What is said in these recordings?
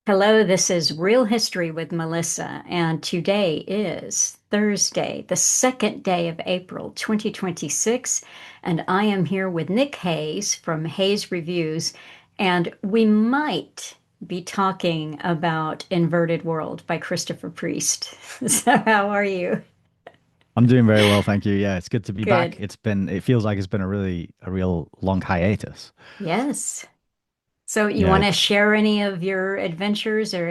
Hello, this is Real History with Melissa, and today is Thursday, the second day of April, 2026, and I am here with Nick Hayes from Hayes Reviews, and we might be talking about Inverted World by Christopher Priest. So, how are you? I'm doing very well, thank you. Yeah, it's good to be back. Good. It feels like it's been a real long hiatus. Yes. So, you Yeah, want to it's, share any of your adventures or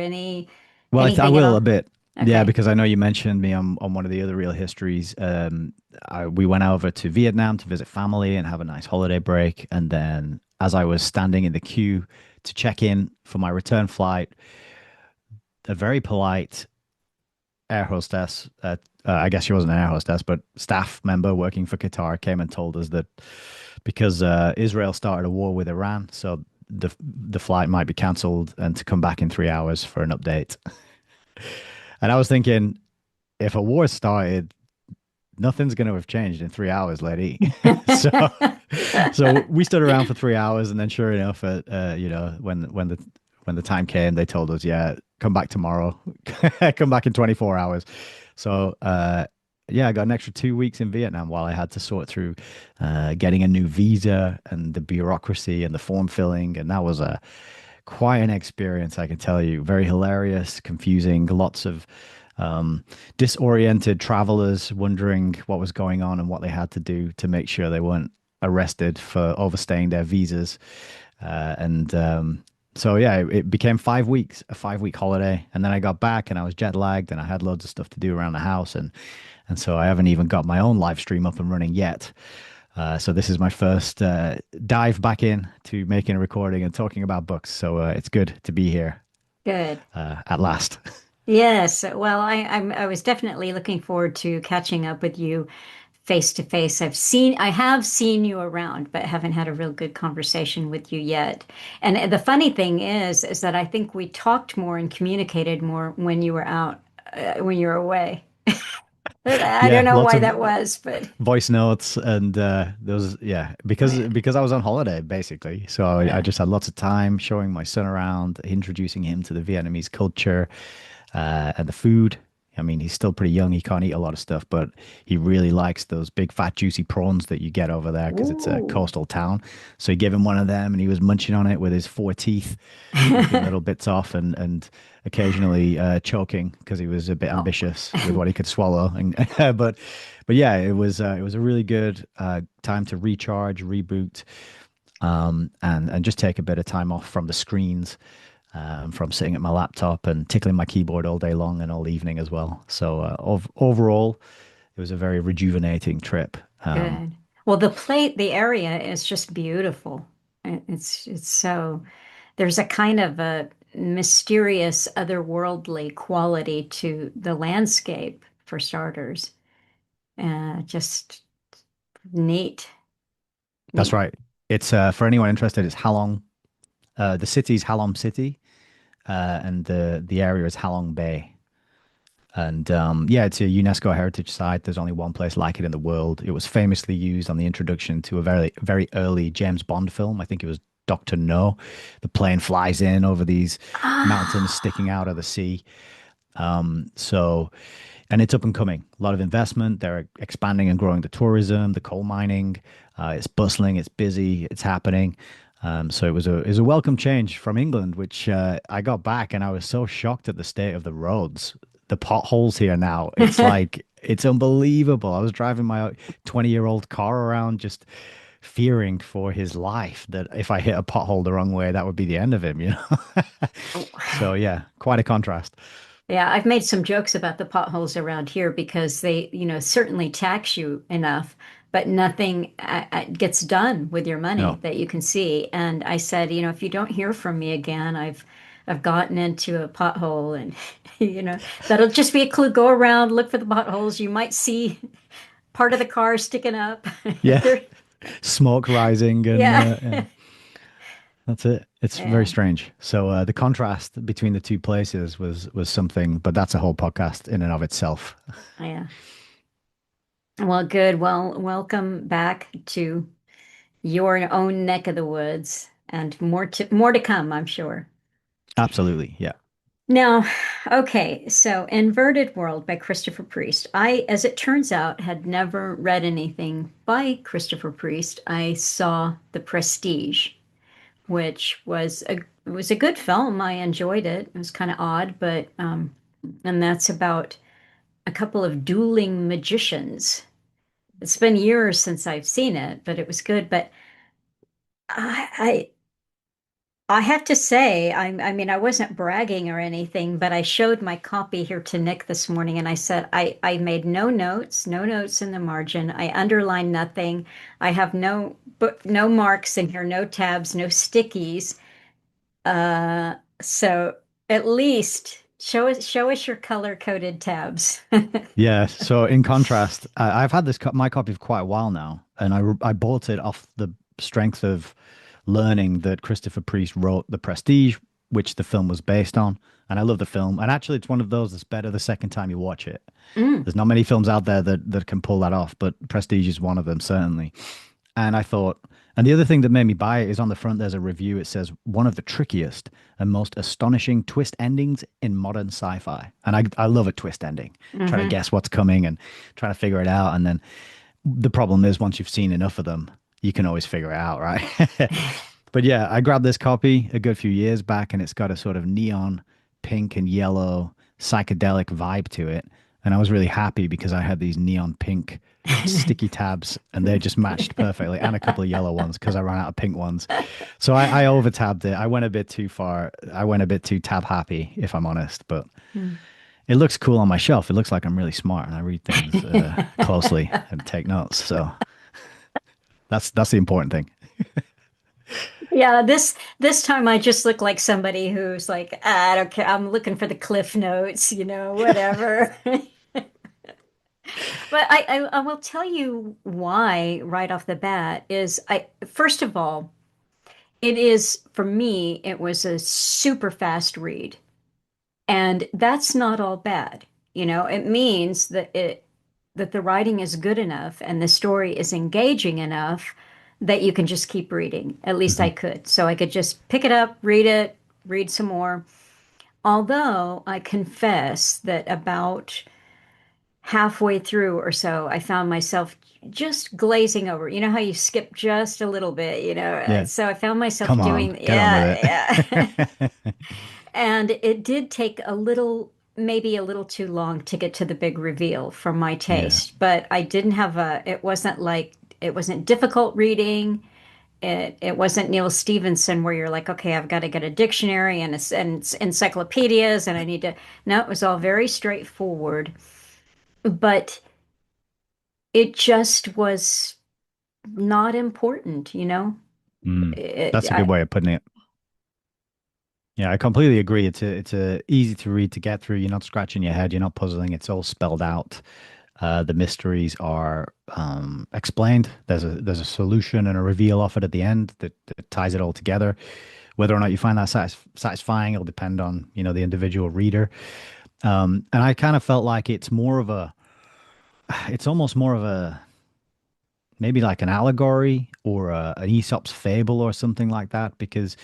well, I anything at will a all? bit. Yeah, Okay. because I know you mentioned me on one of the other real histories. We went over to Vietnam to visit family and have a nice holiday break. And then as I was standing in the queue to check in for my return flight, a very polite air hostess, I guess she wasn't an air hostess, but staff member working for Qatar came and told us that because Israel started a war with Iran, so the flight might be cancelled and to come back in 3 hours for an update. And I was thinking, if a war started, nothing's going to have changed in 3 hours, lady. so so we stood around for 3 hours, and then sure enough, when the time came, they told us, yeah, come back tomorrow, come back in 24 hours. So yeah, I got an extra 2 weeks in Vietnam while I had to sort through getting a new visa and the bureaucracy and the form filling, and that was a quite an experience, I can tell you. Very hilarious, confusing, lots of um, disoriented travelers wondering what was going on and what they had to do to make sure they weren't arrested for overstaying their visas. And So, yeah, it became 5 weeks, a 5 week holiday. And then I got back and I was jet lagged and I had loads of stuff to do around the house. And so I haven't even got my own live stream up and running yet. So this is my first dive back in to making a recording and talking about books. So it's good to be here Good. at last. Yes, well, I was definitely looking forward to catching up with you face to face. I have seen you around, but haven't had a real good conversation with you yet. And the funny thing is that I think we talked more and communicated more when you were out, when you were away. I don't Yeah, know lots why of that was, but voice notes and those. Yeah, yeah, because I was on holiday basically, so I yeah. just had lots of time showing my son around, introducing him to the Vietnamese culture, and the food. I mean, he's still pretty young. He can't eat a lot of stuff, but he really likes those big, fat, juicy prawns that you get over there because it's a Ooh. coastal town. So he gave him one of them and he was munching on it with his 4 teeth, licking little bits off and occasionally choking because he was a bit Oh. ambitious with what he could swallow. And but yeah, it was a really good time to recharge, reboot, and just take a bit of time off from the screens, from sitting at my laptop and tickling my keyboard all day long and all evening as well. So overall, it was a very rejuvenating trip. Good. Well, the area is just beautiful. It's so there's a kind of a mysterious, otherworldly quality to the landscape for starters. Just neat, That's neat. right. It's for anyone interested, it's Halong. The city's Halong City, and the area is Halong Bay. And yeah, it's a UNESCO heritage site. There's only one place like it in the world. It was famously used on the introduction to a very early James Bond film. I think it was Doctor No. The plane flies in over these mountains sticking Ah, out of the sea. So, and it's up and coming. A lot of investment. They're expanding and growing the tourism, the coal mining. It's bustling. It's busy. It's happening. So it was a welcome change from England, which I got back and I was so shocked at the state of the roads, the potholes here now. It's like it's unbelievable. I was driving my 20-year-old car around just fearing for his life that if I hit a pothole the wrong way, that would be the end of him, you know? So yeah, quite a contrast. yeah, I've made some jokes about the potholes around here because they, certainly tax you enough, but nothing gets done with your money No. that you can see. And I said, if you don't hear from me again, I've gotten into a pothole, and that'll just be a clue. Go around, look for the potholes. You might see part of the car sticking up. Yeah. There, Smoke rising and yeah, yeah, that's it. It's very yeah, strange. So the contrast between the two places was something, but that's a whole podcast in and of itself. yeah. Well, good. Well, welcome back to your own neck of the woods, and more to come, I'm sure. Absolutely. Yeah. Now, okay, so Inverted World by Christopher Priest. I, as it turns out, had never read anything by Christopher Priest. I saw The Prestige, which was a good film. I enjoyed it. It was kind of odd, but and that's about a couple of dueling magicians. It's been years since I've seen it, but it was good. But I I have to say, I mean, I wasn't bragging or anything, but I showed my copy here to Nick this morning and I said, I made no notes in the margin. I underlined nothing. I have no marks in here, no tabs, no stickies. So at least show us your color-coded tabs. Yeah. So in contrast, I've had my copy for quite a while now, and I bought it off the strength of learning that Christopher Priest wrote The Prestige, which the film was based on. And I love the film. And actually, it's one of those that's better the second time you watch it. Mm. There's not many films out there that can pull that off, but Prestige is one of them, certainly. And I thought, and the other thing that made me buy it is on the front, there's a review. It says, one of the trickiest and most astonishing twist endings in modern sci-fi. And I love a twist ending, trying to Hmm. guess what's coming and trying to figure it out. And then the problem is, once you've seen enough of them, you can always figure it out, right? But yeah, I grabbed this copy a good few years back, and it's got a sort of neon pink and yellow psychedelic vibe to it. And I was really happy because I had these neon pink sticky tabs and they just matched perfectly, and a couple of yellow ones because I ran out of pink ones. So I over tabbed it. I went a bit too far. I went a bit too tab happy, if I'm honest, but it looks cool on my shelf. It looks like I'm really smart and I read things closely and take notes. So that's the important thing. Yeah, this time I just look like somebody who's like, "Ah, I don't care. I'm looking for the cliff notes, whatever." But I will tell you why right off the bat is I first of all, it is for me, it was a super fast read. And that's not all bad. It means that the writing is good enough and the story is engaging enough that you can just keep reading. At least I Mhm. could. So I could just pick it up, read it, read some more. Although I confess that about halfway through or so, I found myself just glazing over. You know how you skip just a little bit, Yeah. So I found myself Come on, doing, get on with yeah, yeah. it. And it did take maybe a little too long to get to the big reveal for my Yeah. taste, but I didn't have it wasn't difficult reading. It wasn't Neil Stevenson where you're like, okay, I've got to get a dictionary and encyclopedias and I need to, no, it was all very straightforward, but it just was not important. Mm, It, that's a good I, way of putting it. Yeah, I completely agree. It's a easy to read to get through. You're not scratching your head. You're not puzzling. It's all spelled out. The mysteries are explained. There's a solution and a reveal offered at the end that ties it all together. Whether or not you find that satisfying, it'll depend on the individual reader. And I kind of felt like it's almost more of a maybe like an allegory or an Aesop's fable or something like that, because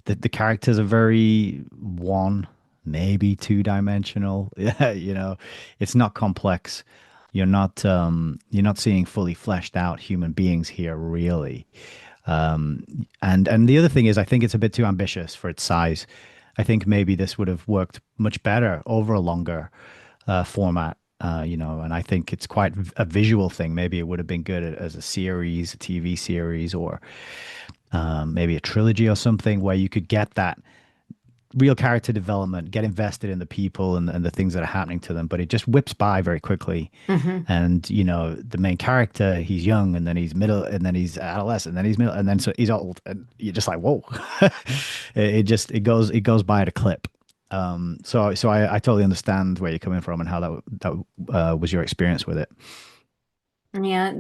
the characters are very one, maybe two-dimensional. Yeah, it's not complex. You're not seeing fully fleshed out human beings here, really. And the other thing is, I think it's a bit too ambitious for its size. I think maybe this would have worked much better over a longer format. And I think it's quite a visual thing. Maybe it would have been good as a series, a TV series, or maybe a trilogy or something where you could get that real character development, get invested in the people and the things that are happening to them. But it just whips by very quickly. Mhm. And, the main character, he's young and then he's middle and then he's adolescent and then he's middle and then so he's old. And you're just like, whoa. It goes by at a clip. So I totally understand where you're coming from and how that was your experience with it. Yeah,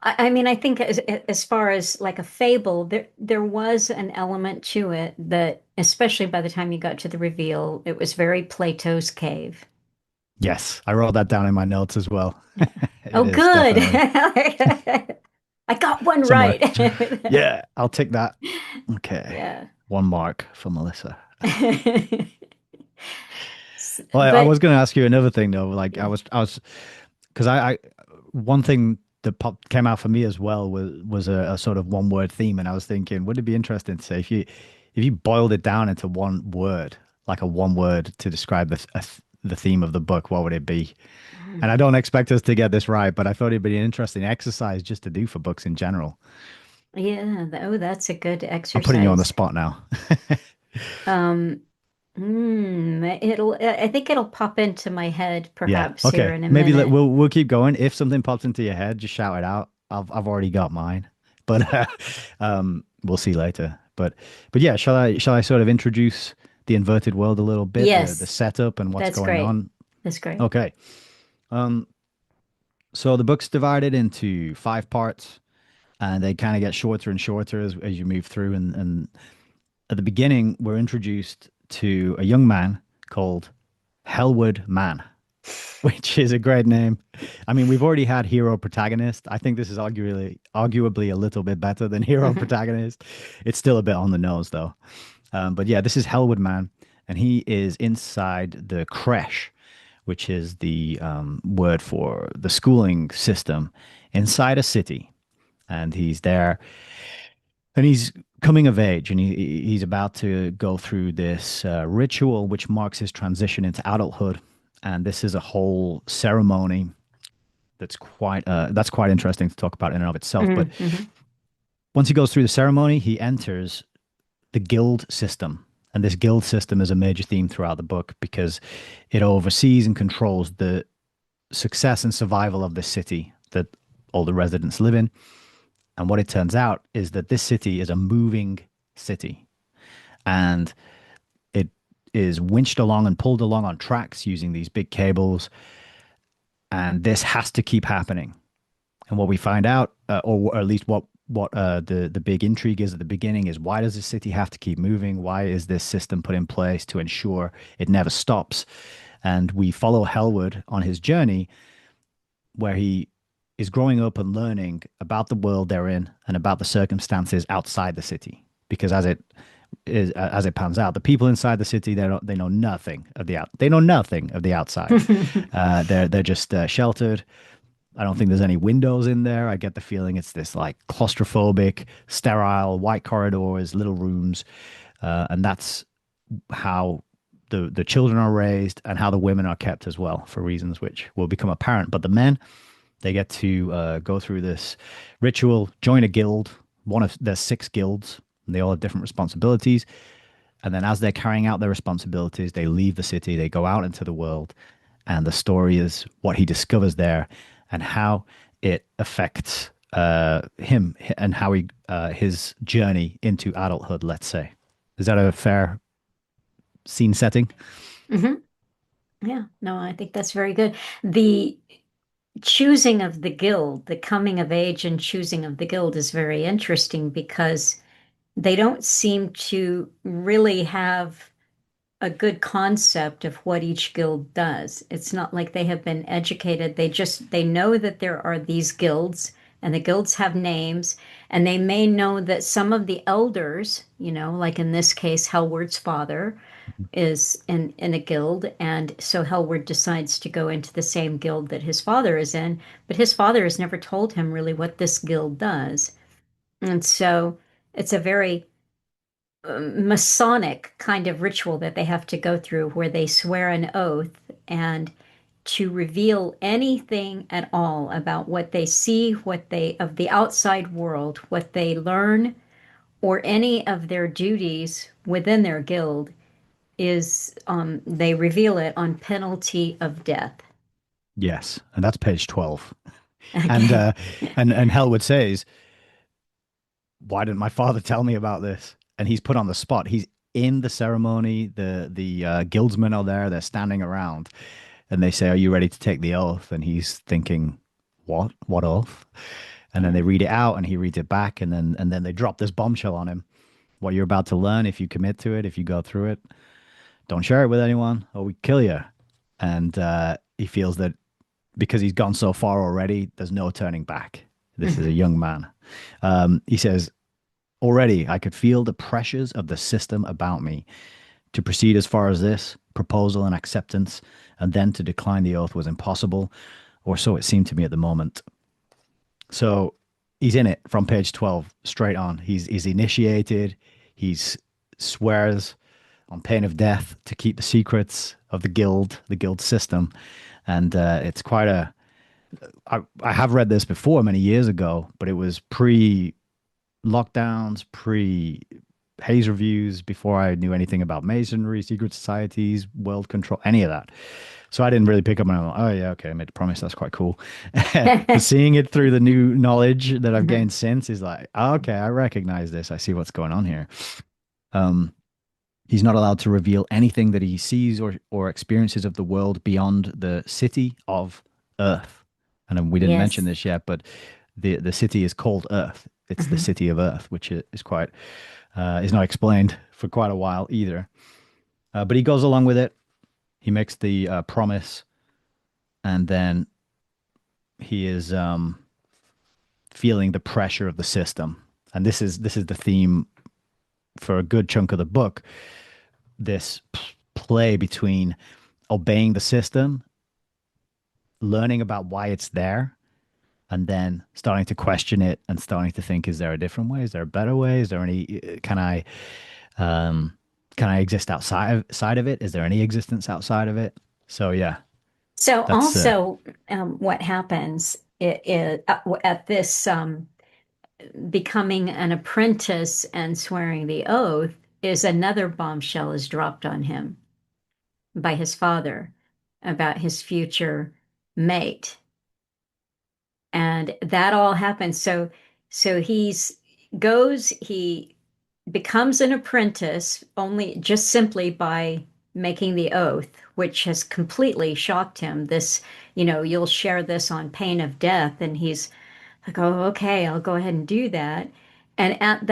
I mean, I think as far as like a fable, there was an element to it that, especially by the time you got to the reveal, it was very Plato's cave. Yes, I wrote that down in my notes as well. Oh, It is good. definitely I got one somewhere. right. Yeah, I'll take that. Okay. Yeah. One mark for Melissa. Well, I But was going to ask you another thing though. Like because one thing that came out for me as well was a sort of one word theme, and I was thinking, would it be interesting to say if you boiled it down into one word, like a one word to describe the theme of the book, what would it be? And I don't expect us to get this right, but I thought it'd be an interesting exercise just to do for books in general. yeah, oh, that's a good I'm putting you on the exercise. spot now. Um, I think it'll pop into my head Yeah. perhaps here Okay. in a Maybe minute. we'll keep going. If something pops into your head, just shout it out. I've already got mine, but we'll see later. But yeah, shall I sort of introduce the inverted world a little bit, the Yes, setup and what's that's going great. on? That's great. Okay. Um, so the book's divided into five parts, and they kind of get shorter and shorter as you move through. And at the beginning, we're introduced to a young man called Hellwood Man, which is a great name. I mean, we've already had hero protagonist. I think this is arguably a little bit better than hero protagonist. It's still a bit on the nose though. But yeah, this is Hellwood Man, and he is inside the creche, which is the word for the schooling system inside a city. And he's there, and he's coming of age, and he's about to go through this ritual which marks his transition into adulthood. And this is a whole ceremony that's quite interesting to talk about in and of itself. But Mm-hmm. once he goes through the ceremony, he enters the guild system. And this guild system is a major theme throughout the book because it oversees and controls the success and survival of the city that all the residents live in. And what it turns out is that this city is a moving city, and it is winched along and pulled along on tracks using these big cables. And this has to keep happening. And what we find out, or at least what the big intrigue is at the beginning, is why does the city have to keep moving? Why is this system put in place to ensure it never stops? And we follow Hellwood on his journey, where he is growing up and learning about the world they're in and about the circumstances outside the city. Because as it pans out, the people inside the city they know nothing of they know nothing of the outside. They're just sheltered. I don't think there's any windows in there. I get the feeling it's this like claustrophobic, sterile, white corridors, little rooms, and that's how the children are raised and how the women are kept as well, for reasons which will become apparent. But the men, they get to go through this ritual, join a guild. There's six guilds, and they all have different responsibilities. And then as they're carrying out their responsibilities, they leave the city, they go out into the world, and the story is what he discovers there and how it affects him and how his journey into adulthood, let's say. Is that a fair scene setting? hmm Yeah, no, I think that's very good. The choosing of the guild, the coming of age and choosing of the guild is very interesting because they don't seem to really have a good concept of what each guild does. It's not like they have been educated. They know that there are these guilds and the guilds have names and they may know that some of the elders, like in this case, Hellward's father is in a guild, and so Hellward decides to go into the same guild that his father is in, but his father has never told him really what this guild does. And so it's a very Masonic kind of ritual that they have to go through where they swear an oath and to reveal anything at all about what they see, what they of the outside world, what they learn, or any of their duties within their guild is they reveal it on penalty of death. Yes, and that's page 12. And Okay. Hellwood says, "Why didn't my father tell me about this?" And he's put on the spot. He's in the ceremony. The guildsmen are there. They're standing around, and they say, "Are you ready to take the oath?" And he's thinking, "What? What oath?" And then Yeah. they read it out, and he reads it back, and then they drop this bombshell on him. What you're about to learn, if you commit to it, if you go through it, don't share it with anyone, or we kill you. And he feels that because he's gone so far already, there's no turning back. This is a young man. He says, already I could feel the pressures of the system about me, To proceed as far as this proposal and acceptance, and then to decline the oath was impossible, or so it seemed to me at the moment. So he's in it from page 12 straight on. He's initiated. He's swears on pain of death to keep the secrets of the guild system, and it's quite a. I have read this before many years ago, but it was pre lockdowns, pre Hayes reviews, before I knew anything about masonry, secret societies, world control, any of that. So I didn't really pick up on, oh yeah, okay, I made a promise. That's quite cool. But seeing it through the new knowledge that I've gained since is like, oh, okay, I recognize this. I see what's going on here. Um, he's not allowed to reveal anything that he sees or experiences of the world beyond the city of Earth. And we didn't mention Yes. this yet, but the city is called Earth. It's the Mhm. city of Earth, which is quite is not explained for quite a while either. But he goes along with it. He makes the promise, and then he is feeling the pressure of the system. And this is the theme for a good chunk of the book. This play between obeying the system, learning about why it's there, and then starting to question it and starting to think, is there a different way? Is there a better way? Is there any, um, can I exist outside of it? Is there any existence outside of it? So yeah, So that's also, what happens at this becoming an apprentice and swearing the oath is another bombshell is dropped on him by his father about his future mate. And that all happens. So he becomes an apprentice only just simply by making the oath, which has completely shocked him. This, you'll share this on pain of death. And he's like, oh, okay, I'll go ahead and do that. And at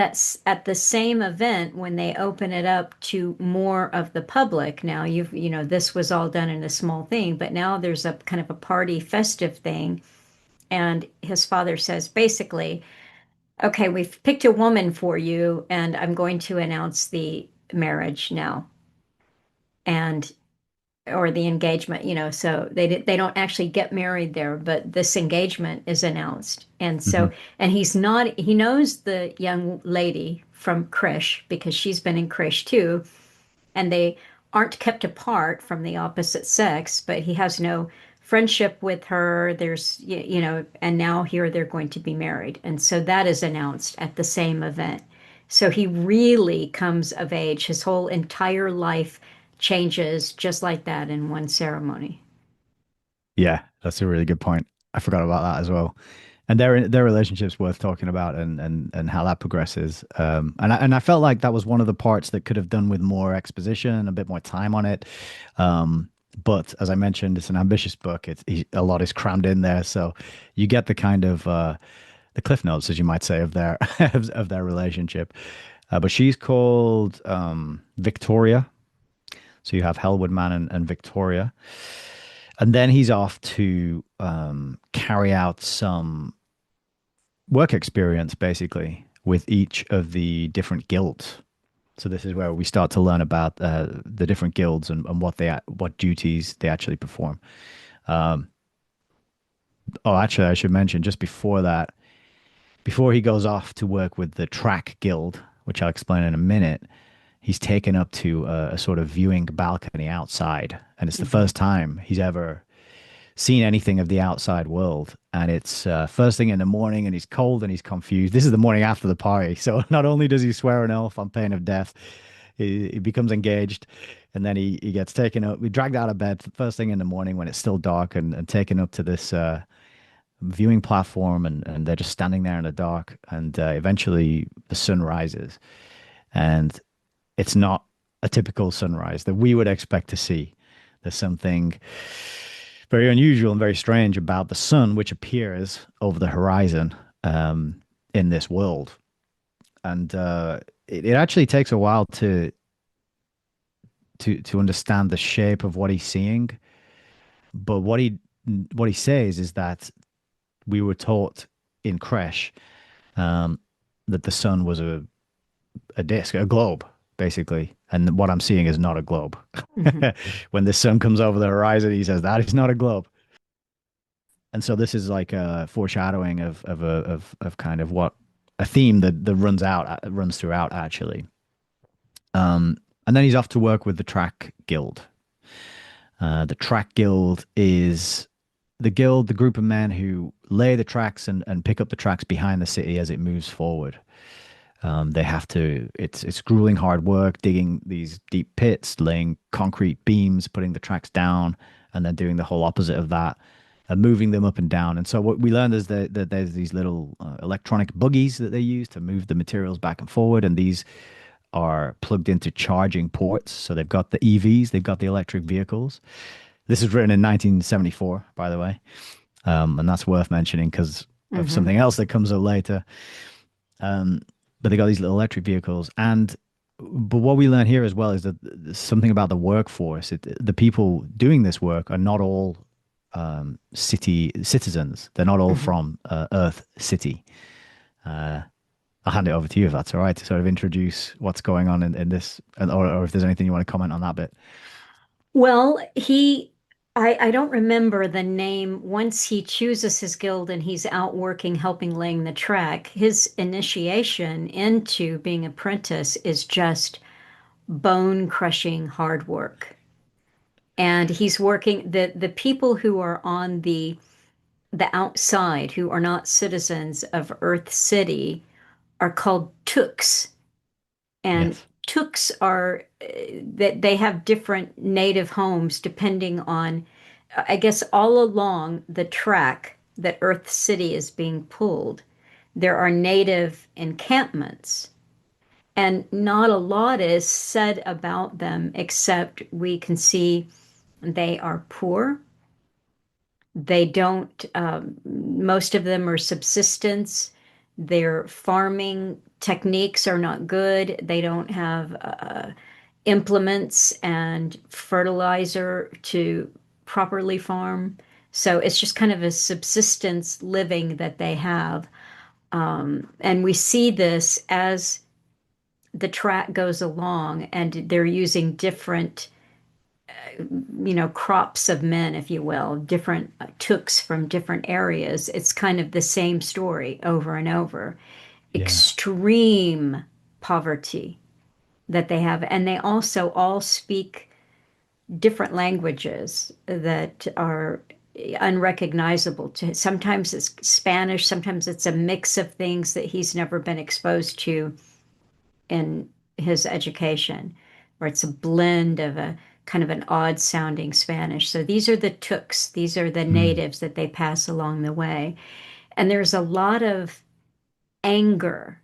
the same event, when they open it up to more of the public, now this was all done in a small thing, but now there's a kind of a party festive thing. And his father says, basically, okay, we've picked a woman for you, and I'm going to announce the marriage now. And or the engagement, so they don't actually get married there, but this engagement is announced. And hmm so and he knows the young lady from Krish because she's been in Krish too, and they aren't kept apart from the opposite sex, but he has no friendship with her. And now here they're going to be married. And so that is announced at the same event. So he really comes of age. His whole entire life changes just like that in one ceremony. yeah, that's a really good point. I forgot about that as well. And their relationship's worth talking about, and how that progresses. And I felt like that was one of the parts that could have done with more exposition, a bit more time on it. But as I mentioned, it's an ambitious book. A lot is crammed in there, so you get the kind of the cliff notes, as you might say, of their of their relationship. But she's called Victoria. So you have Hellwood Man and Victoria, and then he's off to carry out some work experience, basically, with each of the different guilds. So this is where we start to learn about the different guilds and what duties they actually perform. Um, oh, actually, I should mention just before that, before he goes off to work with the track guild, which I'll explain in a minute, he's taken up to a sort of viewing balcony outside, and it's the Mhm. first time he's ever seen anything of the outside world. And it's first thing in the morning, and he's cold and he's confused. This is the morning after the party. So not only does he swear an oath on pain of death, he becomes engaged, and then he gets taken up, we dragged out of bed first thing in the morning when it's still dark, and taken up to this viewing platform, and they're just standing there in the dark. And eventually the sun rises, and it's not a typical sunrise that we would expect to see. There's something very unusual and very strange about the sun, which appears over the horizon in this world. And it actually takes a while to understand the shape of what he's seeing. But what he says is that we were taught in creche um, that the sun was a disc, a globe. basically. And what I'm seeing is not a globe. Hmm. When the sun comes over the horizon, he says that is not a globe. And so this is like a foreshadowing of kind of what a theme that runs throughout actually. And then he's off to work with the Track Guild. The Track Guild is the group of men who lay the tracks and pick up the tracks behind the city as it moves forward. They have to, it's grueling hard work, digging these deep pits, laying concrete beams, putting the tracks down, and then doing the whole opposite of that, and moving them up and down. And so what we learned is that there's these little electronic buggies that they use to move the materials back and forward, and these are plugged into charging ports. So they've got the EVs, they've got the electric vehicles. This is written in 1974, by the way, and that's worth mentioning because of Hmm. something else that comes up later. But they got these little electric vehicles, and but what we learn here as well is that something about the workforce. The people doing this work are not all city citizens. They're not all Hmm. from Earth City. I'll hand it over to you if that's all right to sort of introduce what's going on in this, or if there's anything you want to comment on that bit. Well, I don't remember the name. Once he chooses his guild and he's out working, helping laying the track, his initiation into being apprentice is just bone crushing hard work. And he's working the people who are on the outside, who are not citizens of Earth City, are called Tooks. And Yes. Tooks are that they have different native homes depending on, I guess, all along the track that Earth City is being pulled. There are native encampments, and not a lot is said about them except we can see they are poor. They don't, most of them are subsistence. Their farming techniques are not good. They don't have implements and fertilizer to properly farm. So it's just kind of a subsistence living that they have. And we see this as the track goes along, and they're using different, crops of men, if you will, different tooks from different areas. It's kind of the same story over and over. Yeah. Extreme poverty that they have. And they also all speak different languages that are unrecognizable to. Sometimes it's Spanish, sometimes it's a mix of things that he's never been exposed to in his education, or it's a blend of a kind of an odd sounding Spanish. So these are the Tooks, these are the Mm. natives that they pass along the way. And there's a lot of anger,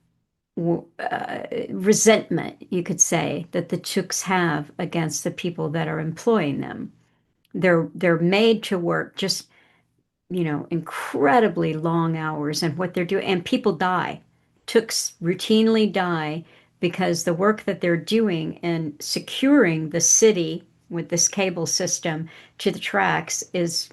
resentment, you could say, that the Tooks have against the people that are employing them. They're made to work just, incredibly long hours, and what they're doing, and people die. Tooks routinely die because the work that they're doing in securing the city with this cable system to the tracks is,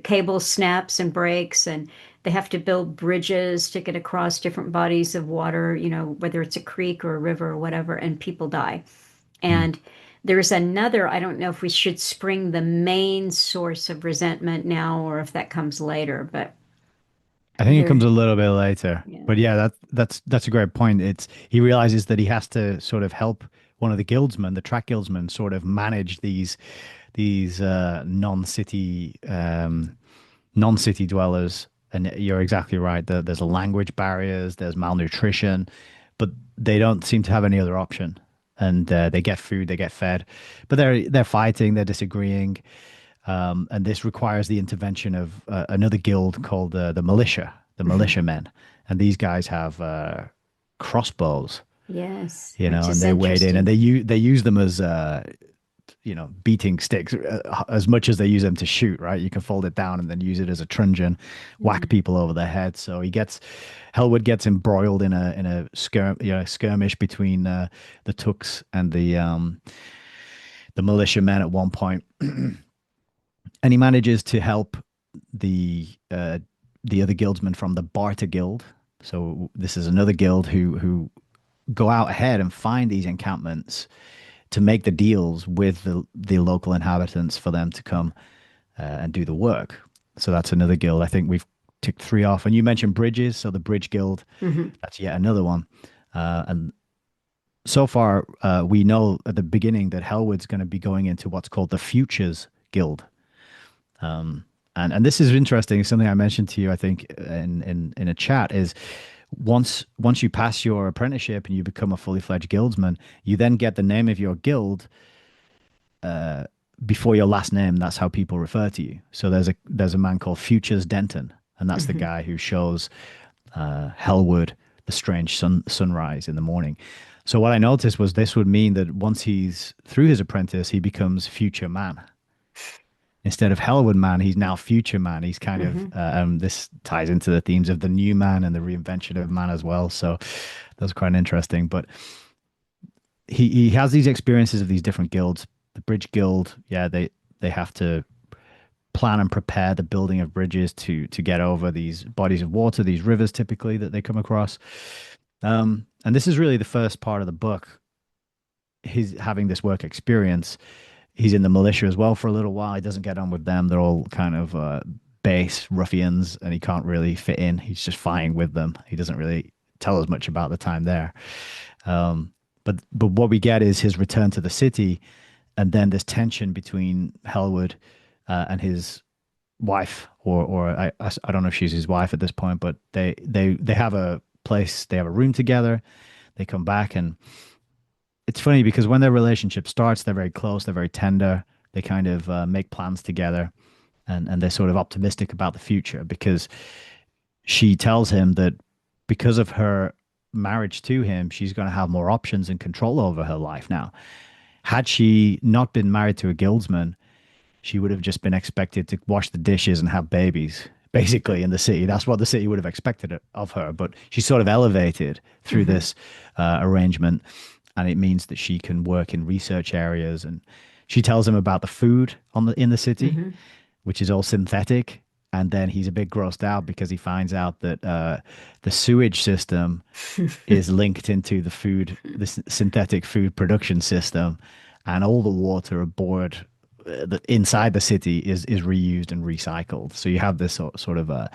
cable snaps and breaks, and they have to build bridges to get across different bodies of water, whether it's a creek or a river or whatever, and people die. Mm. And there's another, I don't know if we should spring the main source of resentment now or if that comes later, but I think it there, comes a little bit later, yeah. but yeah, that's a great point. It's he realizes that he has to sort of help one of the guildsmen, the track guildsmen, sort of manage these non-city dwellers. And you're exactly right. There's a language barriers, there's malnutrition, but they don't seem to have any other option. And they get food, they get fed, but they're fighting, they're disagreeing. And this requires the intervention of another guild called the militia men. And these guys have crossbows, Yes, which and is they wade in and interesting. they use them as beating sticks as much as they use them to shoot, right? You can fold it down and then use it as a truncheon, whack Mm. people over the head. So Helwood gets embroiled in a skirmish between the Tooks and the militiamen at one point, and he manages to help the the other guildsmen from the Barter Guild. So this is another guild who go out ahead and find these encampments to make the deals with the local inhabitants for them to come and do the work. So that's another guild. I think we've ticked three off. And you mentioned bridges, so the Bridge Guild, Hmm. that's yet another one. And so far, we know at the beginning that Hellwood's going to be going into what's called the Futures Guild. And this is interesting. Something I mentioned to you, I think, in a chat is once you pass your apprenticeship and you become a fully fledged guildsman, you then get the name of your guild before your last name. That's how people refer to you. So there's a man called Futures Denton, and that's the Hmm. guy who shows Hellwood the strange sunrise in the morning. So what I noticed was this would mean that once he's through his apprentice, he becomes Future Man. Instead of Hellwood Man, he's now Future Man. He's kind of Hmm. this ties into the themes of the new man and the reinvention of man as well. So that's quite interesting. But he has these experiences of these different guilds. The Bridge Guild, yeah, they have to plan and prepare the building of bridges to get over these bodies of water, these rivers typically that they come across. And this is really the first part of the book. He's having this work experience. He's in the militia as well for a little while. He doesn't get on with them. They're all kind of base ruffians, and he can't really fit in. He's just fine with them. He doesn't really tell us much about the time there. Um, but what we get is his return to the city, and then this tension between Hellwood and his wife, or I don't know if she's his wife at this point, but they have a place, they have a room together. They come back, and it's funny because when their relationship starts, they're very close, they're very tender. They kind of make plans together, and they're sort of optimistic about the future because she tells him that because of her marriage to him, she's going to have more options and control over her life now. Had she not been married to a guildsman, she would have just been expected to wash the dishes and have babies, basically, in the city. That's what the city would have expected of her. But she's sort of elevated through Hmm. this arrangement, and it means that she can work in research areas. And she tells him about the food in the city, Hmm. which is all synthetic. And then he's a bit grossed out because he finds out that the sewage system is linked into the synthetic food production system, and all the water aboard inside the city is reused and recycled. So you have this sort of a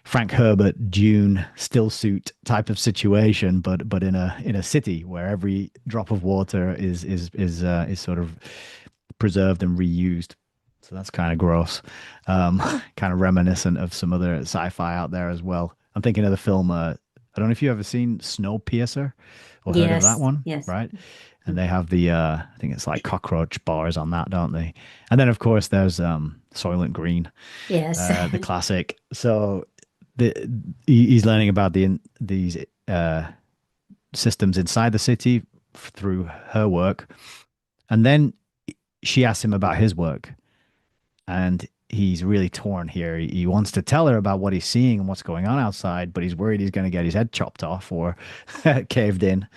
Frank Herbert Dune still suit type of situation, but in a city where every drop of water is sort of preserved and reused. So that's kind of gross, kind of reminiscent of some other sci-fi out there as well. I'm thinking of the film. I don't know if you ever seen Snowpiercer or heard of that Yes, one, yes. right? And they have the I think it's like cockroach bars on that, don't they? And then of course there's Soylent Green, Yes. the classic. So the he's learning about these systems inside the city through her work, and then she asks him about his work, and he's really torn here. He wants to tell her about what he's seeing and what's going on outside, but he's worried he's going to get his head chopped off or caved in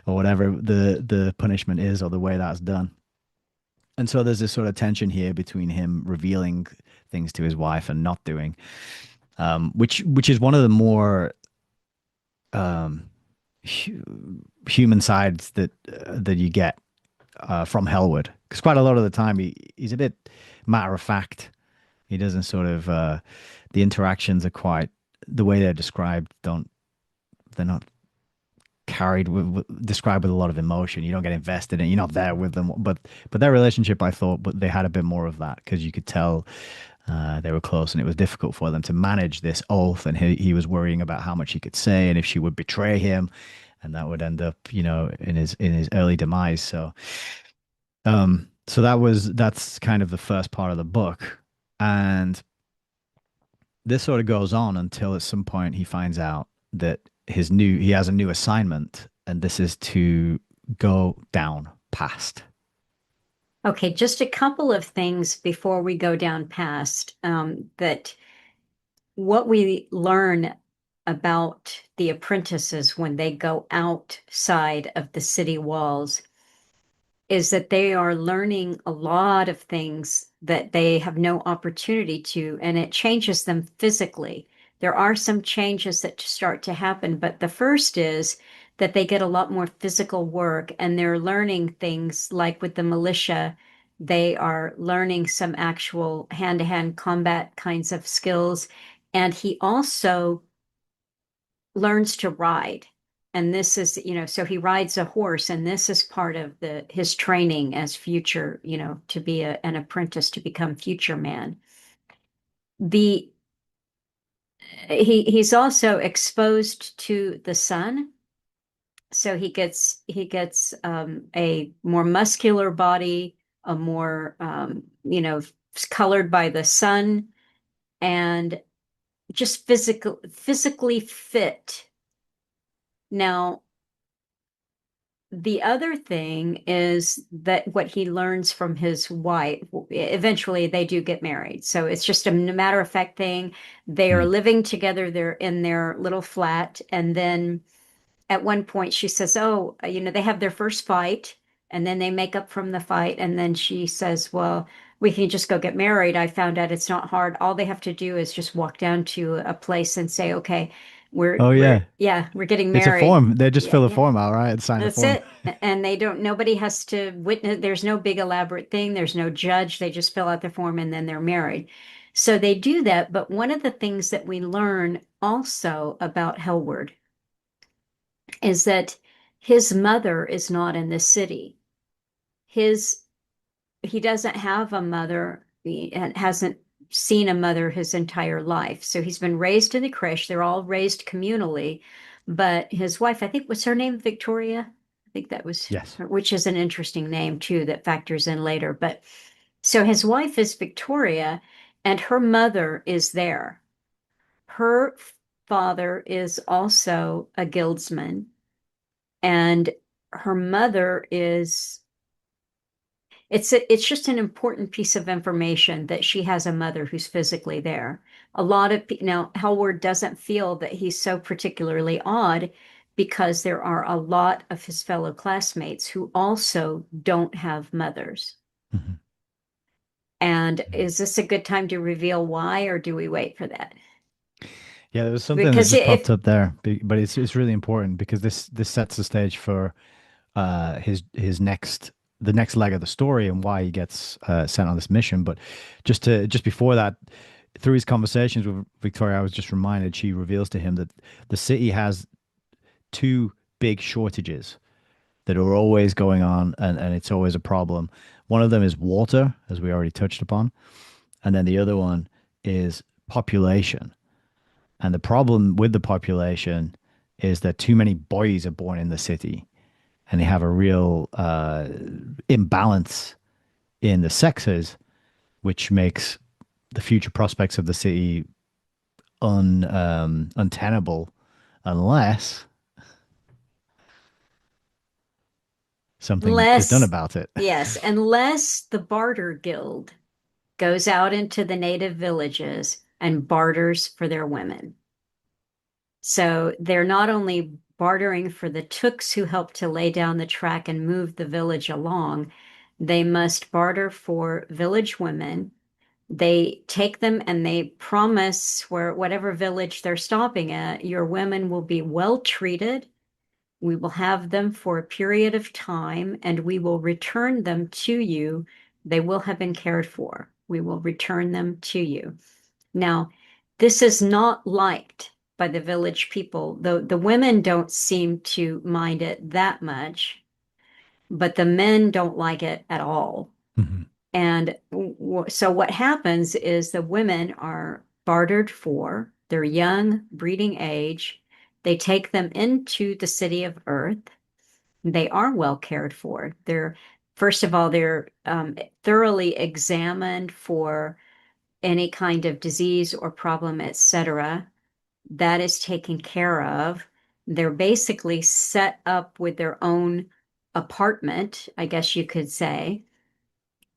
or whatever the punishment is or the way that's done. And so there's this sort of tension here between him revealing things to his wife and not doing, which is one of the more um, human sides that you get from Hellwood. Because quite a lot of the time he's a bit matter of fact. He doesn't sort of the interactions are quite the way they're described. Don't they're not carried described with a lot of emotion. You don't get invested in. You're not there with them. But their relationship, I thought, but they had a bit more of that because you could tell they were close, and it was difficult for them to manage this oath. And he was worrying about how much he could say and if she would betray him, and that would end up, in his early demise. So that's kind of the first part of the book, and this sort of goes on until at some point he finds out that he has a new assignment, and this is to go down past. Okay, just a couple of things before we go down past that what we learn about the apprentices when they go outside of the city walls is that they are learning a lot of things that they have no opportunity to, and it changes them physically. There are some changes that start to happen, but the first is that they get a lot more physical work and they're learning things like with the militia, they are learning some actual hand-to-hand combat kinds of skills. And he also learns to ride. And this is, so he rides a horse, and this is part of the his training as future, to be an apprentice to become future man. The he's also exposed to the sun, so he gets a more muscular body, a more colored by the sun, and just physically fit. Now, the other thing is that what he learns from his wife, eventually they do get married. So it's just a matter of fact thing. They are Mm. living together, they're in their little flat, and then at one point she says, "Oh, they have their first fight, and then they make up from the fight." And then she says, "Well, we can just go get married. I found out it's not hard. All they have to do is just walk down to a place and say, okay, Oh we're yeah, yeah, we're getting it's a married." form. They just Yeah, fill a yeah. form out, right, and sign the That's form. it. And they don't, nobody has to witness, there's no big elaborate thing, there's no judge. They just fill out the form and then they're married. So they do that. But one of the things that we learn also about Hellward is that his mother is not in the city. His he doesn't have a mother. He hasn't seen a mother his entire life. So he's been raised in the creche. They're all raised communally. But his wife, I think, was her name Victoria? I think that was Yes. her, which is an interesting name too that factors in later. But so his wife is Victoria, and her mother is there. Her father is also a guildsman, and her mother is it's just an important piece of information that she has a mother who's physically there. A lot of now Hellward doesn't feel that he's so particularly odd because there are a lot of his fellow classmates who also don't have mothers. Mhm. And Mhm. is this a good time to reveal why, or do we wait for that? Yeah, there was something that Because just if popped up there, but it's really important because this sets the stage for his next the next leg of the story and why he gets sent on this mission. But just before that, through his conversations with Victoria, I was just reminded she reveals to him that the city has two big shortages that are always going on, and it's always a problem. One of them is water, as we already touched upon, and then the other one is population. And the problem with the population is that too many boys are born in the city, and they have a real imbalance in the sexes, which makes the future prospects of the city untenable unless something is done less, about it. yes, unless the barter guild goes out into the native villages and barters for their women. So they're not only bartering for the tooks who help to lay down the track and move the village along, they must barter for village women. They take them and they promise where whatever village they're stopping at, your women will be well treated. We will have them for a period of time and we will return them to you. They will have been cared for. We will return them to you. Now, this is not liked by the village people, though the women don't seem to mind it that much, but the men don't like it at all. Mhm. And so what happens is the women are bartered for, they're young, breeding age. They take them into the city of Earth. They are well cared for. First of all, they're thoroughly examined for any kind of disease or problem, etc. That is taken care of. They're basically set up with their own apartment, I guess you could say.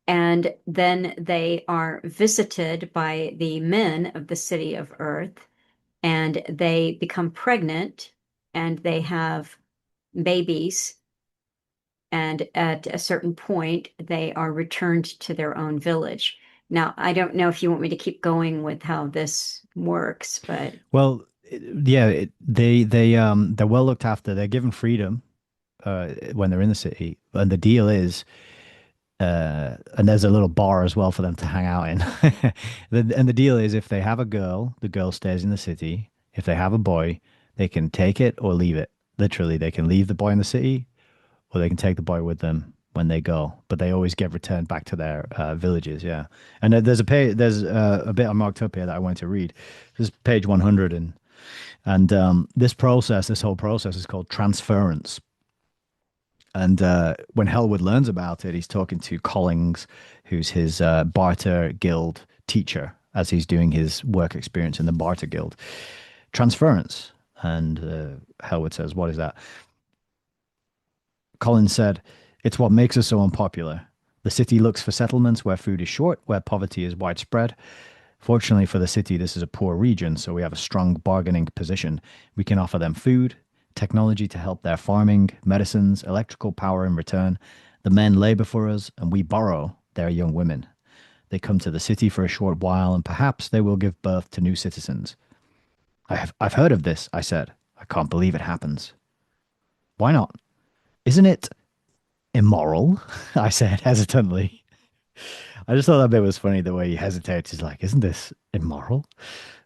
And then they are visited by the men of the city of Earth, and they become pregnant and they have babies. And at a certain point, they are returned to their own village. Now, I don't know if you want me to keep going with how this works, but Well, yeah, they're well looked after. They're given freedom when they're in the city, and the deal is, and there's a little bar as well for them to hang out in. And the deal is, if they have a girl, the girl stays in the city. If they have a boy, they can take it or leave it. Literally, they can leave the boy in the city, or they can take the boy with them when they go. But they always get returned back to their villages. Yeah, and there's a bit I marked up here that I want to read. This is page 100, and this whole process is called transference. And when Hellwood learns about it, he's talking to Collings, who's his barter guild teacher, as he's doing his work experience in the barter guild. Transference. And Hellwood says, "What is that?" Collins said, "It's what makes us so unpopular. The city looks for settlements where food is short, where poverty is widespread. Fortunately for the city, this is a poor region, so we have a strong bargaining position. We can offer them food, technology to help their farming, medicines, electrical power in return. The men labor for us, and we borrow their young women. They come to the city for a short while, and perhaps they will give birth to new citizens." I've heard of this, I said. I can't believe it happens. Why not? Isn't it immoral? I said hesitantly. I just thought that bit was funny the way he hesitates. He's like, "Isn't this immoral?"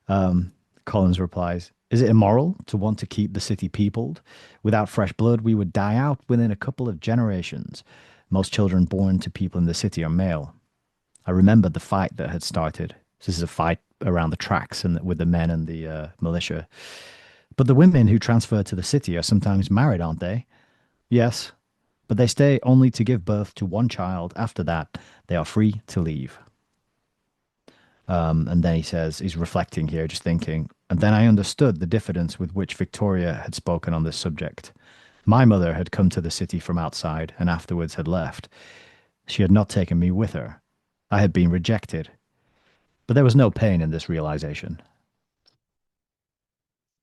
Um, Collins replies, "Is it immoral to want to keep the city peopled? Without fresh blood, we would die out within a couple of generations. Most children born to people in the city are male." I remembered the fight that had started. This is a fight around the tracks and with the men and the militia. "But the women who transfer to the city are sometimes married, aren't they?" "Yes, but they stay only to give birth to one child. After that, they are free to leave." And then he says, he's reflecting here, just thinking, "And then I understood the diffidence with which Victoria had spoken on this subject. My mother had come to the city from outside and afterwards had left. She had not taken me with her. I had been rejected. But there was no pain in this realization."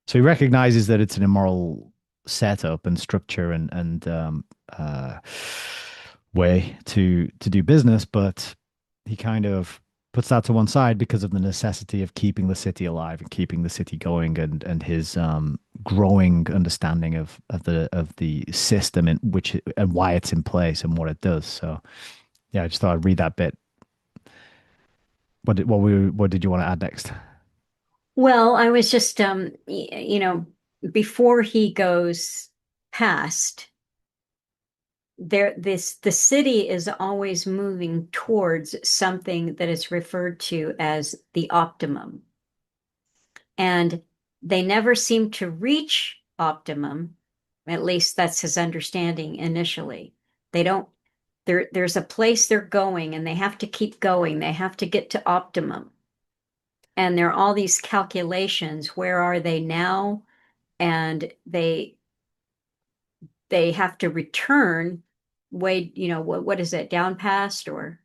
So he recognizes that it's an immoral setup and structure and uh, way to do business, but he kind of puts that to one side because of the necessity of keeping the city alive and keeping the city going, and his growing understanding of the system in which and why it's in place and what it does. So yeah, I just thought I'd read that bit. What did you want to add next? Well, I was just, before he goes past the city is always moving towards something that is referred to as the optimum. And they never seem to reach optimum. At least that's his understanding initially. They don't, there's a place they're going and they have to keep going. They have to get to optimum. And there are all these calculations. Where are they now? And they have to return way, what is it, down past or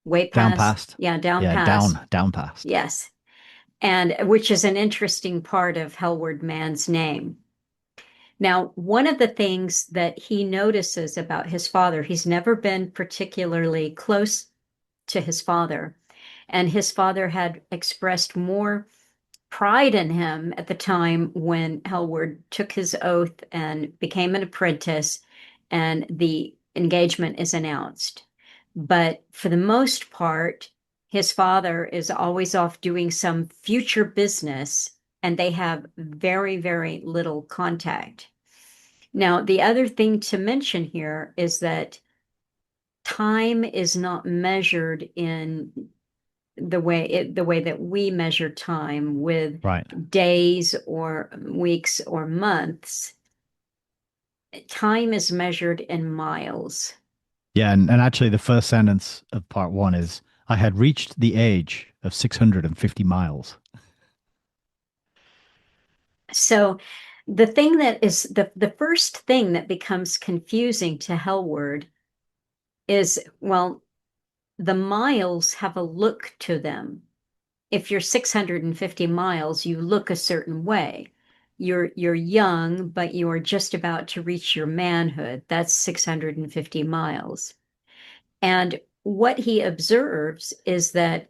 way Down past? past. Yeah, down Yeah, past. down past. Yes. And which is an interesting part of Hellward Mann's name. Now, one of the things that he notices about his father, he's never been particularly close to his father, and his father had expressed more pride in him at the time when Hellward took his oath and became an apprentice, and the engagement is announced. But for the most part, his father is always off doing some future business, and they have very, very little contact. Now, the other thing to mention here is that time is not measured in the way that we measure time with Right. days or weeks or months. Time is measured in miles. Yeah, and actually the first sentence of part one is, "I had reached the age of 650 miles." So the thing that is the first thing that becomes confusing to Hellward is, well, the miles have a look to them. If you're 650 miles, you look a certain way. You're young, but you're just about to reach your manhood. That's 650 miles. And what he observes is that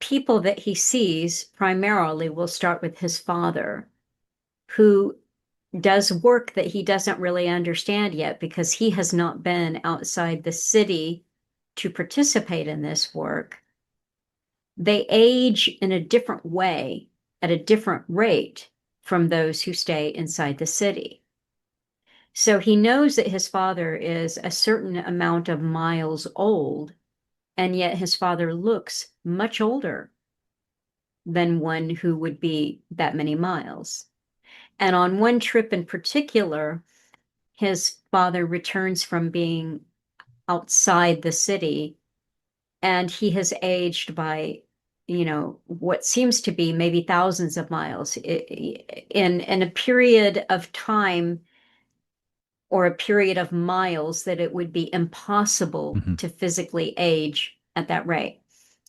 people that he sees primarily will start with his father, who does work that he doesn't really understand yet because he has not been outside the city to participate in this work. They age in a different way at a different rate from those who stay inside the city. So he knows that his father is a certain amount of miles old, and yet his father looks much older than one who would be that many miles. And on one trip in particular, his father returns from being outside the city, and he has aged by, what seems to be maybe thousands of miles in a period of time or a period of miles that it would be impossible Hmm. to physically age at that rate.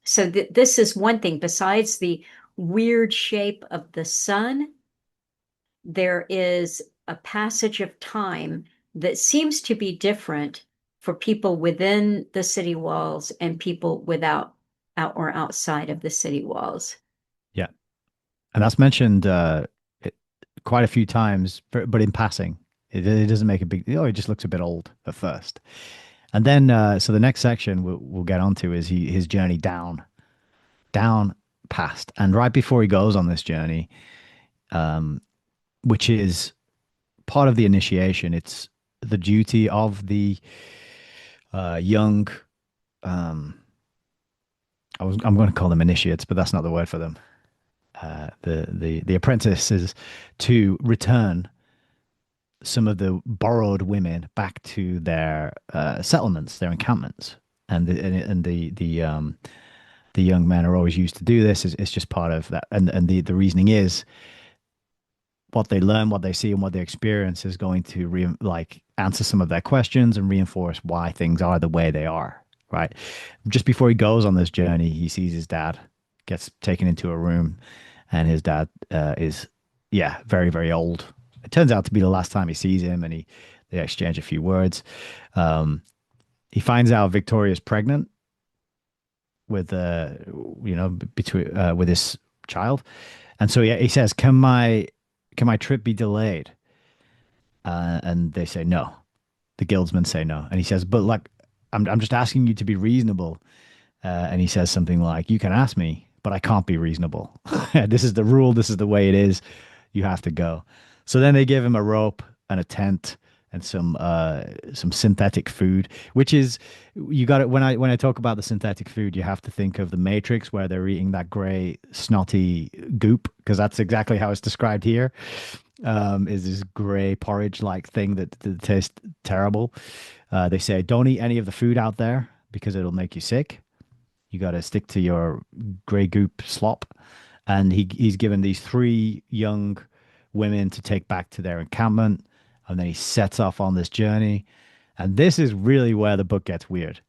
So this is one thing. Besides the weird shape of the sun, there is a passage of time that seems to be different for people within the city walls and people without out or outside of the city walls. Yeah. And that's mentioned it, quite a few times, but in passing. It doesn't make a big deal. It just looks a bit old at first. And then, so the next section we'll get onto is his journey down past. And right before he goes on this journey, which is part of the initiation, it's the duty of the young, um, I'm going to call them initiates, but that's not the word for them. The apprentices to return some of the borrowed women back to their settlements, their encampments, and the young men are always used to do this. It's just part of that, and the reasoning is what they learn, what they see, and what they experience is going to like answer some of their questions and reinforce why things are the way they are. Right. Just before he goes on this journey, he sees his dad, gets taken into a room, and his dad is, yeah, very, very old. It turns out to be the last time he sees him, and they exchange a few words. Um, he finds out Victoria's pregnant with, between with this child, and so yeah, he says, can my trip be delayed?" And they say no. The guildsmen say no, and he says, "But like, I'm just asking you to be reasonable." And he says something like, "You can ask me, but I can't be reasonable. This is the rule. This is the way it is. You have to go." So then they give him a rope and a tent and some synthetic food, which is you got it. When I talk about the synthetic food, you have to think of the Matrix where they're eating that gray snotty goop, because that's exactly how it's described here. Is this gray porridge like thing that tastes terrible. They say don't eat any of the food out there because it'll make you sick. You got to stick to your gray goop slop. And he's given these three young women to take back to their encampment. And then he sets off on this journey. And this is really where the book gets weird.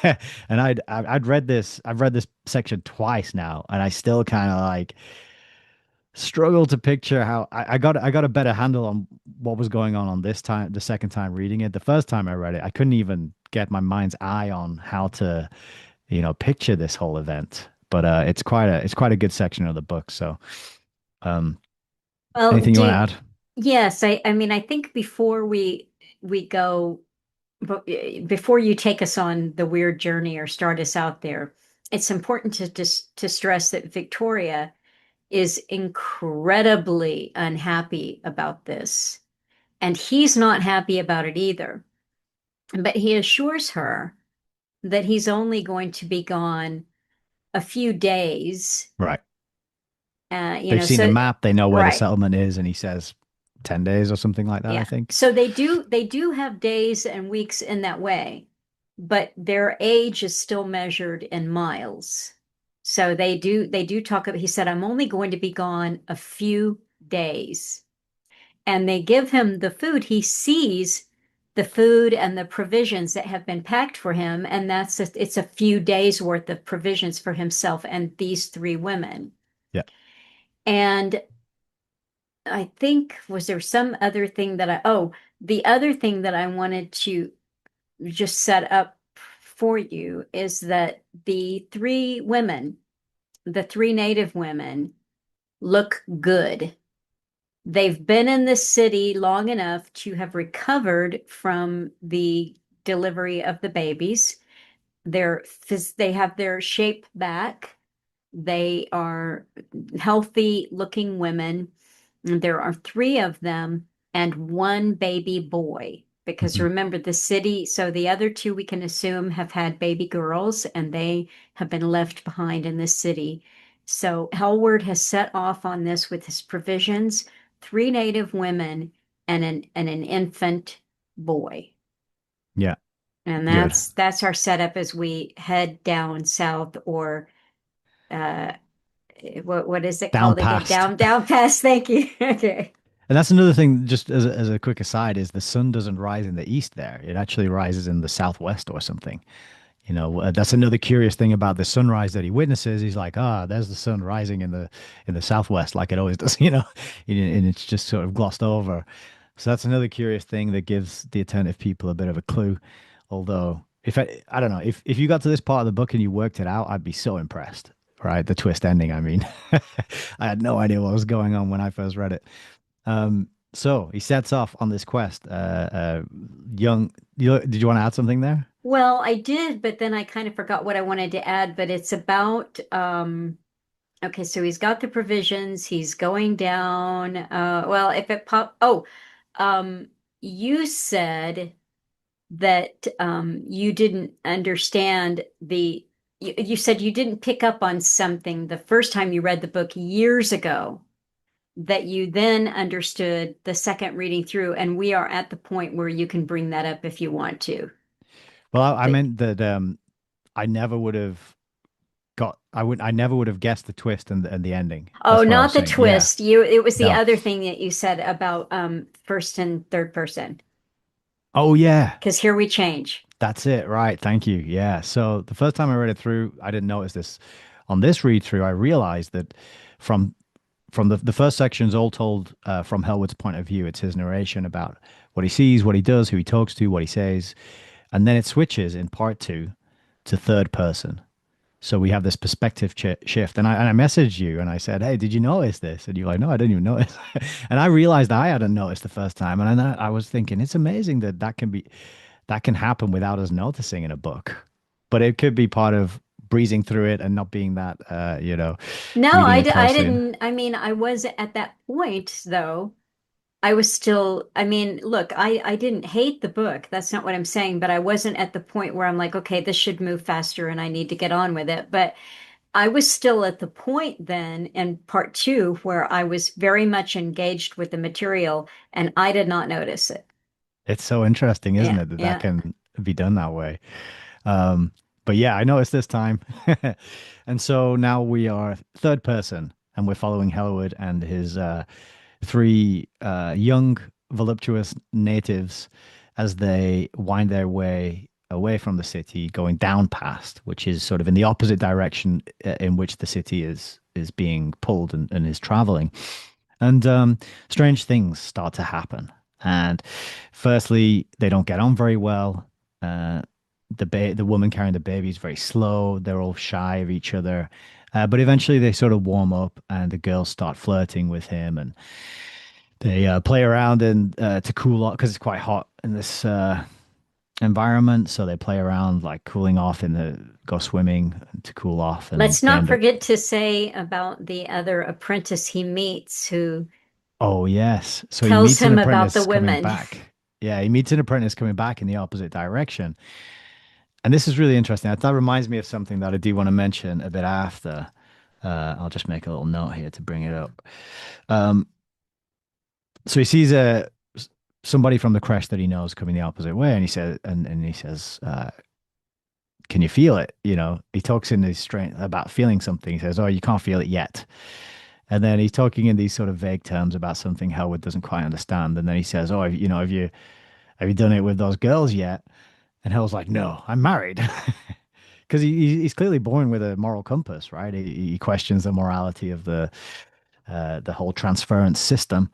And I've read this section twice now, and I still kind of like struggle to picture how I got a better handle on what was going on this time, the second time reading it. The first time I read it, I couldn't even get my mind's eye on how to picture this whole event. But it's quite a good section of the book. So, um, Well, anything you want to add? yes, I mean, I think before we go, before you take us on the weird journey or start us out there, it's important to stress that Victoria is incredibly unhappy about this, and he's not happy about it either. But he assures her that he's only going to be gone a few days. Right. You They've know, seen the so map. They know where the right. settlement is, and he says 10 days or something like that, I Yeah. think. So they do have days and weeks in that way, but their age is still measured in miles. So they do talk about, he said, I'm only going to be gone a few days. And they give him the food. He sees the food and the provisions that have been packed for him, and it's a few days worth of provisions for himself and these three women. Yeah. And I think, was there some other thing the other thing that I wanted to just set up for you is that the three women the three native women look good. They've been in this city long enough to have recovered from the delivery of the babies. They have their shape back. They are healthy looking women. There are three of them and one baby boy. Because Mhm. remember, the city, so the other two we can assume have had baby girls and they have been left behind in this city. So Hellward has set off on this with his provisions, three native women and an infant boy. Yeah, And good. that's our setup as we head down south or uh what is it Down called again? past. Down past. Thank you. Okay. And that's another thing, just as a quick aside, is the sun doesn't rise in the east there. It actually rises in the southwest or something. That's another curious thing about the sunrise that he witnesses. He's like, there's the sun rising in the southwest, like it always does, and it's just sort of glossed over. So that's another curious thing that gives the attentive people a bit of a clue. Although, if I don't know, if you got to this part of the book and you worked it out, I'd be so impressed. Right, the twist ending. I mean, I had no idea what was going on when I first read it. So he sets off on this quest. Young, did you want to add something there? Well, I did, but then I kind of forgot what I wanted to add, but it's about okay, so he's got the provisions, he's going down well, if it pop um you said that you didn't understand you said you didn't pick up on something the first time you read the book years ago that you then understood the second reading through, and we are at the point where you can bring that up if you want to. Well, I That, meant that I never would have I never would have guessed the twist and the ending. oh, That's what I not was the saying. Yeah. twist. It was the No. other thing that you said about first and third person. Oh yeah. Because here we change. That's it. Right. Thank you. Yeah. So the first time I read it through, I didn't notice this. On this read through, I realized that from the first section is all told from Hellwood's point of view. It's his narration about what he sees, what he does, who he talks to, what he says, and then it switches in part two to third person. So we have this perspective shift. And I messaged you and I said, "Hey, did you notice this?" And you're like, "No, I didn't even notice." And I realized I hadn't noticed the first time. And I was thinking, it's amazing that that can happen without us noticing in a book. But it could be part of breezing through it and not being that, No, reading it I closely. didn't. I mean, I was at that point, though. I was still, I mean, look, I didn't hate the book. That's not what I'm saying, but I wasn't at the point where I'm like, okay, this should move faster and I need to get on with it. But I was still at the point then in part two where I was very much engaged with the material and I did not notice it. It's so interesting, isn't Yeah, it, that that yeah. can be done that way? Um, but yeah, I noticed this time. And so now we are third person and we're following Hellwood and his three young, voluptuous natives as they wind their way away from the city, going down past, which is sort of in the opposite direction in which the city is being pulled and is traveling. And strange things start to happen. And firstly, they don't get on very well. Uh, the woman carrying the baby is very slow. They're all shy of each other. But eventually they sort of warm up and the girls start flirting with him and they play around and to cool off because it's quite hot in this environment. So they play around like cooling off in the go swimming to cool off and Let's they not end up. forget to say about the other apprentice he meets who Oh, yes. So he tells meets an him about the apprentice coming women. back. Yeah, he meets an apprentice coming back in the opposite direction. And this is really interesting. That reminds me of something that I do want to mention a bit after. I'll just make a little note here to bring it up. Um, so he sees somebody from the crash that he knows coming the opposite way, and he says, "Can you feel it?" He talks in this strength about feeling something. He says, "Oh, you can't feel it yet." And then he's talking in these sort of vague terms about something Howard doesn't quite understand. And then he says, "Oh, have you done it with those girls yet?" And Hell's like, "No, I'm married." Because he's clearly born with a moral compass, right? He questions the morality of the whole transference system,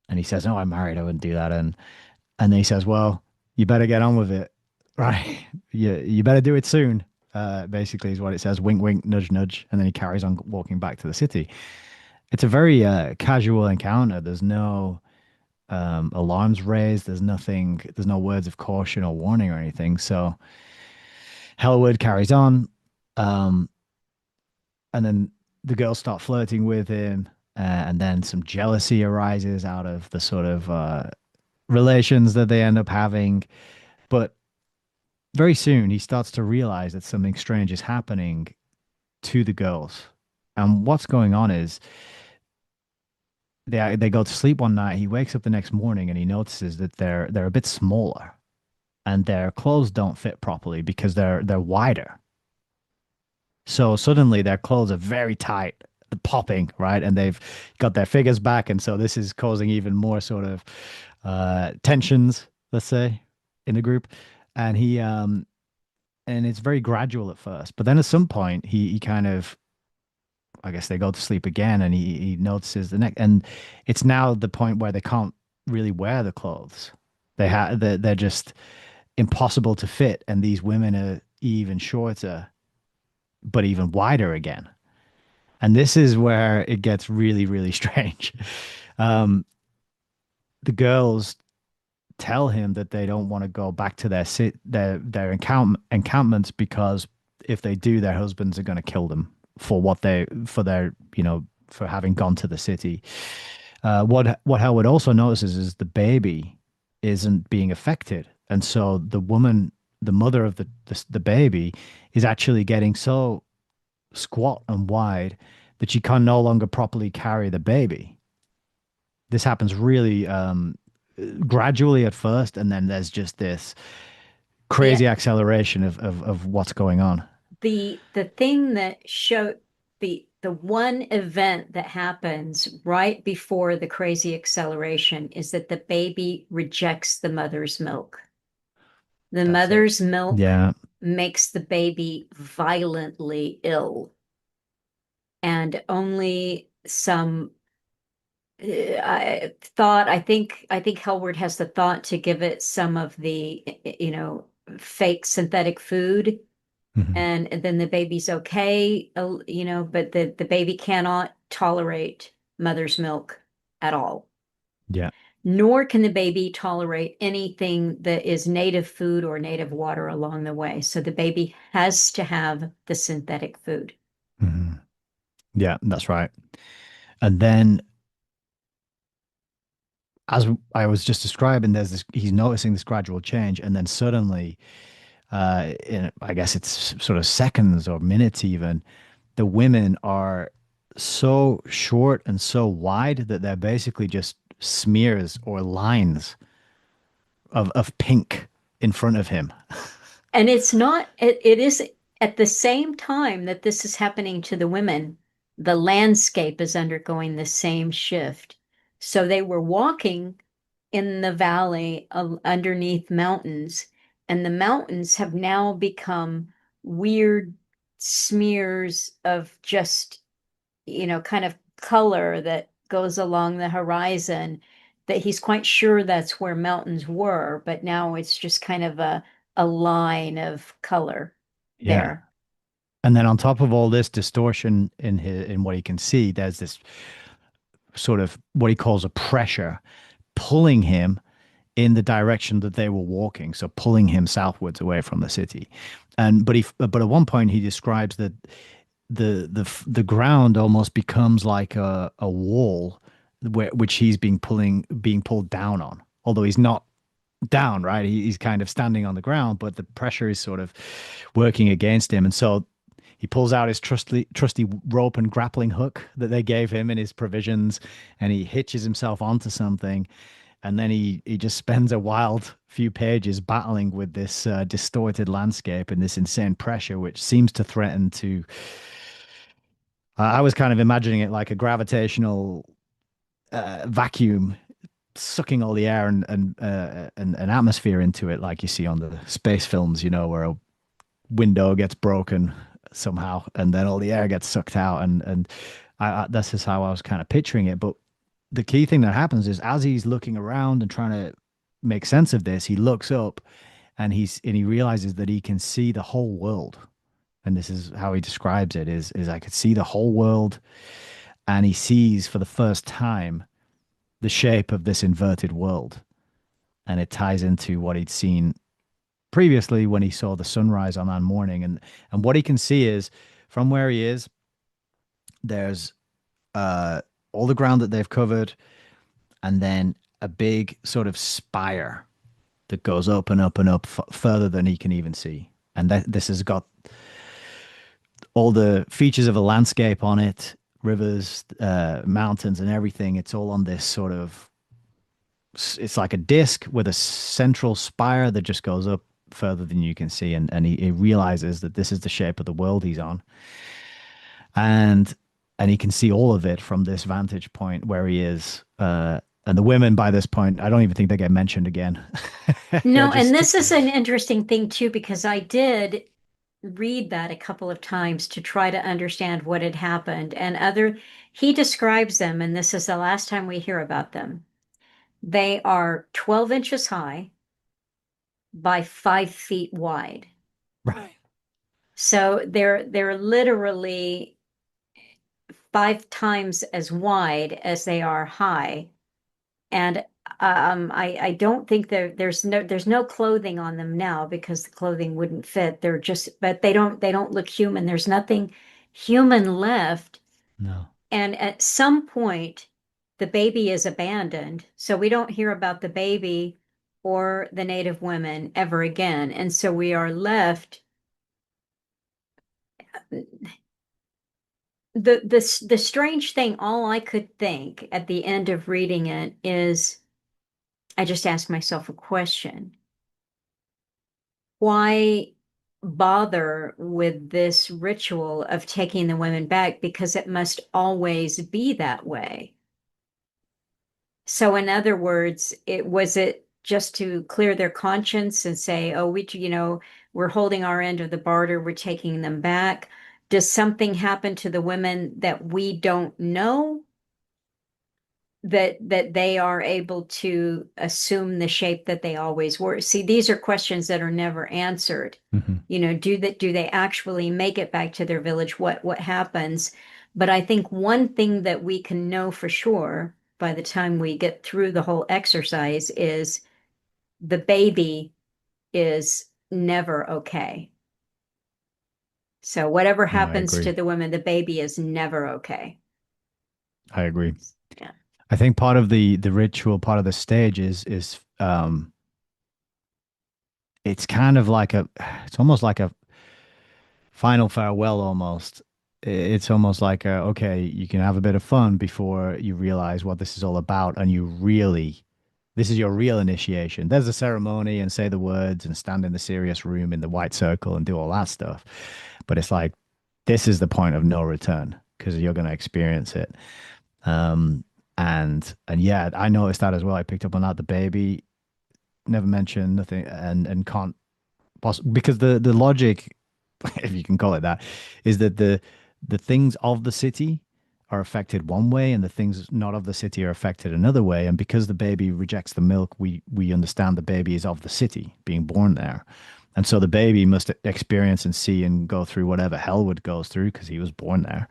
and he says, "No, I'm married. I wouldn't do that." And then he says, "Well, you better get on with it, right? You better do it soon." basically is what it says. Wink, wink, nudge, nudge, and then he carries on walking back to the city. It's a very casual encounter. There's no alarms raised. There's nothing. There's no words of caution or warning or anything. So Hellwood carries on, um, and then the girls start flirting with him, and then some jealousy arises out of the sort of relations that they end up having. But very soon, he starts to realize that something strange is happening to the girls. And what's going on is they go to sleep one night. He wakes up the next morning and he notices that they're a bit smaller and their clothes don't fit properly because they're wider. So suddenly their clothes are very tight, popping, right? And they've got their figures back, and so this is causing even more sort of tensions, let's say, in the group. And and it's very gradual at first, but then at some point he kind of, I guess they go to sleep again, and he notices the next, and it's now the point where they can't really wear the clothes. They're just impossible to fit, and these women are even shorter, but even wider again. And this is where it gets really, really strange. Um, the girls tell him that they don't want to go back to their encampments because if they do, their husbands are going to kill them for for their for having gone to the city. What Howard also notices is the baby isn't being affected, and so the mother of the baby, is actually getting so squat and wide that she can no longer properly carry the baby. This happens really gradually at first, and then there's just this The crazy acceleration of what's going on. the thing that showed the one event that happens right before the crazy acceleration is that the baby rejects the mother's milk. The That's it. mother's milk Yeah. makes the baby violently ill, and only some I think Hellward has the thought to give it some of the fake synthetic food, Hmm. and then the baby's okay, but the baby cannot tolerate mother's milk at all. Yeah. Nor can the baby tolerate anything that is native food or native water along the way. So the baby has to have the synthetic food. Hmm. Yeah, that's right. And then, as I was just describing, there's this, he's noticing this gradual change, and then suddenly, in I guess it's sort of seconds or minutes even, the women are so short and so wide that they're basically just smears or lines of pink in front of him. And it's not, it is at the same time that this is happening to the women, the landscape is undergoing the same shift. So they were walking in the valley underneath mountains, and the mountains have now become weird smears of just, kind of color that goes along the horizon, that he's quite sure that's where mountains were, but now it's just kind of a line of color Yeah. there. And then on top of all this distortion in what he can see, there's this sort of what he calls a pressure pulling him in the direction that they were walking, so pulling him southwards away from the city. And but at one point he describes that the ground almost becomes like a wall which he's being pulled down on. Although he's not down, right? He's kind of standing on the ground, but the pressure is sort of working against him. And so he pulls out his trusty rope and grappling hook that they gave him in his provisions, and he hitches himself onto something. And then he just spends a wild few pages battling with this distorted landscape and this insane pressure, which seems to threaten to. I was kind of imagining it like a gravitational vacuum sucking all the air and an atmosphere into it, like you see on the space films, where a window gets broken somehow, and then all the air gets sucked out, and that's just how I was kind of picturing it. But the key thing that happens is as he's looking around and trying to make sense of this, he looks up and he realizes that he can see the whole world. and this is how he describes it, is I could see the whole world, and he sees for the first time the shape of this inverted world. And it ties into what he'd seen previously when he saw the sunrise on that morning. And what he can see is from where he is, there's uh all the ground that they've covered, and then a big sort of spire that goes up and up and up further than he can even see. And this has got all the features of a landscape on it, rivers, mountains, and everything. It's all on this sort of, it's like a disc with a central spire that just goes up further than you can see. And he realizes that this is the shape of the world he's on. And he can see all of it from this vantage point where he is. And the women by this point, I don't even think they get mentioned again. They're No, and just, this is an interesting thing too, because I did read that a couple of times to try to understand what had happened. And he describes them, and this is the last time we hear about them. They are 12 inches high by 5 feet wide. right. So they're literally 5 times as wide as they are high. And I don't think there's no clothing on them now because the clothing wouldn't fit. They're just, but they don't look human. There's nothing human left. No. And at some point, the baby is abandoned. So we don't hear about the baby or the native women ever again. And so we are left. The strange thing, all I could think at the end of reading it is I just asked myself a question. Why bother with this ritual of taking the women back? Because it must always be that way. So, in other words, it just to clear their conscience and say, oh, we're holding our end of the barter, we're taking them back. Does something happen to the women that we don't know? That they are able to assume the shape that they always were. See, these are questions that are never answered. Hmm. Do they actually make it back to their village? What happens? But I think one thing that we can know for sure by the time we get through the whole exercise is the baby is never okay. So whatever No, I happens to agree. the women, the baby is never okay. I agree. Yeah. I think part of the ritual, part of the stage is it's kind of like it's almost like a final farewell almost. It's almost like okay, you can have a bit of fun before you realize what this is all about, and this is your real initiation. There's a ceremony and say the words and stand in the serious room in the white circle and do all that stuff. But it's like this is the point of no return because you're going to experience it. Um, and yeah, I noticed that as well. I picked up on that. The baby never mentioned nothing, and can't because the logic, if you can call it that, is that the things of the city are affected one way and the things not of the city are affected another way. And because the baby rejects the milk, we understand the baby is of the city, being born there. And so the baby must experience and see and go through whatever Hellwood goes through because he was born there.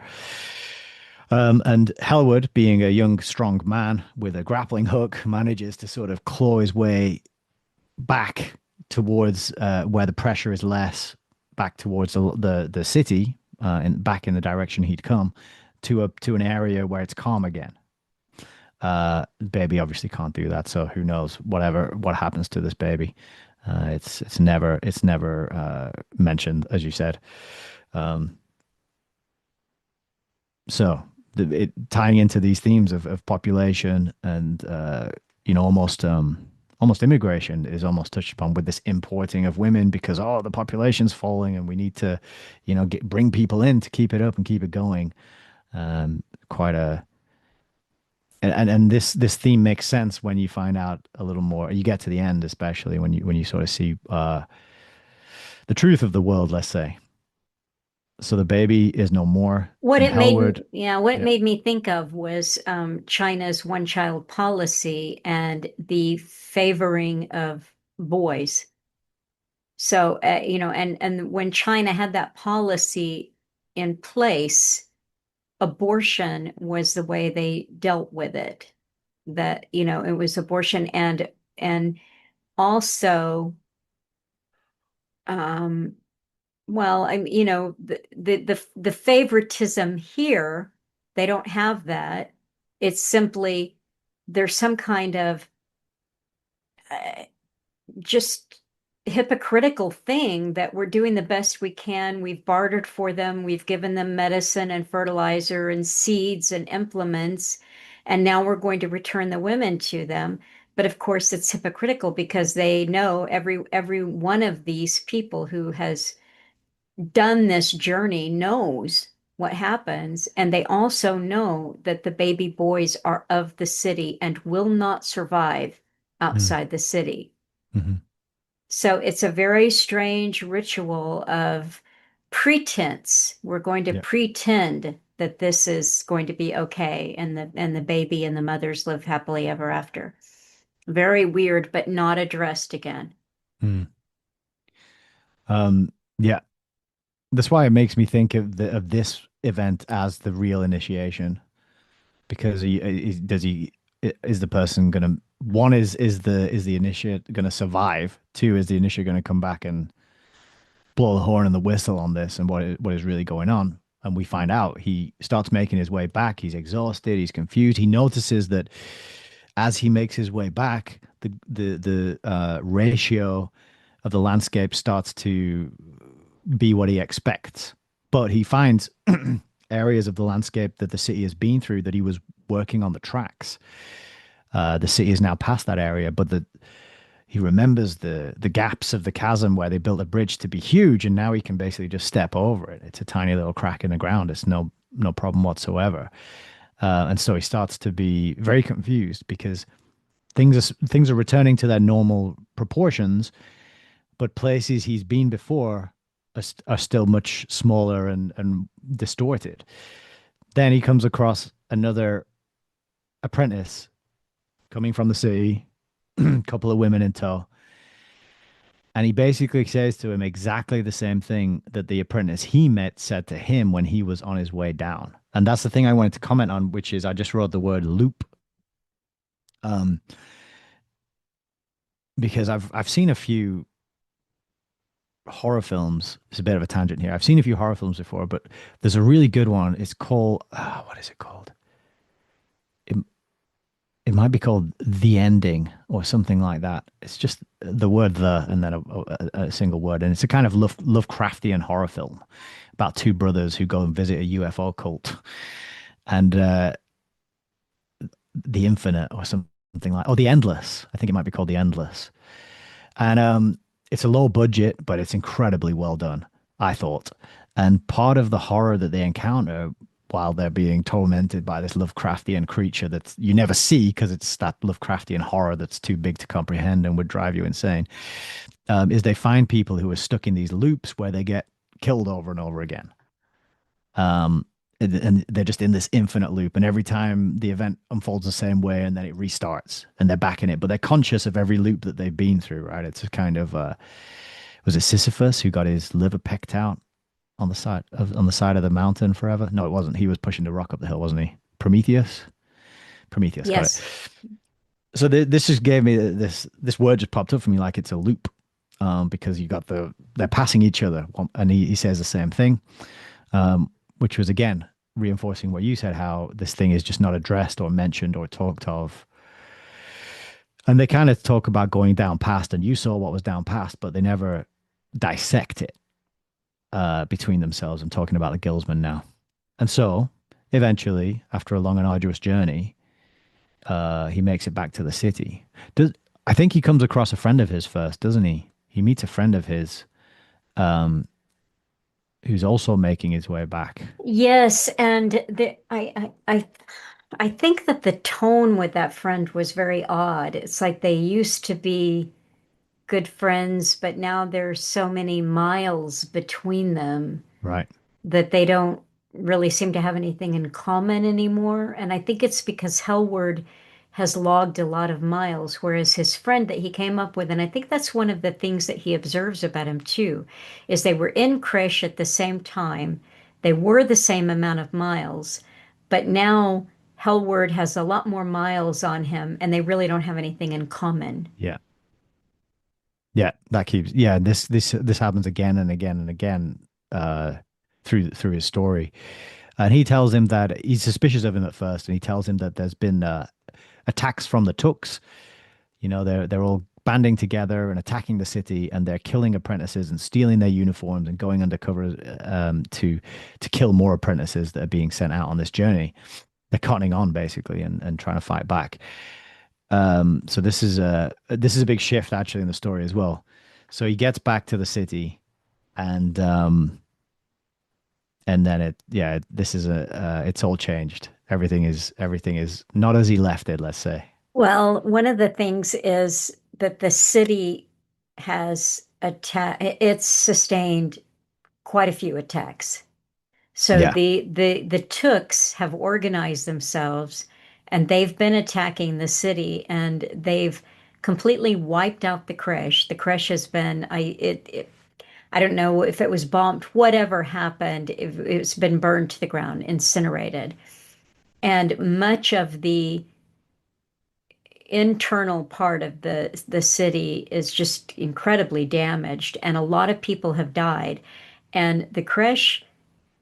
And Hellwood, being a young, strong man with a grappling hook, manages to sort of claw his way back towards where the pressure is less, back towards the city, and back in the direction he'd come, to an area where it's calm again. Baby obviously can't do that, so who knows what happens to this baby. It's never mentioned, as you said. Um, so tying into these themes of population and almost immigration is almost touched upon with this importing of women because the population's falling and we need to bring people in to keep it up and keep it going. Quite a and this theme makes sense when you find out a little more. You get to the end, especially when you sort of see the truth of the world, let's say. So the baby is no more, What and it made, Hellward. yeah, what it Yeah. made me think of was China's one-child policy and the favoring of boys. So, and when China had that policy in place, abortion was the way they dealt with it. That, it was abortion and also, um, well, the favoritism here, they don't have that. It's simply there's some kind of uh, just hypocritical thing that we're doing the best we can. We've bartered for them, we've given them medicine and fertilizer and seeds and implements, and now we're going to return the women to them. But of course, it's hypocritical because they know every one of these people who has done this journey knows what happens, and they also know that the baby boys are of the city and will not survive Mm. outside the city. Hmm. So it's a very strange ritual of pretense. We're going to Yeah. pretend that this is going to be okay, and the baby and the mothers live happily ever after. Very weird, but not addressed again. Mm. Yeah. That's why it makes me think of this event as the real initiation, because does he is the person gonna one is the initiate gonna survive? Two, is the initiate gonna come back and blow the horn and the whistle on this and what is really going on? And we find out he starts making his way back. He's exhausted. He's confused. He notices that as he makes his way back, the ratio of the landscape starts to be what he expects. But he finds areas of the landscape that the city has been through that he was working on the tracks. The city is now past that area, but he remembers the gaps of the chasm where they built a bridge to be huge, and now he can basically just step over it. It's a tiny little crack in the ground. It's no problem whatsoever. And so he starts to be very confused because things are returning to their normal proportions, but places he's been before are still much smaller and distorted. Then he comes across another apprentice coming from the city, a couple of women in tow. And he basically says to him exactly the same thing that the apprentice he met said to him when he was on his way down. And that's the thing I wanted to comment on, which is I just wrote the word loop, um, because I've seen a few horror films. It's a bit of a tangent here. I've seen a few horror films before, but there's a really good one. It's called what is it called? It, it might be called The Ending or something like that. It's just the word "the" and then a single word, and it's a kind of Lovecraftian horror film about two brothers who go and visit a UFO cult and the Infinite or something like, or the Endless. I think it might be called the Endless, and it's a low budget, but it's incredibly well done, I thought. And part of the horror that they encounter while they're being tormented by this Lovecraftian creature that you never see because it's that Lovecraftian horror that's too big to comprehend and would drive you insane, is they find people who are stuck in these loops where they get killed over and over again. Um, and they're just in this infinite loop, and every time the event unfolds the same way, and then it restarts, and they're back in it. But they're conscious of every loop that they've been through, right? It's a kind of was it Sisyphus who got his liver pecked out on the side of the mountain forever? No, it wasn't. He was pushing the rock up the hill, wasn't he? Prometheus. Prometheus got it. Yes. So this just gave me this word just popped up for me like it's a loop, because you got they're passing each other, and he says the same thing, which was again reinforcing what you said, how this thing is just not addressed or mentioned or talked of. And they kind of talk about going down past, and you saw what was down past, but they never dissect it between themselves and talking about the Gilsman now. And so eventually, after a long and arduous journey, he makes it back to the city. I think he comes across a friend of his first, doesn't he? He meets a friend of his who's also making his way back. Yes, and I think that the tone with that friend was very odd. It's like they used to be good friends, but now there's so many miles between them Right. that they don't really seem to have anything in common anymore. And I think it's because has logged a lot of miles, whereas his friend that he came up with, and I think that's one of the things that he observes about him too, is they were in Krish at the same time. They were the same amount of miles, but now Hellward has a lot more miles on him, and they really don't have anything in common. Yeah. Yeah, that keeps yeah, this happens again and again and again uh through his story. And he tells him that he's suspicious of him at first, and he tells him that there's been attacks from the Tooks. You know, they're all banding together and attacking the city, and they're killing apprentices and stealing their uniforms and going undercover to kill more apprentices that are being sent out on this journey. They're cottoning on basically and trying to fight back. So this is a big shift actually in the story as well. So he gets back to the city, and and then this is it's all changed. Everything is not as he left it, let's say. Well, one of the things is that the city has it's sustained quite a few attacks. So Yeah, the Tooks have organized themselves and they've been attacking the city and they've completely wiped out the creche. The creche has been I don't know if it was bombed, whatever happened, it's been burned to the ground, incinerated. And much of the internal part of the city is just incredibly damaged and a lot of people have died. And the creche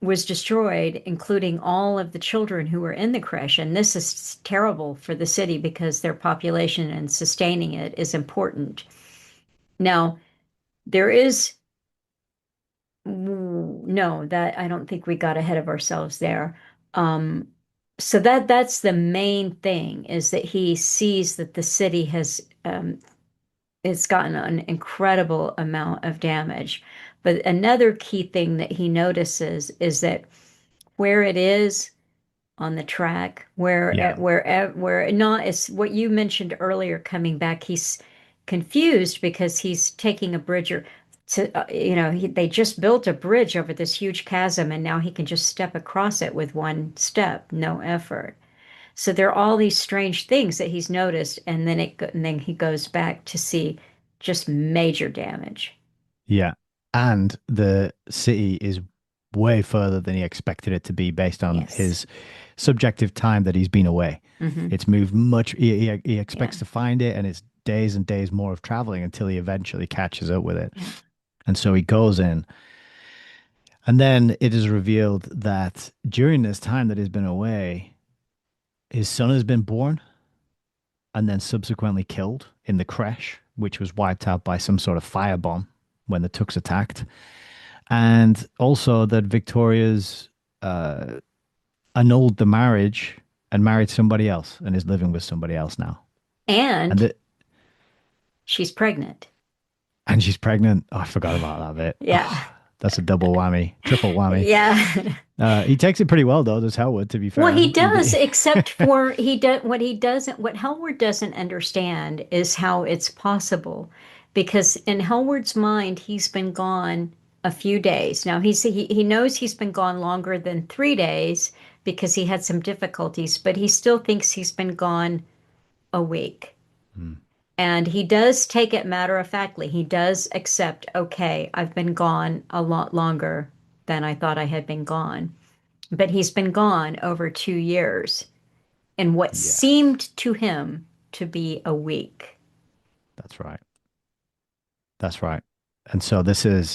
was destroyed, including all of the children who were in the creche. And this is terrible for the city because their population and sustaining it is important. Now, there is no, that I don't think we got ahead of ourselves there. Um, so that's the main thing is that he sees that the city has it's gotten an incredible amount of damage. But another key thing that he notices is that where it is on the track yeah, where not it's what you mentioned earlier coming back he's confused because he's taking a bridge or to they just built a bridge over this huge chasm and now he can just step across it with one step, no effort. So there are all these strange things that he's noticed and then he goes back to see just major damage. yeah. And the city is way further than he expected it to be based on Yes. his subjective time that he's been away. Hmm. It's moved much. He Yeah. expects to find it, and it's days and days more of traveling until he eventually catches up with it. Yeah. And so he goes in, and then it is revealed that during this time that he's been away, his son has been born and then subsequently killed in the crash, which was wiped out by some sort of firebomb when the Tooks attacked. And also that Victoria's uh, annulled the marriage and married somebody else and is living with somebody else now. And And the, she's pregnant. and she's pregnant. Oh, I forgot about that bit. Yeah. Oh, that's a double whammy, triple whammy. Yeah. He takes it pretty well though, does Hellwood, to be Well, fair. he does, except for he does what he doesn't, what Hellward doesn't understand is how it's possible. Because in Hellward's mind, he's been gone a few days. Now he knows he's been gone longer than 3 days because he had some difficulties, but he still thinks he's been gone a week. Hmm. And he does take it matter of factly. He does accept, okay, I've been gone a lot longer than I thought I had been gone. But he's been gone over 2 years in what Yes, seemed to him to be a week. that's right. That's right. And so this is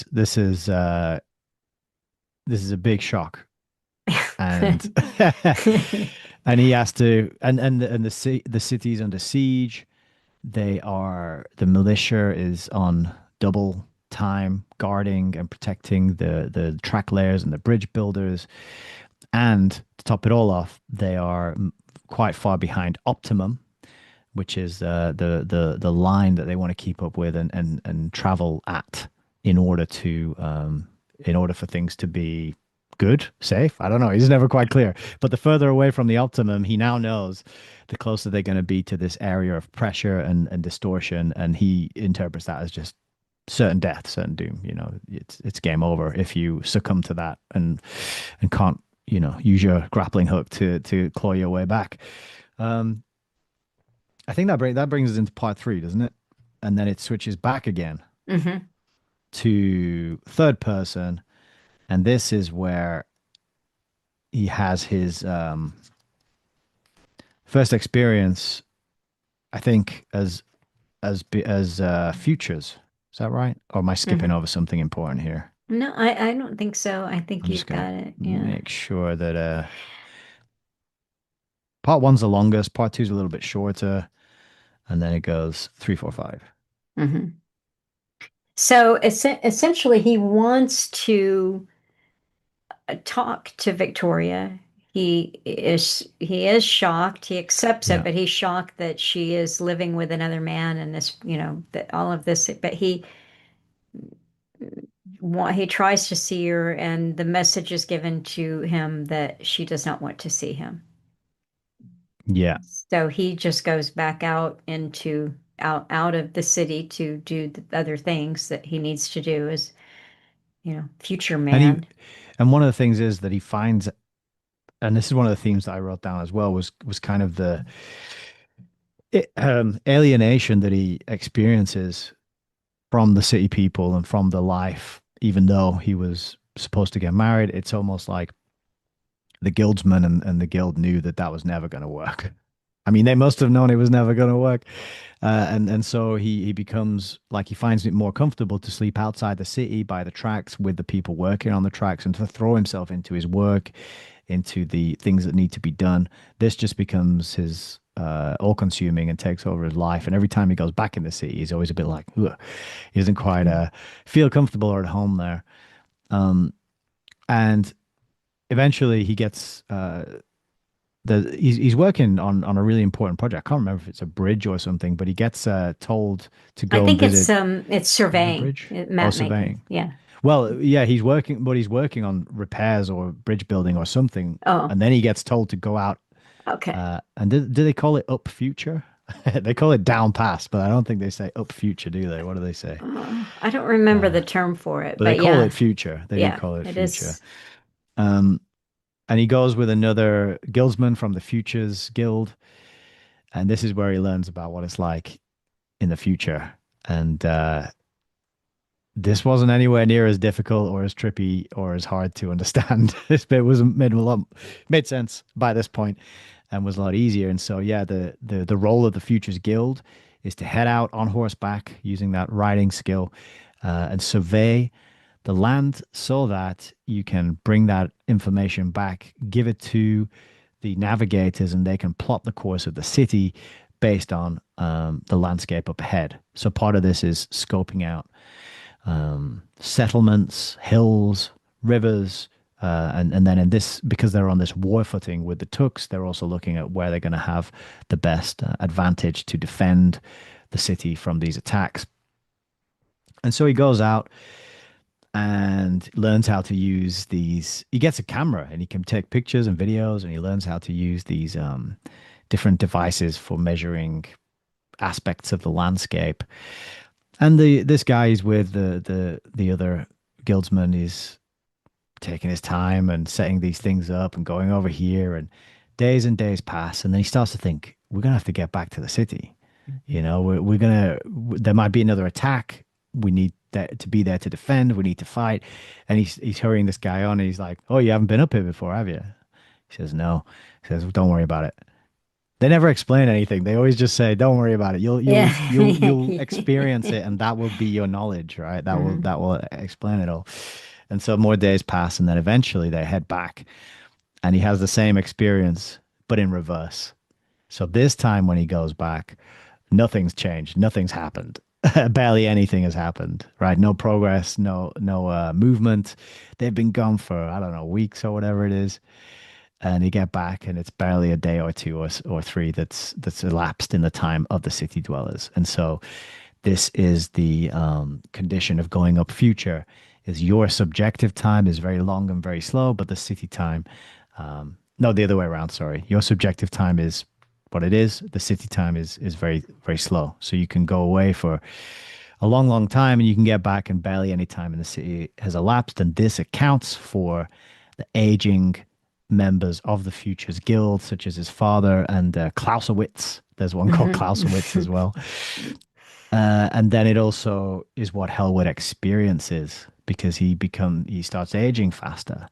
a big shock. And and he has to and the city's under siege. The militia is on double time guarding and protecting the track layers and the bridge builders. And to top it all off, they are quite far behind optimum, which is the line that they want to keep up with and travel at in order to in order for things to be good, safe. I don't know. He's never quite clear. But the further away from the optimum, he now knows the closer they're going to be to this area of pressure and distortion, and he interprets that as just certain death, certain doom. You know, it's game over if you succumb to that and can't use your grappling hook to claw your way back. Um, I think that brings us into part three, doesn't it? And then it switches back again Hmm. to third person, and this is where he has his first experience, I think, as futures. Is that right? Or am I skipping Hmm. over something important here? No, I don't think so. I think I'm just you've gonna got it. Yeah. make sure that part one's the longest, part two's a little bit shorter, and then it goes three, four, five. Hmm. So essentially, he wants to talk to Victoria. He is shocked. He accepts it, Yeah. but he's shocked that she is living with another man and this, that all of this. But he tries to see her, and the message is given to him that she does not want to see him. Yeah. So he just goes back out of the city to do the other things that he needs to do as, future And he man. and one of the things is that he finds, and this is one of the themes that I wrote down as well, was kind of the alienation that he experiences from the city people and from the life, even though he was supposed to get married. It's almost like the guildsmen and the guild knew that that was never going to work. I mean, they must have known it was never going to work. And so he becomes like he finds it more comfortable to sleep outside the city by the tracks with the people working on the tracks and to throw himself into his work, into the things that need to be done. This just becomes his all consuming and takes over his life. And every time he goes back in the city, he's always a bit like, ugh. He doesn't quite feel comfortable or at home there. And eventually he gets he's working on a really important project. I can't remember if it's a bridge or something, but he gets told to I go and think it's visit. it's Is it a surveying, bridge or map making. surveying? Yeah. Well, yeah, he's working on repairs or bridge building or something, Oh, and then he gets told to go out. okay. And do they call it up future? They call it down past, but I don't think they say up future, do they? What do they say? I don't remember the term for it, But they but call it yeah, future. They do yeah, call it it future. is. Um, and he goes with another guildsman from the Futures Guild, and this is where he learns about what it's like in the future. And this wasn't anywhere near as difficult or as trippy or as hard to understand. This bit was made sense by this point and was a lot easier. And so yeah, the role of the Futures Guild is to head out on horseback using that riding skill and survey the land so that you can bring that information back, give it to the navigators, and they can plot the course of the city based on the landscape up ahead. So part of this is scoping out settlements, hills, rivers, and then in this, because they're on this war footing with the Tooks, they're also looking at where they're going to have the best advantage to defend the city from these attacks. And so he goes out and learns how to use these. He gets a camera and he can take pictures and videos, and he learns how to use these different devices for measuring aspects of the landscape. And the this guy is with the other guildsman is taking his time and setting these things up and going over here, and days pass, and then he starts to think we're gonna have to get back to the city. We're gonna there might be another attack. We need that to be there to defend. We need to fight. And he's hurrying this guy on, and he's like, "Oh, you haven't been up here before, have you?" He says, "No." He says, "Don't worry about it." They never explain anything. They always just say, "Don't worry about it. You'll Yeah. you'll you'll you'll experience it, and that will be your knowledge, right? That will Mhm. that will explain it all." And so more days pass, and then eventually they head back, and he has the same experience, but in reverse. So this time when he goes back, nothing's changed, nothing's happened. Barely anything has happened, right? No progress, no movement. They've been gone for I don't know weeks or whatever it is, and you get back and it's barely a day or two or three that's elapsed in the time of the city dwellers. And so this is the condition of going up future is your subjective time is very long and very slow, but the city time, no, the other way around, sorry. Your subjective time is what it is. The city time is very, very slow. So you can go away for a long, long time and you can get back and barely any time in the city has elapsed. And this accounts for the aging members of the Futures Guild, such as his father and Clausewitz. There's one called Clausewitz as well. And then it also is what Hellwood experiences because he starts aging faster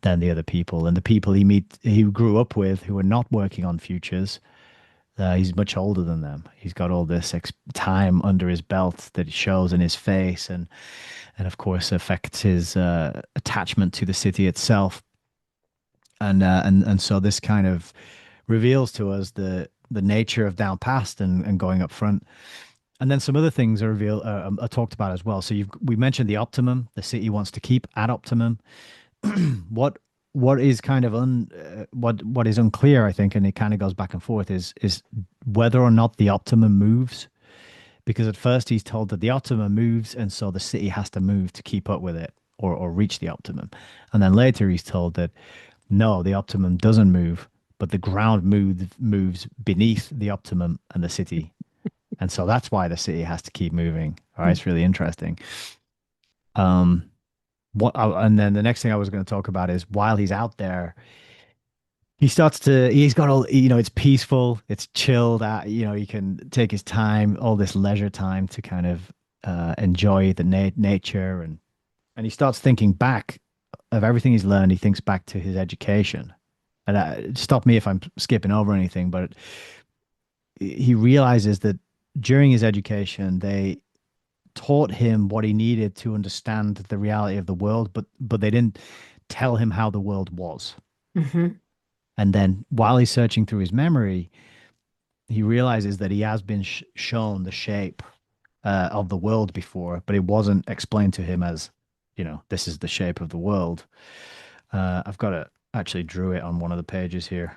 than the other people, and the people he grew up with who are not working on futures. He's much older than them. He's got all this time under his belt that shows in his face, and of course affects his attachment to the city itself. And so this kind of reveals to us the nature of down past and going up front. And then some other things are talked about as well. So we mentioned the optimum. The city wants to keep at optimum. What what is kind of what is unclear, I think, and it kind of goes back and forth, is whether or not the optimum moves. Because at first he's told that the optimum moves, and so the city has to move to keep up with it or reach the optimum. And then later he's told that no, the optimum doesn't move, but the ground moves beneath the optimum and the city. And so that's why the city has to keep moving. All right, it's really interesting. Um, and then the next thing I was going to talk about is while he's out there, he's got all, it's peaceful, it's chilled out, he can take his time, all this leisure time to kind of enjoy the nature. And he starts thinking back of everything he's learned. He thinks back to his education. And stop me if I'm skipping over anything, but he realizes that during his education, they taught him what he needed to understand the reality of the world, but they didn't tell him how the world was. Hmm. And then while he's searching through his memory, he realizes that he has been shown the shape of the world before, but it wasn't explained to him as, this is the shape of the world. I've got it, actually drew it on one of the pages here.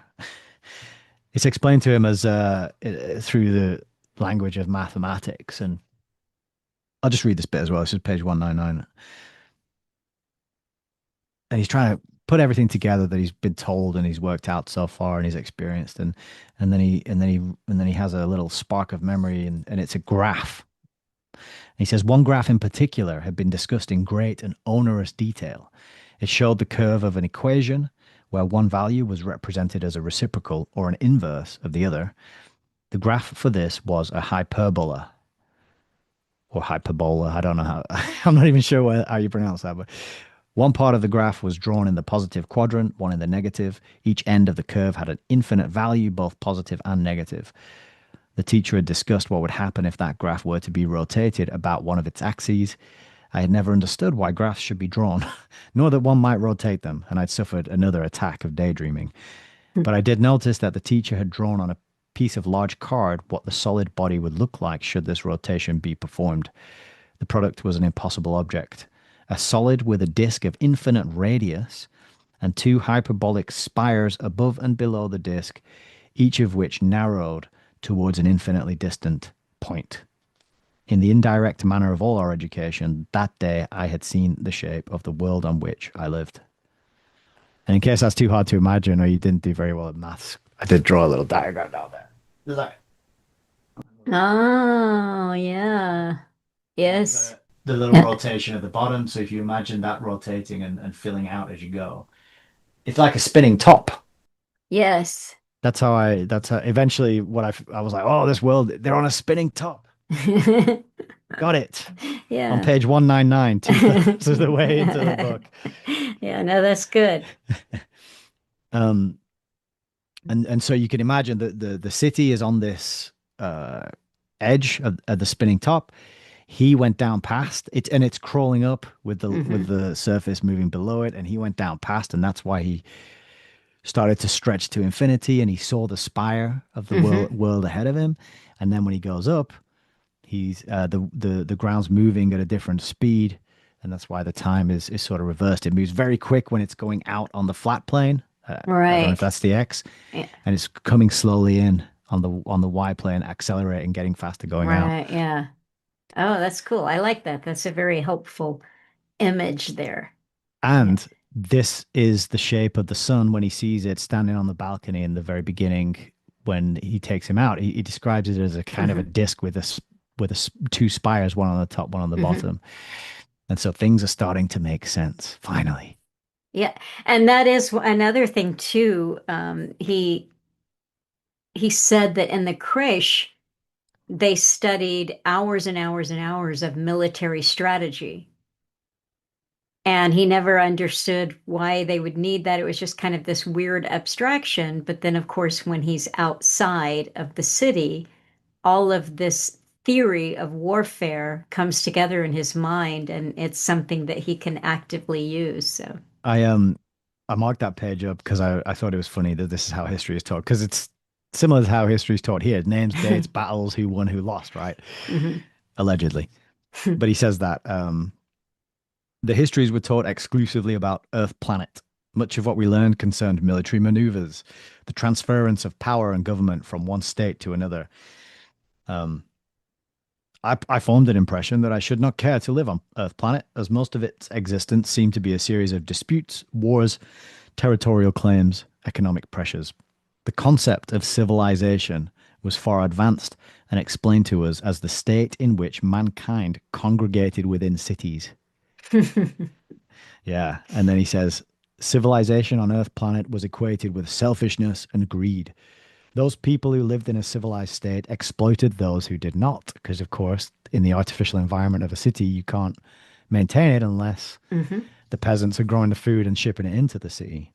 It's explained to him as through the language of mathematics. And I'll just read this bit as well. This is page 199. And he's trying to put everything together that he's been told and he's worked out so far and he's experienced. And then he has a little spark of memory, and it's a graph. And he says one graph in particular had been discussed in great and onerous detail. It showed the curve of an equation where one value was represented as a reciprocal or an inverse of the other. The graph for this was a hyperbola or hyperbola. I don't know how, I'm not even sure how you pronounce that, but one part of the graph was drawn in the positive quadrant, one in the negative. Each end of the curve had an infinite value, both positive and negative. The teacher had discussed what would happen if that graph were to be rotated about one of its axes. I had never understood why graphs should be drawn, nor that one might rotate them, and I'd suffered another attack of daydreaming. But I did notice that the teacher had drawn on a piece of large card what the solid body would look like should this rotation be performed. The product was an impossible object, a solid with a disk of infinite radius and two hyperbolic spires above and below the disk, each of which narrowed towards an infinitely distant point. In the indirect manner of all our education, that day I had seen the shape of the world on which I lived. And in case that's too hard to imagine or you didn't do very well at maths, I did draw a little diagram down there. There's like, Oh, yeah. you Yes. got the little rotation at the bottom. So if you imagine that rotating and filling out as you go, it's like a spinning top. Yes. That's how eventually I was like, oh, this world, they're on a spinning top. Got it. On Yeah. page 199, two-thirds of the way into the book. Yeah, no, that's good. Um, and so you can imagine that the city is on this uh, edge of the spinning top. He went down past it, and it's crawling up with Hmm. the surface moving below it, and he went down past, and that's why he started to stretch to infinity, and he saw the spire of the Hmm. world ahead of him. And then when he goes up, he's the ground's moving at a different speed, and that's why the time is sort of reversed. It moves very quick when it's going out on the flat plane. I don't know if Right. that's the X, Yeah. and it's coming slowly in on the Y plane, accelerating, getting faster, going out. Right. Yeah. Oh, that's cool. I like that. That's a very helpful image there. Yeah. And this is the shape of the sun when he sees it standing on the balcony in the very beginning when he takes him out. He describes it as a kind of a Hmm. disc with two spires, one on the top, one on the Hmm. bottom. And so things are starting to make sense finally. Yeah, and that is another thing too. He said that in the creche they studied hours and hours and hours of military strategy. And he never understood why they would need that. It was just kind of this weird abstraction. But then, of course, when he's outside of the city, all of this theory of warfare comes together in his mind, and it's something that he can actively use. So, I I marked that page up because I thought it was funny that this is how history is taught because it's similar to how history is taught here. Names, dates, battles, who won, who lost, right? mhm. Allegedly. But he says that the histories were taught exclusively about Earth planet. Much of what we learned concerned military maneuvers, the transference of power and government from one state to another. Um, I formed an impression that I should not care to live on Earth planet, as most of its existence seemed to be a series of disputes, wars, territorial claims, economic pressures. The concept of civilization was far advanced and explained to us as the state in which mankind congregated within cities. Yeah. And then he says, civilization on Earth planet was equated with selfishness and greed. Those people who lived in a civilized state exploited those who did not, because, of course, in the artificial environment of a city, you can't maintain it unless Mhm. the peasants are growing the food and shipping it into the city.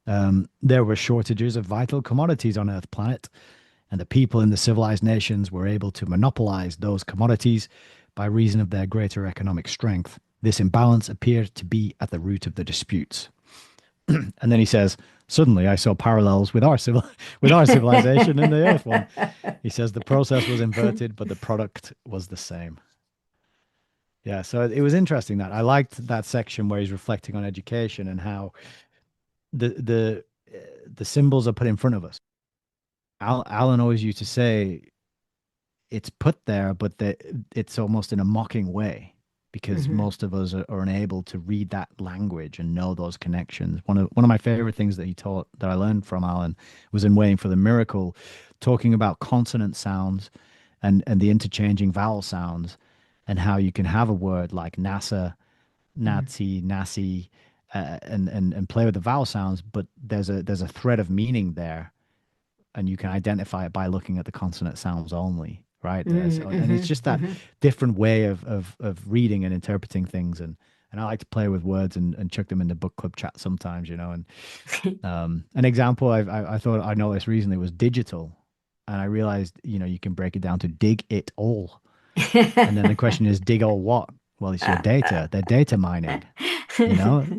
There were shortages of vital commodities on Earth planet, and the people in the civilized nations were able to monopolize those commodities by reason of their greater economic strength. This imbalance appeared to be at the root of the disputes. And then he says, suddenly I saw parallels with with our civilization and the Earth one. He says the process was inverted, but the product was the same. Yeah, so it was interesting that I liked that section where he's reflecting on education and how the symbols are put in front of us. Alan always used to say it's put there, but it's almost in a mocking way because Mhm. most of us are unable to read that language and know those connections. One of my favorite things that he taught that I learned from Alan was in Waiting for the Miracle, talking about consonant sounds and the interchanging vowel sounds and how you can have a word like NASA, Mhm. Nazi, Nasi, and play with the vowel sounds, but there's a thread of meaning there and you can identify it by looking at the consonant sounds only, right? Mhm. And it's Mhm. just that Mhm. different way of reading and interpreting things, and I like to play with words and chuck them in the book club chat sometimes, you know. And an example I thought I noticed recently was digital, and I realized you can break it down to dig it all, and then the question is dig all what? Well, it's your data. They're data mining,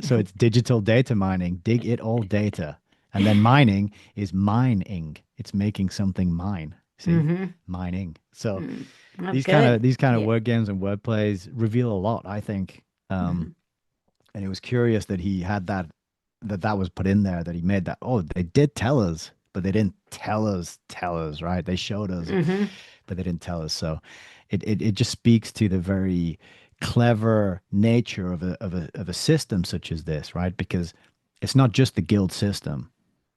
so it's digital data mining, dig it all data. And then mining is mining. It's making something mine. See? Mhm. Mining. So Mm. Oh, these kind of good. these kind of Yeah. word games and word plays reveal a lot, I think. Mhm. And it was curious that he had that was put in there, that he made that. Oh, they did tell us, but they didn't tell us, right? They showed us, Mhm. but they didn't tell us. So it just speaks to the very clever nature of a system such as this, right? Because it's not just the guild system,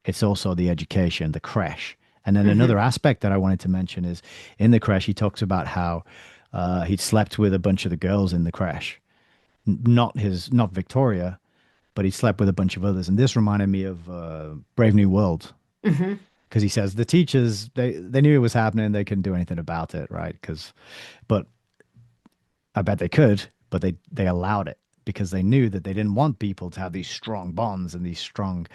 it's also the education, the creche. And then another Mhm. aspect that I wanted to mention is in the creche, he talks about how he'd slept with a bunch of the girls in the creche, not Victoria, but he slept with a bunch of others. And this reminded me of Brave New World, Mhm. because he says the teachers they knew it was happening, they couldn't do anything about it, right? But I bet they could, but they allowed it because they knew that they didn't want people to have these strong bonds and these strong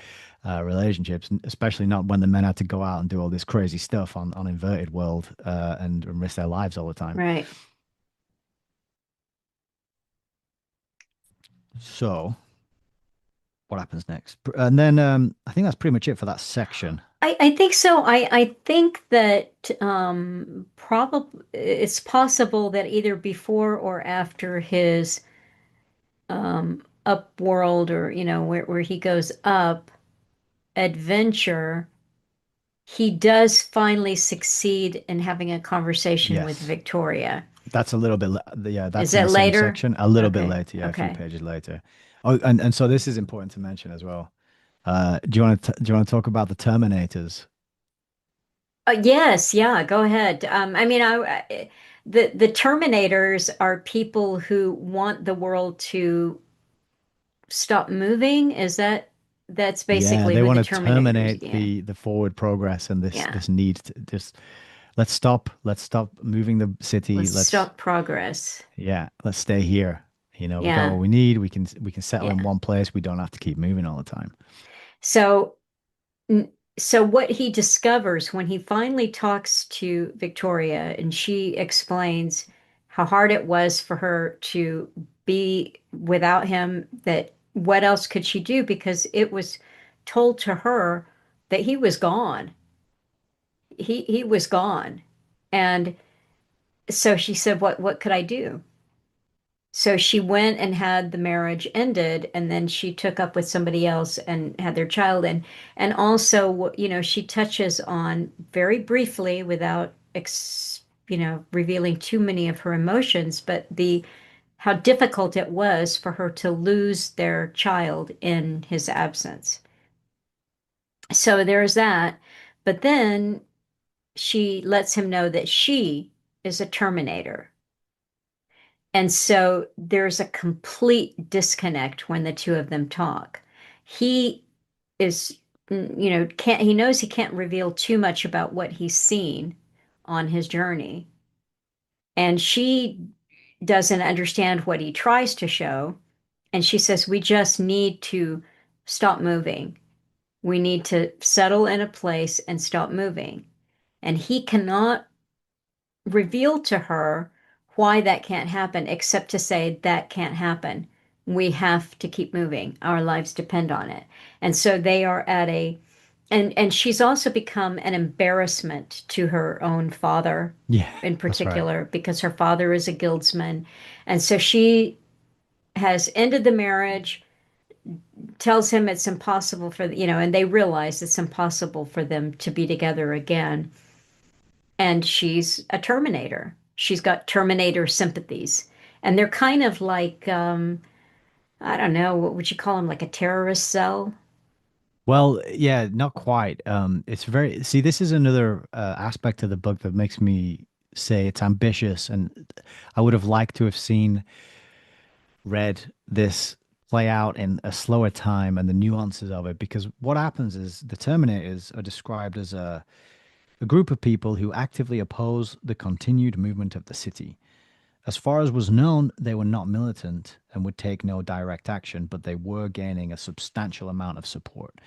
relationships, especially not when the men had to go out and do all this crazy stuff on Inverted World and risk their lives all the time. Right. So what happens next? And then I think that's pretty much it for that section. I think so. I think that probably it's possible that either before or after his up world, or where he goes up adventure, he does finally succeed in having a conversation with Yes. Victoria. That's a little bit, yeah, Is that's in that the same later? section, a little bit Okay. later, yeah, a few Okay. pages later. Oh, and so this is important to mention as well. Do you want to talk about the Terminators? Yes, yeah, go ahead. I mean, the Terminators are people who want the world to stop moving? That's Yeah, basically they who want the to Terminators, terminate yeah. the forward progress and this Yeah. this need to just let's stop moving the city. Let's Let's stop progress. yeah, let's stay here. We got Yeah. what we need. We can settle in Yeah. one place. We don't have to keep moving all the time. So so what he discovers when he finally talks to Victoria and she explains how hard it was for her to be without him, that what else could she do? Because it was told to her that he was gone. He was gone. And so she said, what could I do? So she went and had the marriage ended, and then she took up with somebody else and had their child. And also, she touches on very briefly, without revealing too many of her emotions, but the how difficult it was for her to lose their child in his absence. So there's that. But then she lets him know that she is a terminator. And so there's a complete disconnect when the two of them talk. He is, can't, he knows he can't reveal too much about what he's seen on his journey. And she doesn't understand what he tries to show. And she says, we just need to stop moving. We need to settle in a place and stop moving. And he cannot reveal to her why that can't happen, except to say that can't happen. We have to keep moving. Our lives depend on it. And so they are at a, and she's also become an embarrassment to her own father Yeah, in that's right. particular, because her father is a guildsman. And so she has ended the marriage, tells him it's impossible for, and they realize it's impossible for them to be together again. And she's a Terminator. She's got Terminator sympathies. And they're kind of like, I don't know, what would you call them? Like a terrorist cell? Well, yeah, not quite. It's very, see, this is another aspect of the book that makes me say it's ambitious, and I would have liked to have read this play out in a slower time and the nuances of it, because what happens is the Terminators are described as a group of people who actively oppose the continued movement of the city. As far as was known, they were not militant and would take no direct action, but they were gaining a substantial amount of support.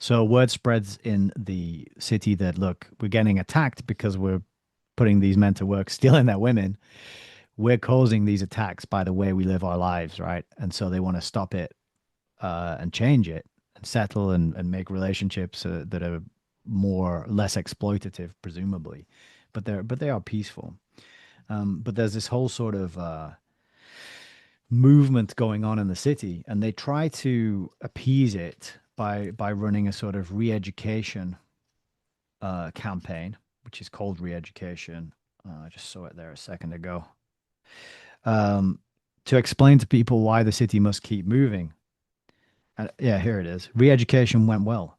So word spreads in the city that, look, we're getting attacked because we're putting these men to work, stealing their women. We're causing these attacks by the way we live our lives, right? And so they want to stop it and change it and settle and make relationships that are less exploitative, presumably. But they are peaceful. But there's this whole sort of movement going on in the city, and they try to appease it by running a sort of re-education campaign, which is called re-education. I just saw it there a second ago. Um, to explain to people why the city must keep moving. Yeah, here it is. Re-education went well.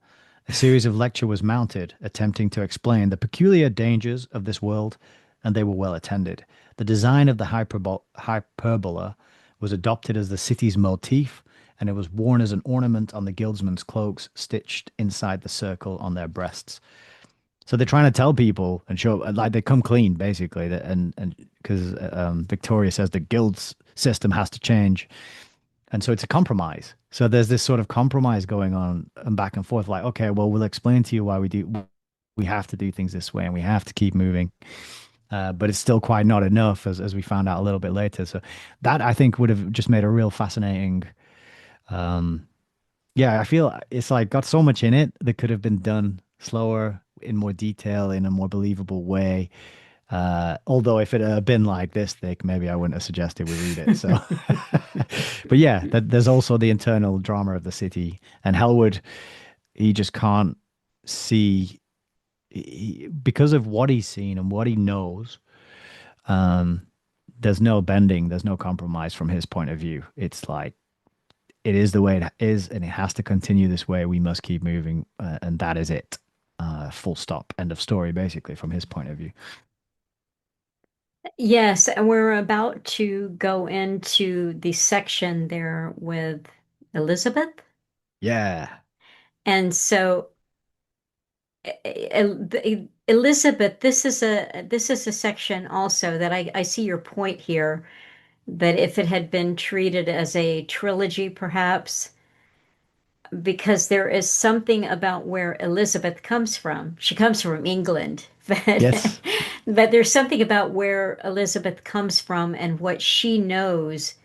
A series of lecture was mounted, attempting to explain the peculiar dangers of this world, and they were well attended. The design of the hyperbola was adopted as the city's motif, and it was worn as an ornament on the guildsmen's cloaks, stitched inside the circle on their breasts. So they're trying to tell people and show, like, they come clean basically, that and because Victoria says the guilds system has to change, and so it's a compromise. So there's this sort of compromise going on and back and forth. Like, okay, well, we'll explain to you why we have to do things this way and we have to keep moving. But it's still quite not enough, as we found out a little bit later. So that I think would have just made a real fascinating. Yeah, I feel it's like got so much in it that could have been done slower, in more detail, in a more believable way. Although if it had been like this thick, maybe I wouldn't have suggested we read it. So, but yeah, there's also the internal drama of the city, and Hellwood, he just can't see because of what he's seen and what he knows. Um, there's no bending, there's no compromise from his point of view. It's like it is the way it is, and it has to continue this way. We must keep moving, and that is it. Full stop. End of story, basically, from his point of view. Yes, and we're about to go into the section there with Elizabeth. Yeah. And so Elizabeth, this is a section also that I see your point here, that if it had been treated as a trilogy, perhaps, because there is something about where Elizabeth comes from. She comes from England, Yes. but there's something about where Elizabeth comes from and what she knows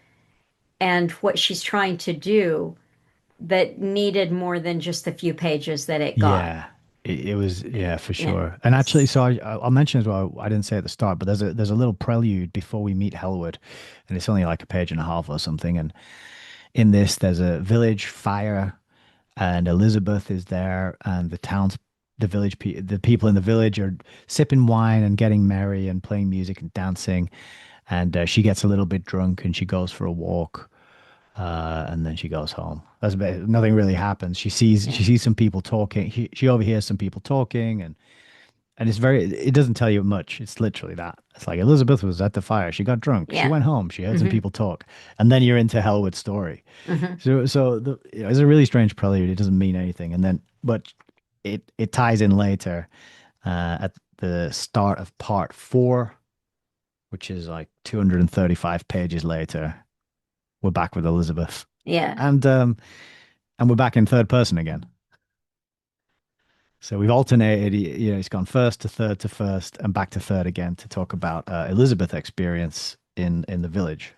and what she's trying to do that needed more than just the few pages that it got. Yeah. It was, yeah, for Yeah. sure. And actually, so I'll mention as well, I didn't say at the start, but there's a little prelude before we meet Hellwood, and it's only like a page and a half or something. And in this, there's a village fire, and Elizabeth is there, and the people in the village are sipping wine and getting merry and playing music and dancing. And she gets a little bit drunk and she goes for a walk, and then she goes home. That's about it. Nothing really happens. Yeah. She sees some people talking. She overhears some people talking, and it's very. It doesn't tell you much. It's literally that. It's like Elizabeth was at the fire. She got drunk. She Yeah. went home. She heard some Hmm. people talk, and then you're into Hellwood's story. Hmm. It's a really strange prelude. It doesn't mean anything, and then but it ties in later at the start of part four, which is like 235 pages later. We're back with Elizabeth, Yeah. and um, and we're back in third person again. So we've alternated. It's gone first to third to first, and back to third again to talk about Elizabeth experience in the village.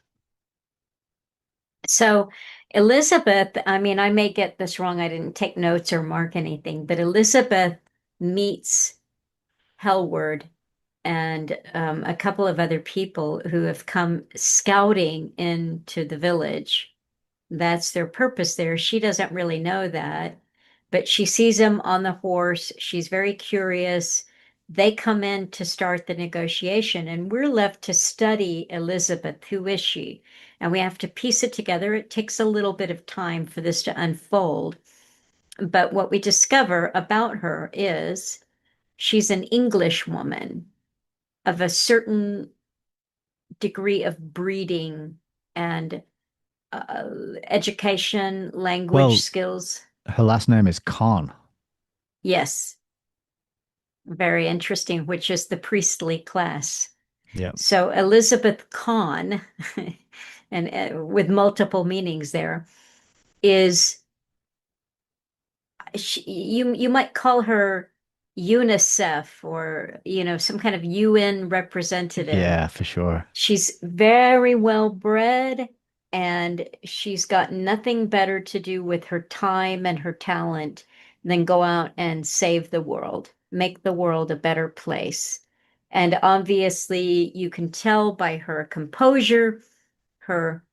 So Elizabeth, I mean, I may get this wrong. I didn't take notes or mark anything, but Elizabeth meets Hellward and a couple of other people who have come scouting into the village. That's their purpose there. She doesn't really know that, but she sees him on the horse. She's very curious. They come in to start the negotiation, and we're left to study Elizabeth. Who is she? And we have to piece it together. It takes a little bit of time for this to unfold. But what we discover about her is she's an English woman of a certain degree of breeding and uh, education, language Well, skills. her last name is Khan. Yes, very interesting, which is the priestly class. Yeah. So Elizabeth Kahn, and with multiple meanings there, is you might call her UNICEF or some kind of UN representative. Yeah, for sure. She's very well bred and she's got nothing better to do with her time and her talent than go out and save the world, make the world a better place. And obviously, you can tell by her composure, her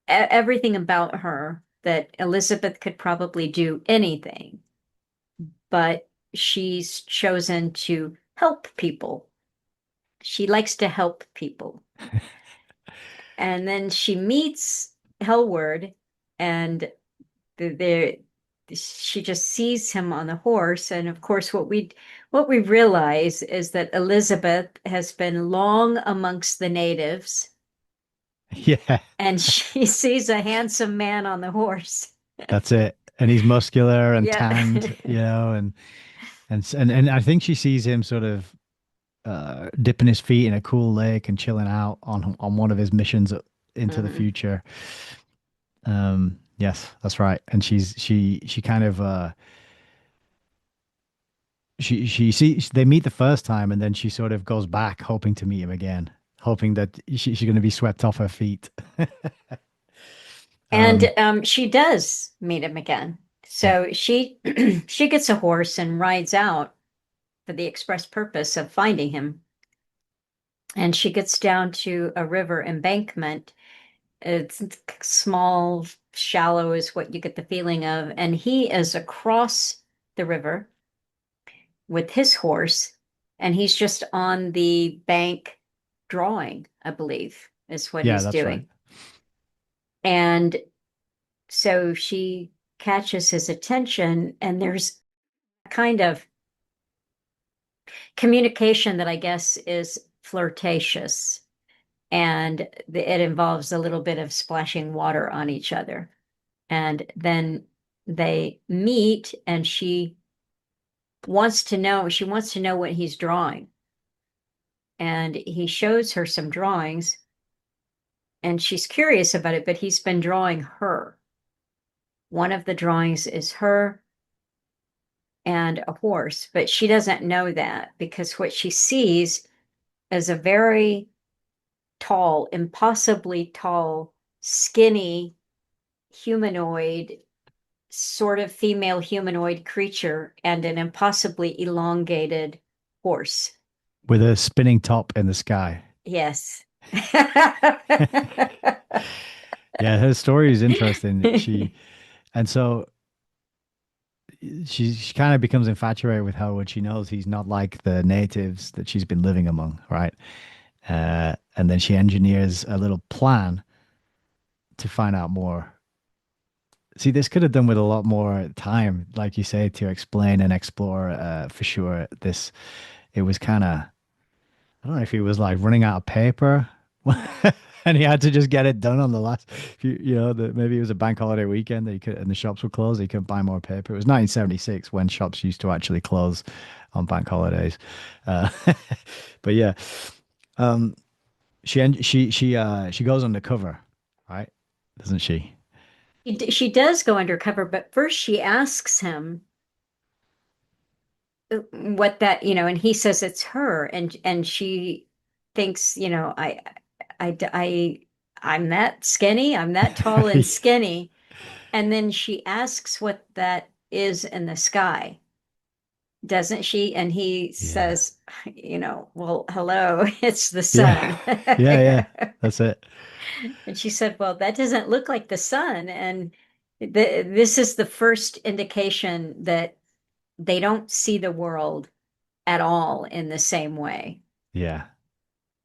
everything about her that Elizabeth could probably do anything, but she's chosen to help people. She likes to help people. And then she meets Hellward, and the she just sees him on the horse. And of course, what we realize is that Elizabeth has been long amongst the natives, Yeah, and she sees a handsome man on the horse. that's it. And he's muscular and Yeah. tanned, and I think she sees him sort of dipping his feet in a cool lake and chilling out on one of his missions into the Mhm. future. Yes, that's right. And she kind of she sees they meet the first time, and then she sort of goes back hoping to meet him again, hoping that she's going to be swept off her feet. And Um, she does meet him again. yeah, So she she gets a horse and rides out for the express purpose of finding him. And she gets down to a river embankment. It's small, shallow is what you get the feeling of. And he is across the river with his horse, and he's just on the bank drawing, I believe, is what yeah, he's that's right. doing. And so she catches his attention, and there's a kind of communication that I guess is flirtatious, and it involves a little bit of splashing water on each other. And then they meet, and she wants to know what he's drawing. And he shows her some drawings, and she's curious about it, but he's been drawing her. One of the drawings is her and a horse, but she doesn't know that because what she sees is a very tall, impossibly tall, skinny humanoid, sort of female humanoid creature and an impossibly elongated horse. with a spinning top in the sky. Yes. Yeah, her story is interesting. And so she kind of becomes infatuated with her when she knows he's not like the natives that she's been living among, right? And then she engineers a little plan to find out more. See, this could have done with a lot more time, like you say, to explain and explore. For sure, this it was kind of, I don't know if he was like running out of paper, and he had to just get it done on the last. That maybe it was a bank holiday weekend that he could, and the shops were closed. He couldn't buy more paper. It was 1976 when shops used to actually close on bank holidays. Uh, but yeah, um, she goes undercover, right? Doesn't she? She does go undercover, but first she asks him what that, and he says it's her, and she thinks, I I'm that skinny, I'm that tall and skinny, and then she asks what that is in the sky, doesn't she? And he Yeah. says, well, hello, it's the Yeah. sun. Yeah, yeah. That's it. And she said, well, that doesn't look like the sun. And this is the first indication that they don't see the world at all in the same way. Yeah.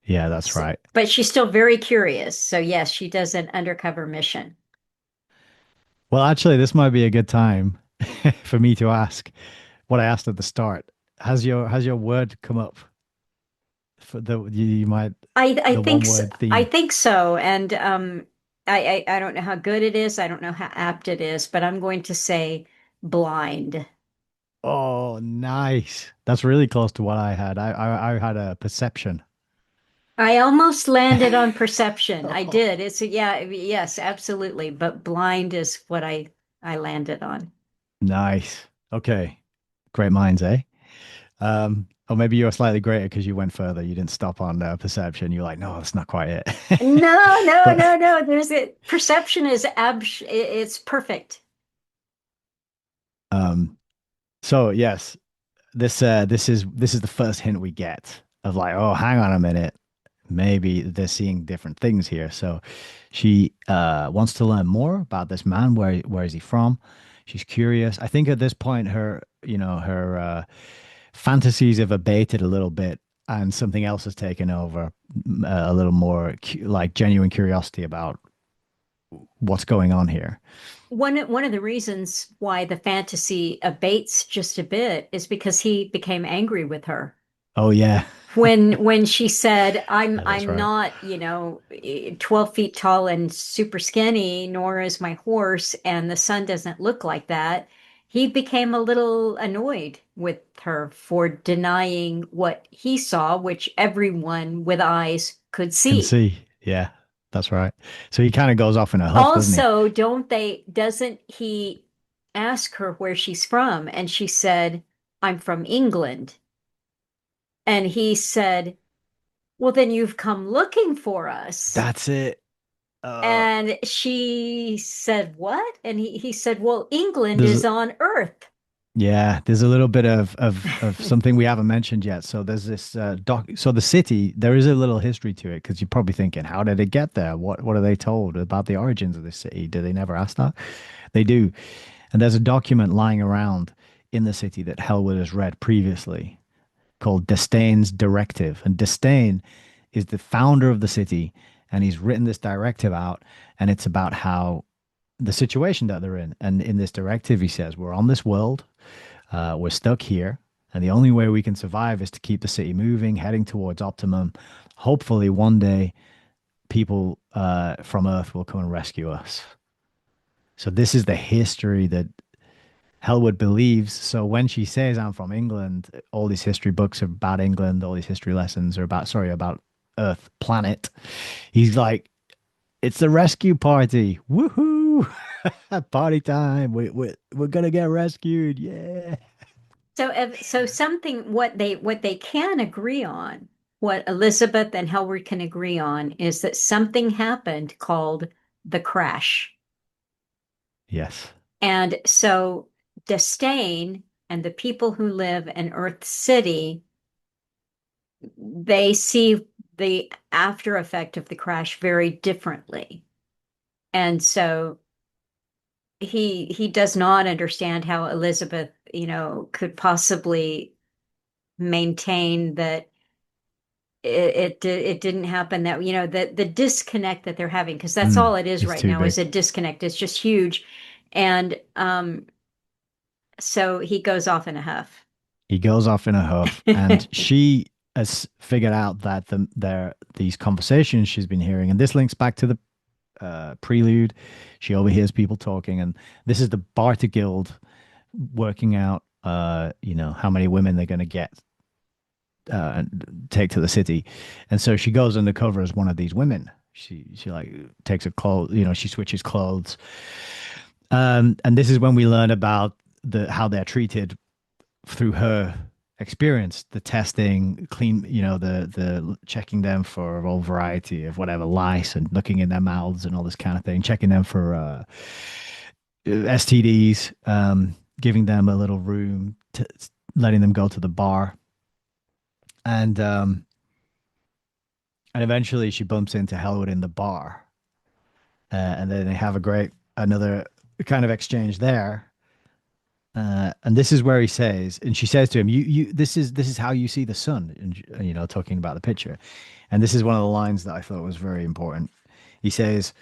Yeah, that's So, right. but she's still very curious. So, yes, she does an undercover mission. Well, actually, this might be a good time for me to ask what I asked at the start. Has your word come up for you might I the think one so, word I theme? think so. And I don't know how good it is. I don't know how apt it is, but I'm going to say blind. Oh, nice. That's really close to what I had. I had a perception. I almost landed on perception. I Oh, did. Yeah, yes, absolutely. But blind is what I landed on. nice. Okay. Great minds, eh? Or maybe you're slightly greater because you went further. You didn't stop on perception. You're like, no, that's not quite it. No, no, But no, no. There's it. Perception is it's perfect. um, so yes, this is the first hint we get of like, oh, hang on a minute, maybe they're seeing different things here. So she wants to learn more about this man. Where is he from? She's curious. I think at this point her fantasies have abated a little bit, and something else has taken over, a little more like genuine curiosity about what's going on here. One of the reasons why the fantasy abates just a bit is because he became angry with her. Oh yeah. When she said, Yeah, that's I'm right. not, 12 feet tall and super skinny, nor is my horse, and the sun doesn't look like that, he became a little annoyed with her for denying what he saw, which everyone with eyes could Can see. see. Yeah, that's right. So he kind of goes off in a huff, doesn't he? Also, doesn't he ask her where she's from? And she said, I'm from England. And he said, well, then you've come looking for us. That's it. And she said, what? And he said, well, England There's is on Earth. Yeah, there's a little bit of something we haven't mentioned yet. So there's this doc. So the city, there is a little history to it because you're probably thinking, how did it get there? What are they told about the origins of this city? Do they never ask that? They do. And there's a document lying around in the city that Hellwood has read previously called Destain's Directive. And Destain is the founder of the city, and he's written this directive out, and it's about how the situation that they're in. And in this directive, he says, we're on this world. We're stuck here, and the only way we can survive is to keep the city moving, heading towards optimum. Hopefully, one day, people from Earth will come and rescue us. So this is the history that Hellwood believes. So when she says I'm from England, all these history books are about England, all these history lessons are about, sorry, about Earth, planet. He's like, it's the rescue party. Woohoo! Party time. We're gonna get rescued. Yeah. So something what they can agree on, what Elizabeth and Howard can agree on, is that something happened called the crash. Yes. And so Disdain and the people who live in Earth City, they see the after effect of the crash very differently. And so he does not understand how Elizabeth, could possibly maintain that it didn't happen, that the disconnect that they're having, because that's all it is It's right too now, big. is a disconnect. It's just huge. And so he goes off in a huff. He goes off in a huff, and she has figured out that these conversations she's been hearing, and this links back to the prelude. She overhears people talking, and this is the Barter Guild working out, how many women they're going to get and take to the city. And so she goes undercover as one of these women. She like takes a clothes, she switches clothes. And this is when we learn about how they're treated through her experience, the testing, clean, the checking them for a whole variety of whatever lice and looking in their mouths and all this kind of thing, checking them for STDs, giving them a little room, letting them go to the bar, and and eventually she bumps into Hellwood in the bar, and then they have another kind of exchange there. And this is where he says, and she says to him, this is how you see the sun," and talking about the picture. And this is one of the lines that I thought was very important. He says,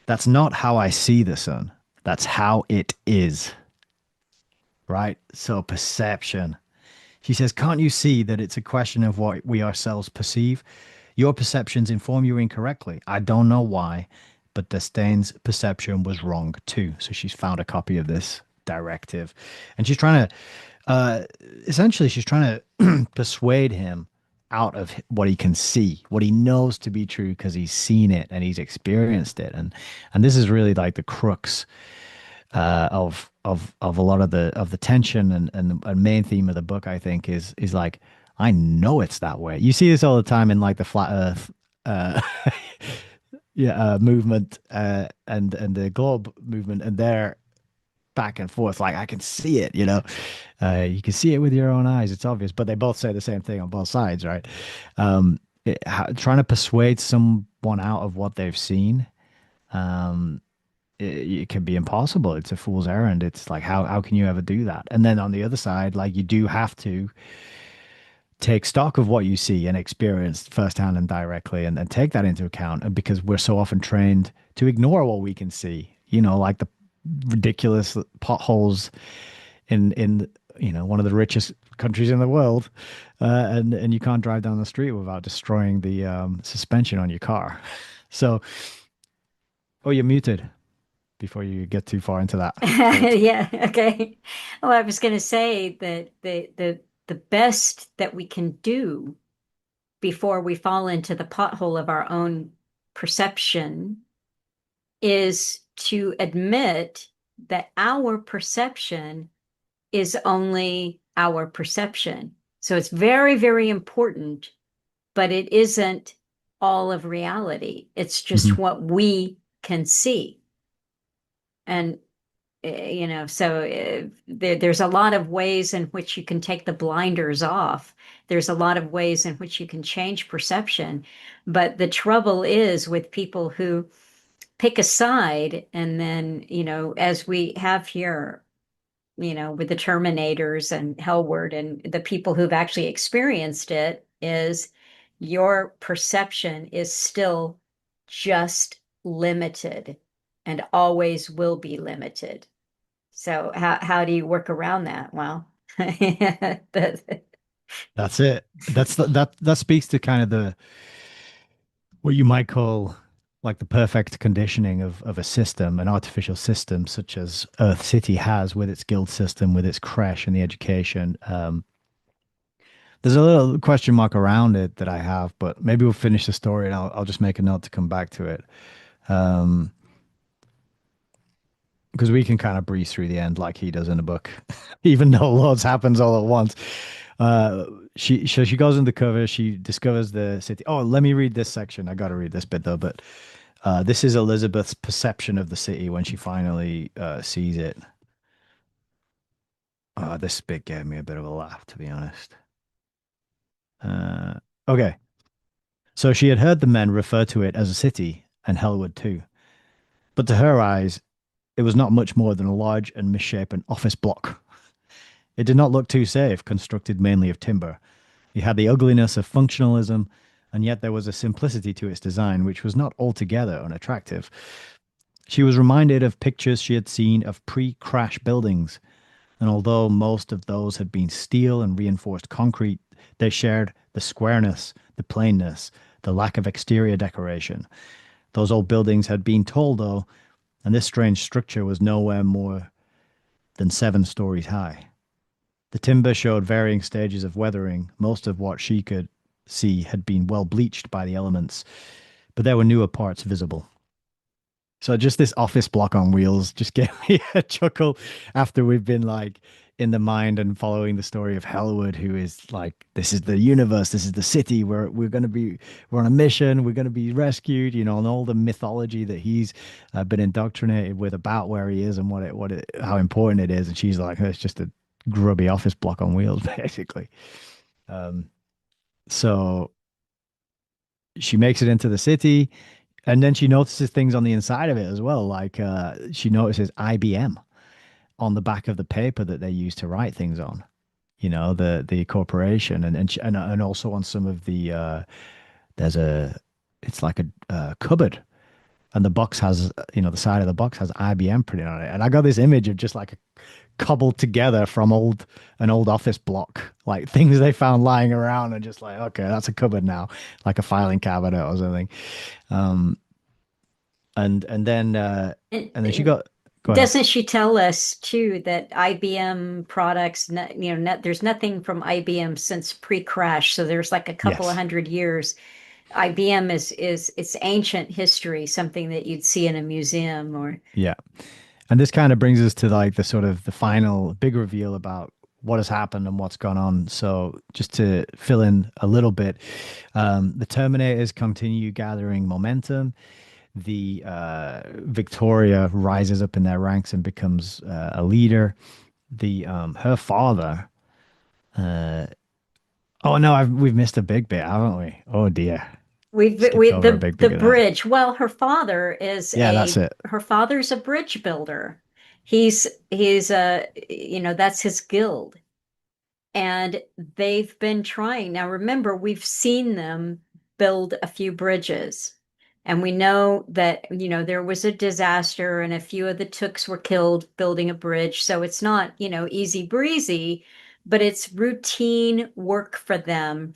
"That's not how I see the sun. That's how it is." Right? So perception. She says, "Can't you see that it's a question of what we ourselves perceive? Your perceptions inform you incorrectly. I don't know why, but Disdain's perception was wrong too." So she's found a copy of this directive, and she's trying to, uh, essentially, she's trying to persuade him out of what he can see, what he knows to be true, because he's seen it and he's experienced it, and this is really like the crux of a lot of the tension and main theme of the book. I think is like, I know it's that way. You see this all the time in like the flat Earth uh, yeah movement and the globe movement, and they're back and forth. Like, I can see it. You can see it with your own eyes. It's obvious, but they both say the same thing on both sides, right? Trying to persuade someone out of what they've seen. Um, it can be impossible. It's a fool's errand. It's like, how can you ever do that? And then on the other side, like, you do have to take stock of what you see and experience firsthand and directly, and take that into account. And because we're so often trained to ignore what we can see, like the ridiculous potholes in one of the richest countries in the world, and you can't drive down the street without destroying the suspension on your car. So, oh, you're muted before you get too far into that thought. Yeah, okay. Well, I was going to say that the best that we can do before we fall into the pothole of our own perception is to admit that our perception is only our perception. So it's very, very important, but it isn't all of reality. It's just Mhm. what we can see. And so there's a lot of ways in which you can take the blinders off. There's a lot of ways in which you can change perception. But the trouble is with people who pick a side, and then, as we have here, with the Terminators and Hellward and the people who've actually experienced it, is your perception is still just limited and always will be limited. So how do you work around that? Well, That's it. That speaks to kind of the what you might call. like the perfect conditioning of a system, an artificial system such as Earth City has with its guild system, with its creche and the education. There's a little question mark around it that I have, but maybe we'll finish the story and I'll just make a note to come back to it. Um, because we can kind of breeze through the end like he does in the book, even though loads happens all at once. Uh, she goes in the cover. She discovers the city. Oh, let me read this section. I got to read this bit though. But this is Elizabeth's perception of the city when she finally sees it. This bit gave me a bit of a laugh, to be honest. Uh, okay, so she had heard the men refer to it as a city, and Hellwood too. But to her eyes, it was not much more than a large and misshapen office block. It did not look too safe, constructed mainly of timber. It had the ugliness of functionalism, and yet there was a simplicity to its design which was not altogether unattractive. She was reminded of pictures she had seen of pre-crash buildings, and although most of those had been steel and reinforced concrete, they shared the squareness, the plainness, the lack of exterior decoration. Those old buildings had been tall, though, and this strange structure was nowhere more than 7 stories high. The timber showed varying stages of weathering. Most of what she could see had been well bleached by the elements, but there were newer parts visible. So just this office block on wheels just gave me a chuckle after we've been like in the mind and following the story of Hellwood, who is like, this is the universe, this is the city where we're on a mission, we're gonna be rescued, and all the mythology that he's been indoctrinated with about where he is and how important it is. And she's like, it's just a grubby office block on wheels, basically. Um, so she makes it into the city. And then she notices things on the inside of it as well. Like she notices IBM on the back of the paper that they use to write things on. The corporation, and also on some of the there's a it's like a cupboard, and the box has the side of the box has IBM printed on it. And I got this image of just like a cobbled together from an old office block, like things they found lying around, and just like, okay, that's a cupboard now, like a filing cabinet or something. Um, And, and then she and got go ahead. doesn't she tell us too that IBM products, there's nothing from IBM since pre-crash, so there's like a couple of Yes. 100 years. IBM is it's ancient history, something that you'd see in a museum or Yeah. And this kind of brings us to like the sort of the final big reveal about what has happened and what's gone on. So just to fill in a little bit, the Terminators continue gathering momentum. The Victoria rises up in their ranks and becomes a leader. The Her father. Uh, oh no, we've missed a big bit, haven't we? Oh dear, skipped we over a big the bit of that. bridge. Well, Yeah, that's it. her father's a bridge builder. He's a that's his guild. And they've been trying. Now, remember, we've seen them build a few bridges. And we know that, there was a disaster and a few of the Tooks were killed building a bridge. So it's not, easy breezy, but it's routine work for them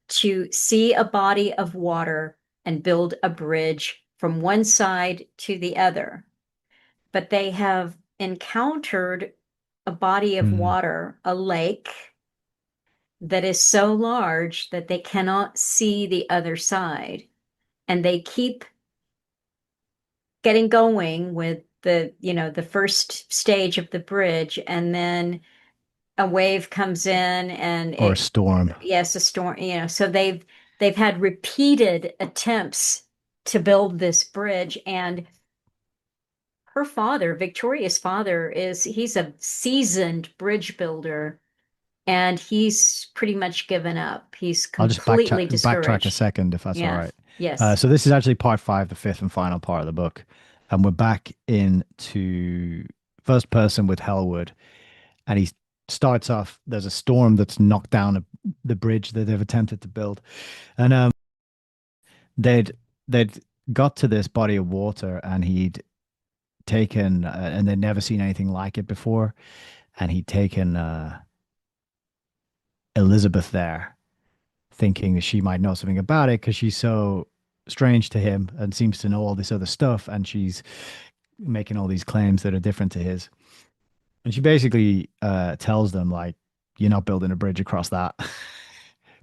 to see a body of water and build a bridge from one side to the other. But they have encountered a body of Hmm. water, a lake that is so large that they cannot see the other side. And they keep getting going with the first stage of the bridge. And then a wave comes in and Or a storm. yes, a storm, so they've had repeated attempts to build this bridge. And her father, Victoria's father, he's a seasoned bridge builder and he's pretty much given up. He's I'll just completely backtrack a discouraged. second if that's all Yeah. right. Yes. So this is actually part 5, the fifth and final part of the book, and we're back into first person with Hellwood, and he starts off. There's a storm that's knocked down the bridge that they've attempted to build, and they'd they'd got to this body of water, and he'd taken and they'd never seen anything like it before, and he'd taken Elizabeth there, thinking that she might know something about it because she's so. strange to him and seems to know all this other stuff. And she's making all these claims that are different to his. And she basically tells them, like, you're not building a bridge across that.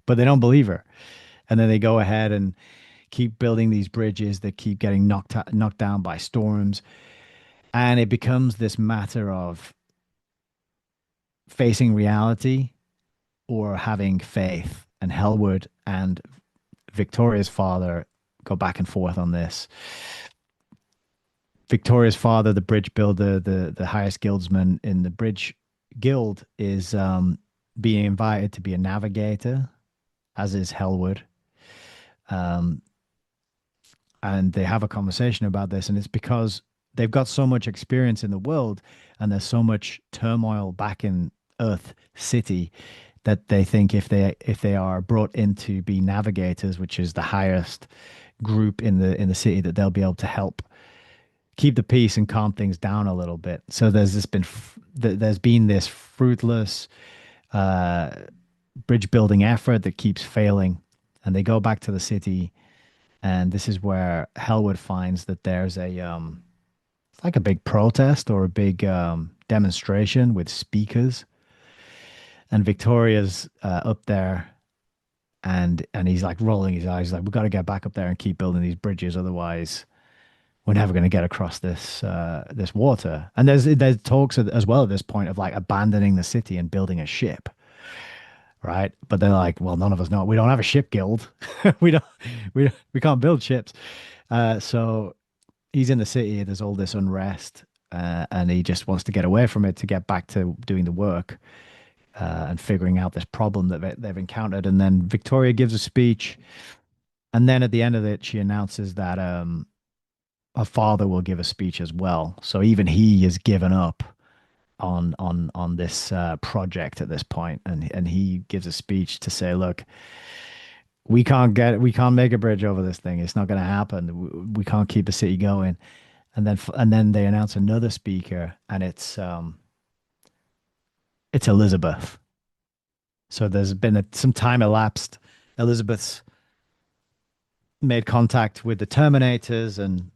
But they don't believe her. And then they go ahead and keep building these bridges that keep getting knocked down by storms. And it becomes this matter of facing reality or having faith. And Hellwood and Victoria's father go back and forth on this. Victoria's father, the bridge builder, the highest guildsman in the bridge guild, is being invited to be a navigator, as is Hellwood. Um, and they have a conversation about this, and it's because they've got so much experience in the world, and there's so much turmoil back in Earth City that they think if they are brought in to be navigators, which is the highest group in the city, that they'll be able to help keep the peace and calm things down a little bit. So there's been this fruitless uh, bridge building effort that keeps failing, and they go back to the city, and this is where Hellwood finds that there's it's like a big protest or a big demonstration with speakers, and Victoria's up there. And he's like rolling his eyes, like, we've got to get back up there and keep building these bridges, otherwise we're never going to get across this water. And there's talks as well at this point of like abandoning the city and building a ship, right? But they're like, well, none of us know. We don't have a ship guild. we don't we can't build ships. So he's in the city. There's all this unrest, and he just wants to get away from it to get back to doing the work and figuring out this problem that they've encountered. And then Victoria gives a speech, and then at the end of it, she announces that her father will give a speech as well. So even he has given up on this project at this point, and he gives a speech to say, look, we can't make a bridge over this thing. It's not going to happen. We can't keep the city going. And then they announce another speaker, and it's Elizabeth. So there's been some time elapsed. Elizabeth's made contact with the Terminators, and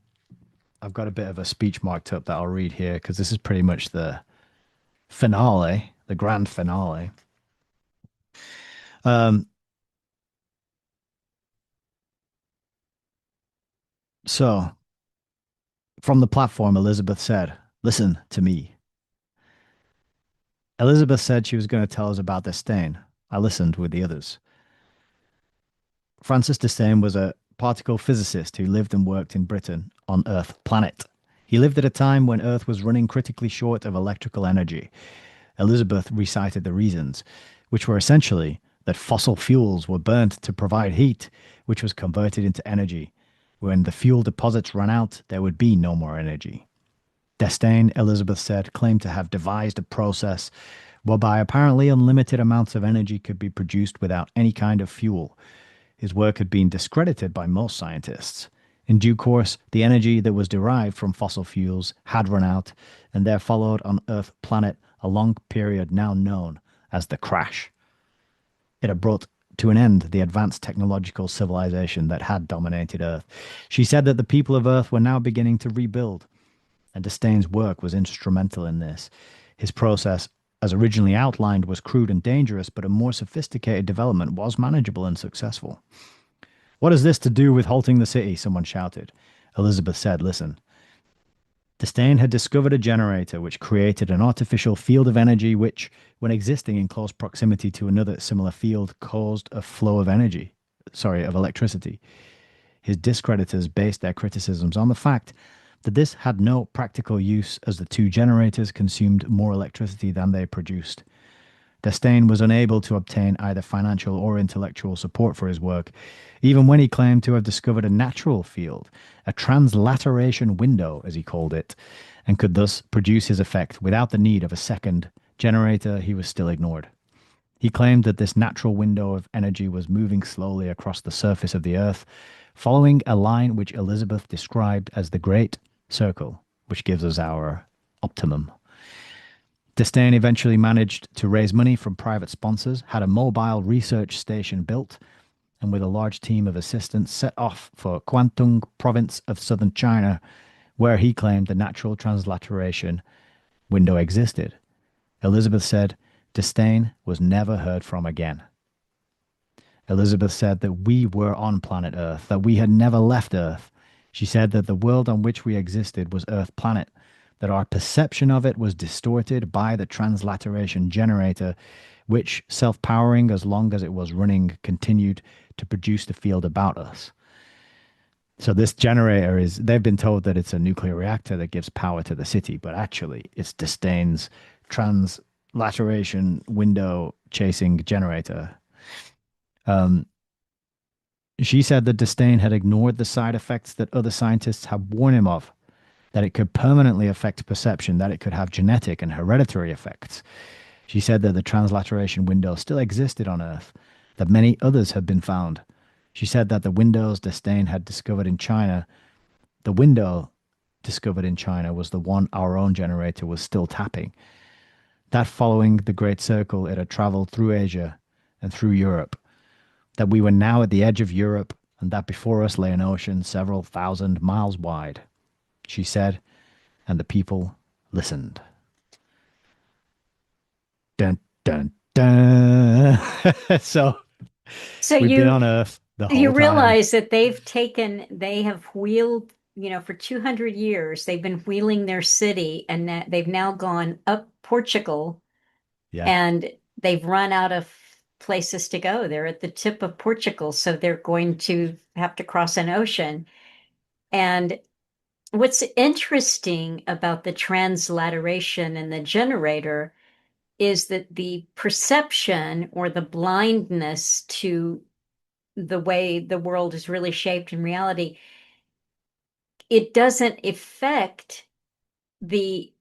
I've got a bit of a speech marked up that I'll read here because this is pretty much the finale, the grand finale. Um, so from the platform, Elizabeth said, listen to me. Elizabeth said she was going to tell us about Destain. I listened with the others. Francis Destain was a particle physicist who lived and worked in Britain on Earth planet. He lived at a time when Earth was running critically short of electrical energy. Elizabeth recited the reasons, which were essentially that fossil fuels were burnt to provide heat, which was converted into energy. When the fuel deposits ran out, there would be no more energy. Destain, Elizabeth said, claimed to have devised a process whereby apparently unlimited amounts of energy could be produced without any kind of fuel. His work had been discredited by most scientists. In due course, the energy that was derived from fossil fuels had run out, and there followed on Earth planet a long period now known as the Crash. It had brought to an end the advanced technological civilization that had dominated Earth. She said that the people of Earth were now beginning to rebuild, and Destain's work was instrumental in this. His process, as originally outlined, was crude and dangerous, but a more sophisticated development was manageable and successful. What has this to do with halting the city? Someone shouted. Elizabeth said, listen. Destain had discovered a generator which created an artificial field of energy which, when existing in close proximity to another similar field, caused a flow of of electricity. His discreditors based their criticisms on the fact that this had no practical use as the two generators consumed more electricity than they produced. Destain was unable to obtain either financial or intellectual support for his work, even when he claimed to have discovered a natural field, a translateration window, as he called it, and could thus produce his effect without the need of a second generator. He was still ignored. He claimed that this natural window of energy was moving slowly across the surface of the Earth, following a line which Elizabeth described as the Great Circle, which gives us our optimum. Destain eventually managed to raise money from private sponsors, had a mobile research station built, and with a large team of assistants set off for Guangdong province of southern China, where he claimed the natural transliteration window existed. Elizabeth said Disdain was never heard from again. Elizabeth said that we were on planet Earth, that we had never left Earth. She said that the world on which we existed was Earth planet, that our perception of it was distorted by the transliteration generator, which, self powering as long as it was running, continued to produce the field about us. So, this generator is, they've been told that it's a nuclear reactor that gives power to the city, but actually, it's Disdain's transliteration window chasing generator. Um, She said that Disdain had ignored the side effects that other scientists had warned him of, that it could permanently affect perception, that it could have genetic and hereditary effects. She said that the transliteration window still existed on Earth, that many others had been found. She said that the windows Disdain had discovered in China, the window discovered in China was the one our own generator was still tapping. That following the Great Circle, it had traveled through Asia and through Europe, that we were now at the edge of Europe, and that before us lay an ocean several thousand miles wide. She said, and the people listened. Dun, dun, dun. So So we've been on Earth the you whole time. realize that they have wheeled, for 200 years, they've been wheeling their city, and that they've now gone up Portugal, Yeah. and they've run out of places to go. They're at the tip of Portugal, so they're going to have to cross an ocean. And what's interesting about the transliteration and the generator is that the perception or the blindness to the way the world is really shaped in reality, it doesn't affect the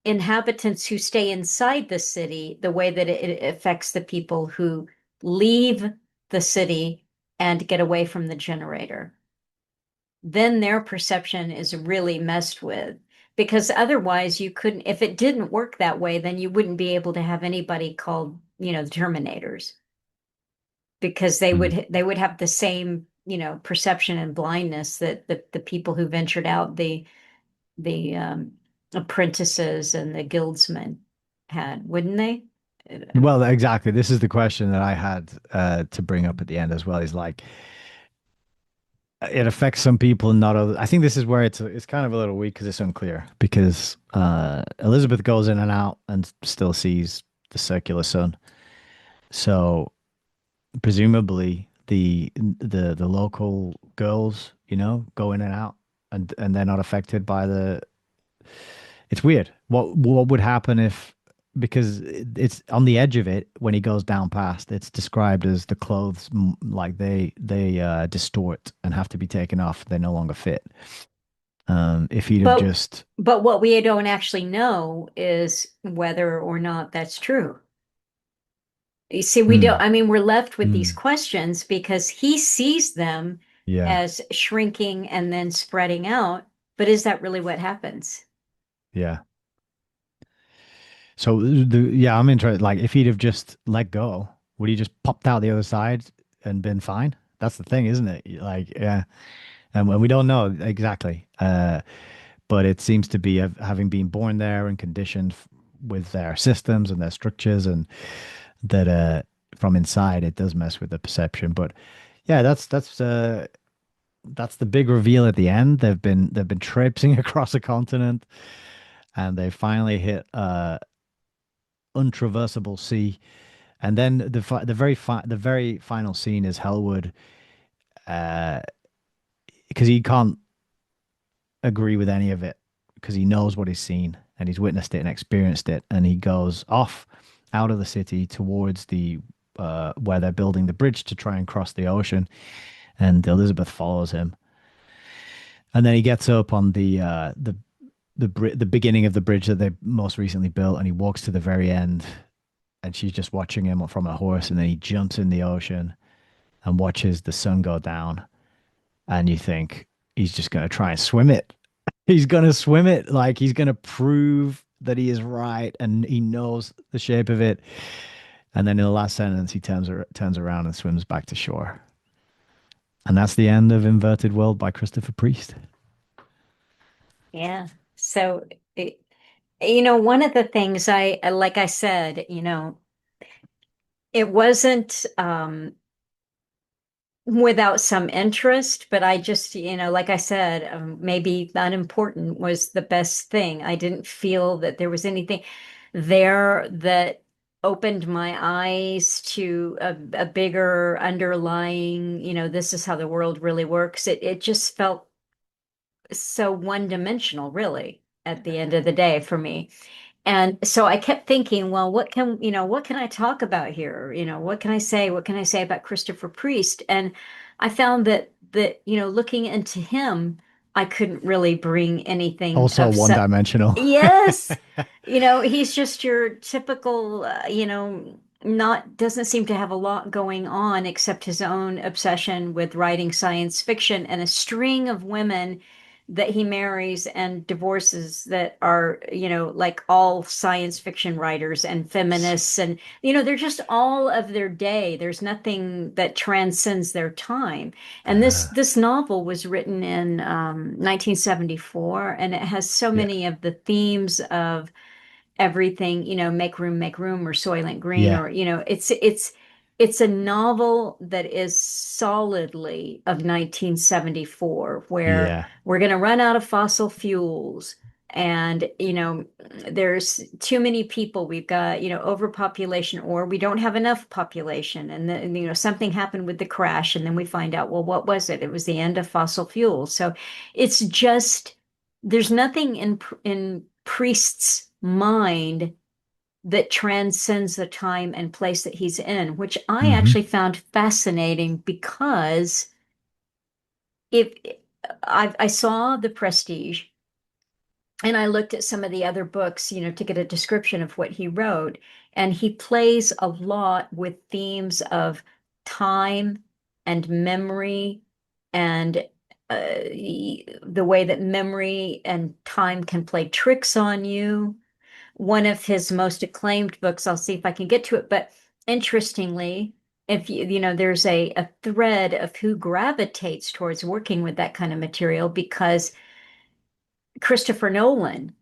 inhabitants who stay inside the city the way that it affects the people who leave the city and get away from the generator. Then their perception is really messed with. Because otherwise, you couldn't, if it didn't work that way, then you wouldn't be able to have anybody called, the Terminators, because Mm. they would have the same, perception and blindness that the people who ventured out, the apprentices and the guildsmen had, wouldn't they? Well, exactly. This is the question that I had to bring up at the end as well. Is like it affects some people and not others. I think this is where it's kind of a little weak because it's unclear. Because Elizabeth goes in and out and still sees the circular sun. So presumably the local girls, go in and out, and they're not affected by the. It's weird. What would happen if, because it's on the edge of it when he goes down past, it's described as the clothes like they distort and have to be taken off. They no longer fit. If he'd have But just but what we don't actually know is whether or not that's true. You see, we don't, mm, I mean, we're left with these mm, questions because he sees them yeah, as shrinking and then spreading out. But is that really what happens? yeah. So yeah, I'm interested. Like, if he'd have just let go, would he just popped out the other side and been fine? That's the thing, isn't it? Like, yeah, and we don't know exactly. But it seems to be having been born there and conditioned with their systems and their structures, and that from inside it does mess with the perception. But yeah, that's the big reveal at the end. They've been traipsing across a continent, and they finally hit untraversable sea. And then the very final scene is Hellwood, uh, because he can't agree with any of it because he knows what he's seen and he's witnessed it and experienced it, and he goes off out of the city towards the where they're building the bridge to try and cross the ocean, and Elizabeth follows him, and then he gets up on the beginning of the bridge that they most recently built, and he walks to the very end, and she's just watching him from a horse, and then he jumps in the ocean and watches the sun go down, and you think he's just going to try and swim it. He's going to swim it. Like, he's going to prove that he is right and he knows the shape of it. And then in the last sentence, he turns around and swims back to shore. And that's the end of Inverted World by Christopher Priest. Yeah. So, it, one of the things like I said, it wasn't without some interest, but I just, like I said, maybe unimportant was the best thing. I didn't feel that there was anything there that opened my eyes to a bigger underlying, this is how the world really works. It just felt so one-dimensional, really, at the end of the day for me. And so I kept thinking, well, what can I talk about here? What can I say? What can I say about Christopher Priest? And I found that, looking into him, I couldn't really bring anything Also of one such. dimensional. Yes, he's just your typical, not doesn't seem to have a lot going on except his own obsession with writing science fiction and a string of women that he marries and divorces that are, like all science fiction writers and feminists and they're just all of their day. There's nothing that transcends their time. And this Uh, this novel was written in 1974, and it has so yeah. many of the themes of everything, make room or Soylent Green, Yeah. or it's a novel that is solidly of 1974, where Yeah. we're going to run out of fossil fuels. And, there's too many people. We've got, overpopulation, or we don't have enough population. And then, something happened with the crash. And then we find out, well, what was it? It was the end of fossil fuels. So it's just, there's nothing in Priest's mind that transcends the time and place that he's in, which I Hmm. actually found fascinating because if I saw The Prestige and I looked at some of the other books, to get a description of what he wrote, and he plays a lot with themes of time and memory and the way that memory and time can play tricks on you. One of his most acclaimed books. I'll see if I can get to it. But interestingly, if there's a thread of who gravitates towards working with that kind of material because Christopher Nolan,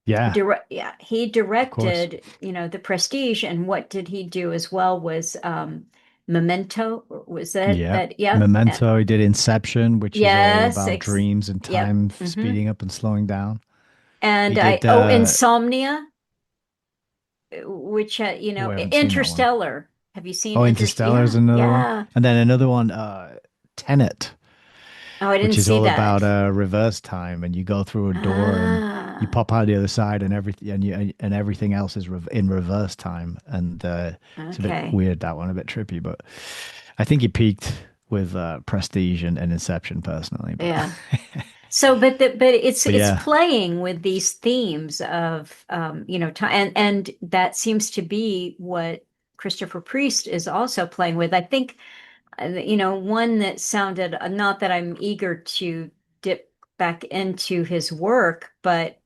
Yeah. yeah, he Of course. directed, The Prestige, and what did he do as well was Memento. Was Yeah. yeah. Memento, he did Inception, which is all Yes, about dreams and yep. time Hmm. speeding up and slowing down. He And did Insomnia, which oh, I haven't seen that one. Interstellar. Have you seen Oh, Interstellar is Yeah, another one. yeah. And then another one, Tenet, Oh, I didn't which is see all about that. reverse time, and you go through a door and you Ah, pop out the other side, and everything else is in reverse time, and it's a bit okay. weird, that one, a bit trippy, but I think he peaked with Prestige and Inception personally, but Yeah. So, but but it's yeah. playing with these themes of time, and that seems to be what Christopher Priest is also playing with. I think one that sounded, not that I'm eager to dip back into his work, but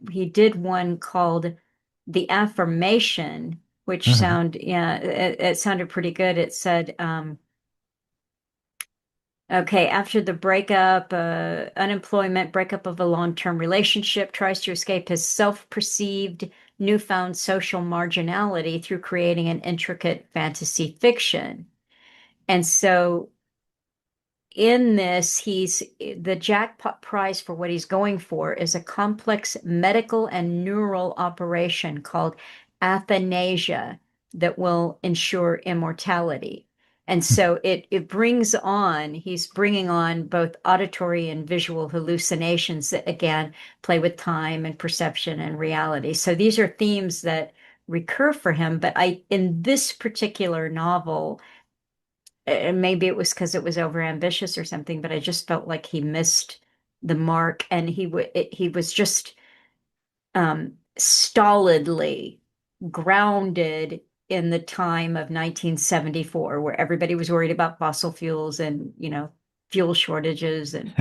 he did one called The Affirmation, which Uh-huh. yeah, it sounded pretty good. It said, okay, after the breakup, unemployment, breakup of a long-term relationship, tries to escape his self-perceived newfound social marginality through creating an intricate fantasy fiction. And so in this, he's the jackpot prize for what he's going for is a complex medical and neural operation called athanasia that will ensure immortality. And so he's bringing on both auditory and visual hallucinations that again play with time and perception and reality. So these are themes that recur for him. But in this particular novel, and maybe it was because it was overambitious or something, but I just felt like he missed the mark, and he was just stolidly grounded in the time of 1974, where everybody was worried about fossil fuels and fuel shortages and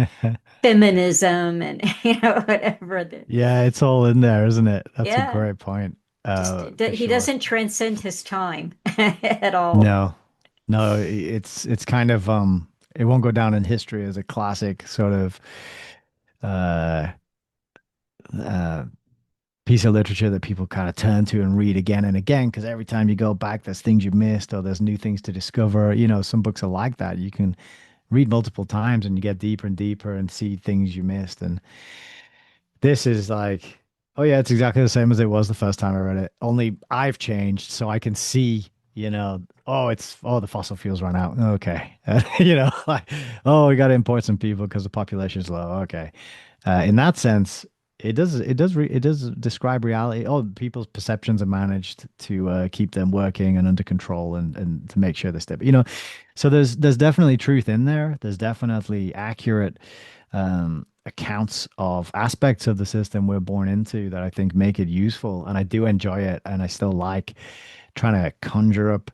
feminism and whatever. Yeah, it's all in there, isn't it? That's a Yeah, great point. Just for he sure. doesn't transcend his time at all. No, no, it's kind of it won't go down in history as a classic sort of uh uh piece of literature that people kind of turn to and read again and again because every time you go back, there's things you missed or there's new things to discover. You know, some books are like that. You can read multiple times and you get deeper and deeper and see things you missed. And this is like, oh yeah, it's exactly the same as it was the first time I read it. Only I've changed, so I can see, the fossil fuels run out. Okay, like, oh, we got to import some people because the population's low. Okay, in that sense, it does describe reality. Oh, people's perceptions are managed to keep them working and under control and to make sure they're stable. So there's definitely truth in there. There's definitely accurate accounts of aspects of the system we're born into that I think make it useful. And I do enjoy it. And I still like trying to conjure up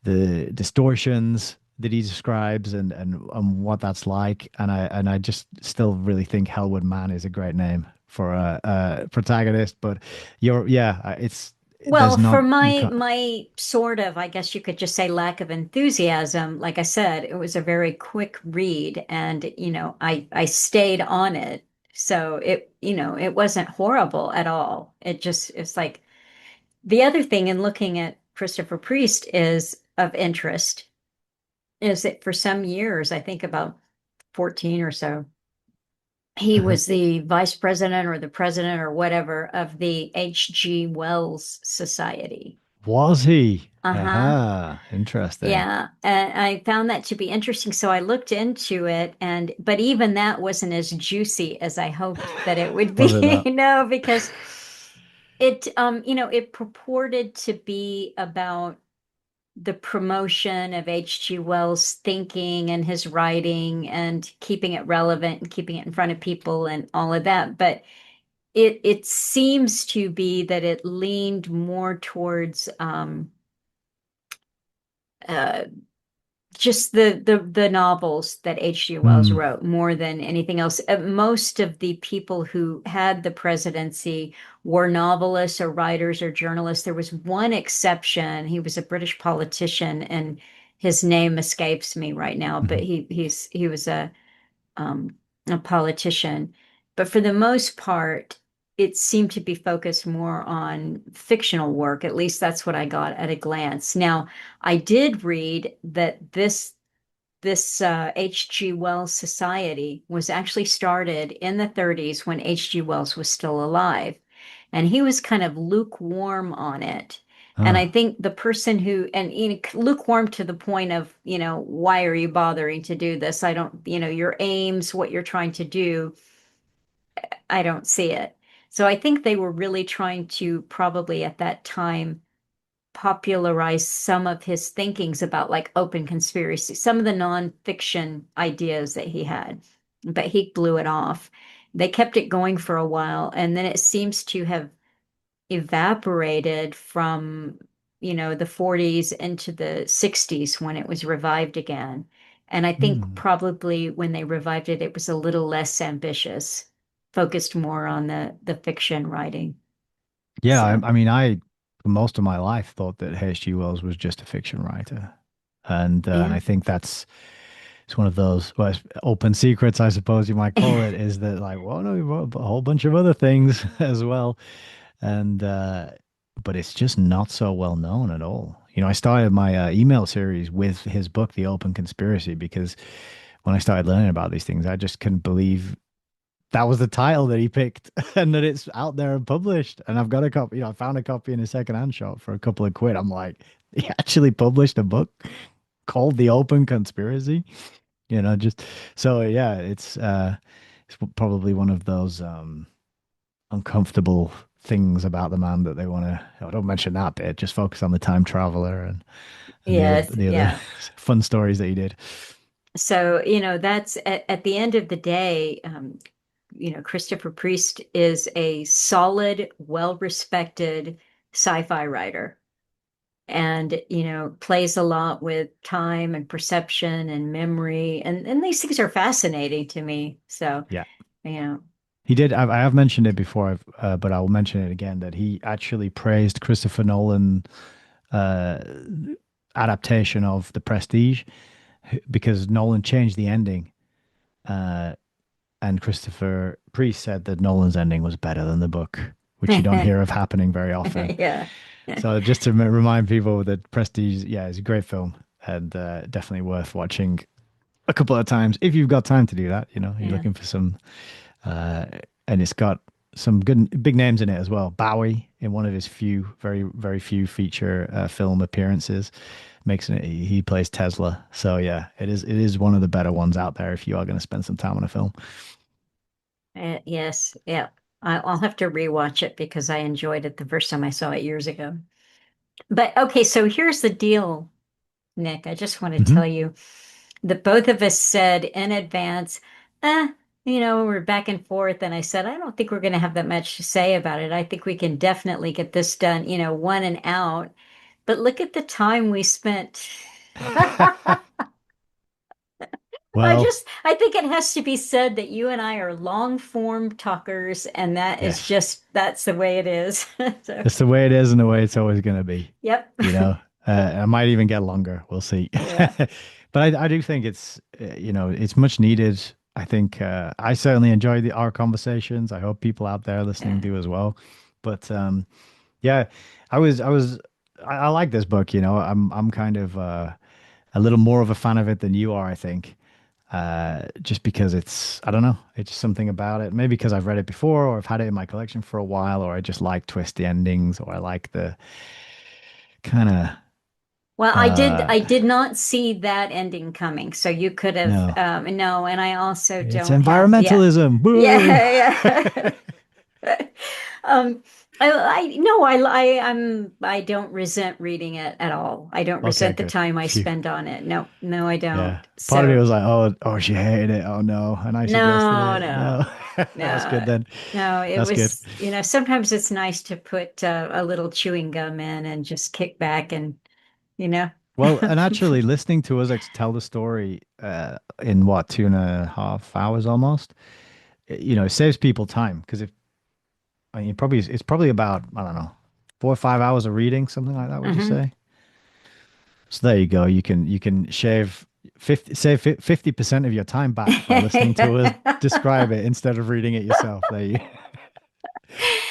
the distortions that he describes and what that's like. And I just still really think Hellwood Man is a great name for a protagonist. But Well, there's not, for you my can't. my sort of, I guess you could just say lack of enthusiasm, like I said, it was a very quick read and, I stayed on it. So it wasn't horrible at all. It's like the other thing in looking at Christopher Priest is of interest is that for some years, I think about 14 or so, he was the vice president or the president or whatever of the H.G. Wells Society. Was he? Uh-huh. Aha, interesting. Yeah. And I found that to be interesting. So I looked into it but even that wasn't as juicy as I hoped that it would Was it be, not? because it purported to be about the promotion of H.G. Wells' thinking and his writing and keeping it relevant and keeping it in front of people and all of that. But it seems to be that it leaned more towards uh, just the novels that H.G. Wells Hmm. wrote more than anything else. Most of the people who had the presidency were novelists or writers or journalists. There was one exception. He was a British politician, and his name escapes me right now, but Mhm. he was um, a politician. But for the most part, it seemed to be focused more on fictional work. At least that's what I got at a glance. Now, I did read that this H.G. Wells Society was actually started in the 30s when H.G. Wells was still alive. And he was kind of lukewarm on it. And I Ah. think the person lukewarm to the point of, why are you bothering to do this? I don't, your aims, what you're trying to do, I don't see it. So I think they were really trying to probably at that time popularize some of his thinkings about like open conspiracy, some of the nonfiction ideas that he had, but he blew it off. They kept it going for a while, and then it seems to have evaporated from, the 40s into the 60s when it was revived again. And I think Hmm. probably when they revived it, it was a little less ambitious, focused more on the fiction writing. Yeah, So, I mean, for most of my life thought that H.G. Wells was just a fiction writer, and yeah. I think it's one of those open secrets, I suppose you might call it, is that like, well, no, he wrote a whole bunch of other things as well, and but it's just not so well known at all. I started my email series with his book, The Open Conspiracy, because when I started learning about these things, I just couldn't believe that was the title that he picked and that it's out there and published. And I've got a copy, I found a copy in a secondhand shop for a couple of quid. I'm like, he actually published a book called The Open Conspiracy, just so yeah, it's probably one of those uncomfortable things about the man that they want to, oh, don't mention that bit, just focus on the time traveler and Yes, the other yeah. fun stories that he did. So, that's at the end of the day, Christopher Priest is a solid, well-respected sci-fi writer and, plays a lot with time and perception and memory. And these things are fascinating to me. So, Yeah. you know. He did. I have mentioned it before, but I will mention it again that he actually praised Christopher Nolan uh, adaptation of The Prestige because Nolan changed the ending, uh, and Christopher Priest said that Nolan's ending was better than the book, which you don't hear of happening very often. Yeah. So just to remind people that Prestige, yeah, is a great film and definitely worth watching a couple of times if you've got time to do that. You know, you're Yeah. looking for some, uh, and it's got some good big names in it as well. Bowie in one of his few, very few feature film appearances, makes it. He plays Tesla. So yeah, it is one of the better ones out there if you are going to spend some time on a film. Yes. Yeah. I'll have to rewatch it because I enjoyed it the first time I saw it years ago. But okay, so here's the deal, Nick. I just want to Hmm. tell you that both of us said in advance, eh, we're back and forth. And I said, I don't think we're going to have that much to say about it. I think we can definitely get this done, one and out. But look at the time we spent. Well, I think it has to be said that you and I are long form talkers, and yes. that's the way it is. So, It's the way it is and the way it's always going to be. yep. You know, I might even get longer. We'll see. Yeah. But I do think it's much needed. I think I certainly enjoy our conversations. I hope people out there listening Yeah. do as well. But yeah, I like this book. I'm kind of a little more of a fan of it than you are, I think. Just because I don't know, it's just something about it. Maybe because I've read it before, or I've had it in my collection for a while, or I just like twisty endings, or I like the kind of, Well, uh, I did not see that ending coming. So you could have, no, no, and I also it's don't have, yeah, environmentalism. Boo. yeah, yeah. Um, no, I don't resent reading it at all. I don't Okay, resent the good. time I Phew. spend on it. No, no, I Yeah. don't. Part of me So was like, oh, she hated it. Oh no. And I suggested no, it. No. no, That's good no, then. no. It That's good. was, sometimes it's nice to put a little chewing gum in and just kick back and, you know. Well, and actually listening to us tell the story in what, 2.5 hours almost, it saves people time because if I mean, it's probably about, I don't know, 4 or 5 hours of reading, something like that, would you Mhm. say? So there you go. You can shave 50% of your time back by listening to us describe it instead of reading it yourself.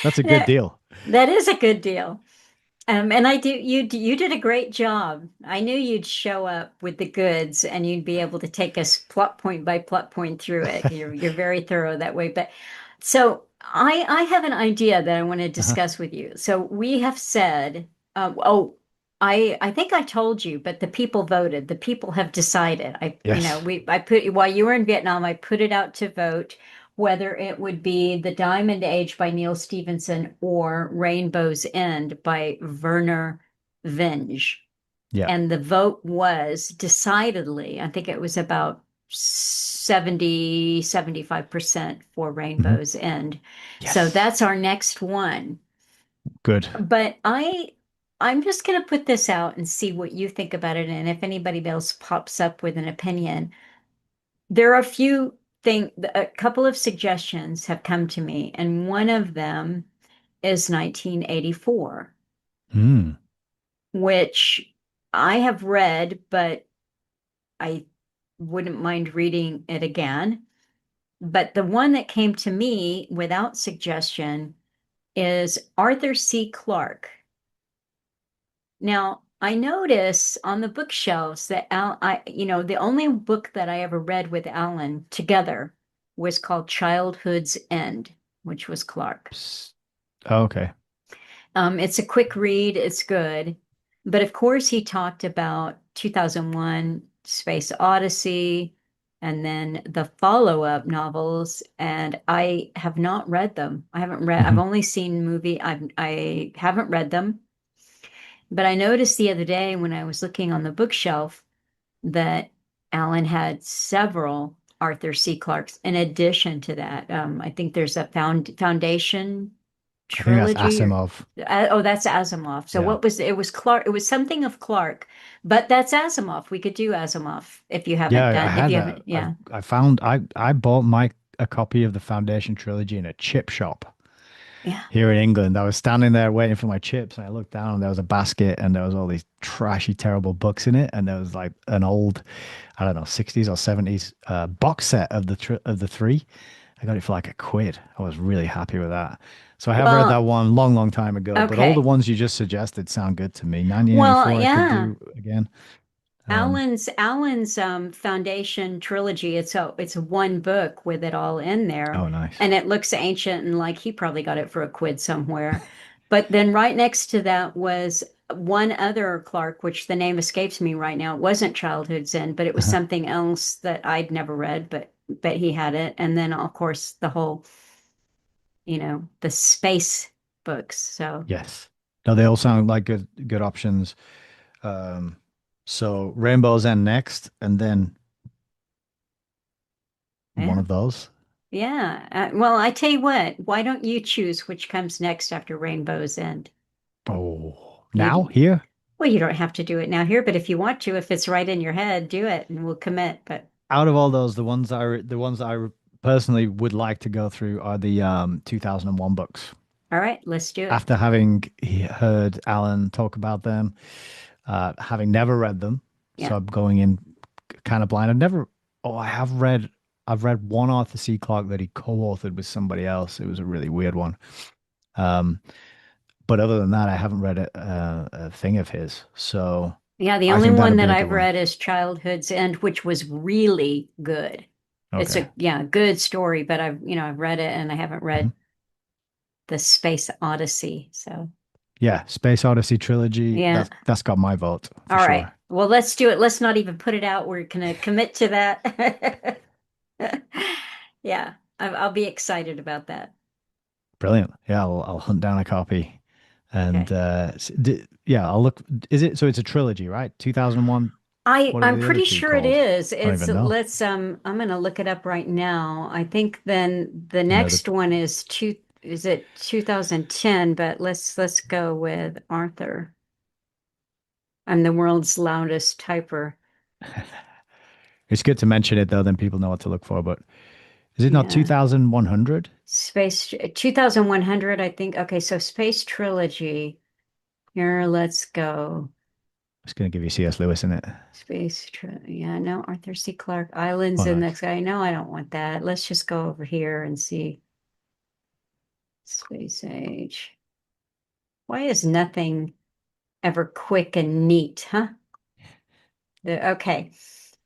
That's a good That deal. that is a good deal. And you did a great job. I knew you'd show up with the goods and you'd be able to take us plot point by plot point through it. You're very thorough that way. But so I have an idea that I want to Uh-huh. discuss with you. So we have said, I think I told you, but the people voted. The people have decided. Yes. I put while you were in Vietnam, I put it out to vote whether it would be The Diamond Age by Neil Stephenson or Rainbow's End by Werner Vinge. Yeah. And the vote was decidedly, I think it was about 75% for Hmm. Rainbow's End. So Yes. that's our next one. Good. But I'm just going to put this out and see what you think about it. And if anybody else pops up with an opinion, there are a couple of suggestions have come to me, and one of them is 1984, Mm. which I have read, but I wouldn't mind reading it again. But the one that came to me without suggestion is Arthur C. Clarke. Now, I notice on the bookshelves that the only book that I ever read with Alan together was called Childhood's End, which was Clark. Ps- oh, okay. It's a quick read, it's good. But of course, he talked about 2001 Space Odyssey and then the follow-up novels, and I have not read them. I've Hmm. only seen I haven't read them. But I noticed the other day when I was looking on the bookshelf that Alan had several Arthur C. Clarke's in addition to that. I think there's a Foundation I think that's trilogy or Asimov. oh, that's Asimov. So Yeah. what was it? Was Clark? It was something of Clark, but that's Asimov. We could do Asimov if you Yeah, haven't I done if had you that. haven't. Yeah. I found I bought my a copy of the Foundation trilogy in a chip shop Yeah. here in England. I was standing there waiting for my chips, and I looked down, and there was a basket, and there was all these trashy, terrible books in it, and there was like an old, I don't know, 60s or 70s box set of the three. I got it for like a quid. I was really happy with that. So I have read that Well, one long, long time ago, but all the okay. ones you just suggested sound good to me. Well, 1984, I could yeah. do again. Um, Alan's Foundation trilogy, it's one book with it all in there, oh, nice. and it looks ancient and like he probably got it for a quid somewhere. But then right next to that was one other Clark, which the name escapes me right now. It wasn't Childhood Zen, but it was something else that I'd never read, but he had it. And then of course the whole, the space books. So Yes. No, they all sound like good options. Um, so Rainbow's End next, and then one yeah. of those. Yeah. Well, I tell you what, why don't you choose which comes next after Rainbow's End? Oh, now You, here? well, you don't have to do it now here, but if you want to, if it's right in your head, do it and we'll commit. But Out of all those, the ones that personally would like to go through are the 2001 books. all right, let's do it. After having heard Alan talk about them, having never read them, Yeah. so I'm going in kind of blind. Oh, I've read one Arthur C. Clarke that he co-authored with somebody else. It was a really weird one. Um, but other than that, I haven't read a thing of his. So Yeah, the I only think one that'll be that a good I've one. read is Childhood's End, which was really good. It's Okay. a yeah, good story, but I've read it and I haven't Mhm. read the Space Odyssey. So, Yeah, Space Odyssey trilogy. yeah. That's got my vote for All right. sure. Well, let's do it. Let's not even put it out. We're gonna commit to that. Yeah, I'll be excited about that. Brilliant. Yeah, I'll hunt down a copy. And Okay. yeah, I'll look. Is it so? It's a trilogy, right? 2001. What are I'm the other pretty two sure it called? is. I don't It's even know. let's I'm gonna look it up right now. I think then the I know the next one is it 2010, but let's go with Arthur. I'm the world's loudest typer. it's good to mention it though, then people know what to look for. But is it not Yeah. 2100? Space 2100, I think. Okay, so Space Trilogy. Here, let's go. It's going to give you C.S. Lewis in it. Yeah, no, Arthur C. Clarke Islands Oh, in nice. the sky. No, I don't want that. Let's just go over here and see Space Age. Why is nothing ever quick and neat, huh? Okay,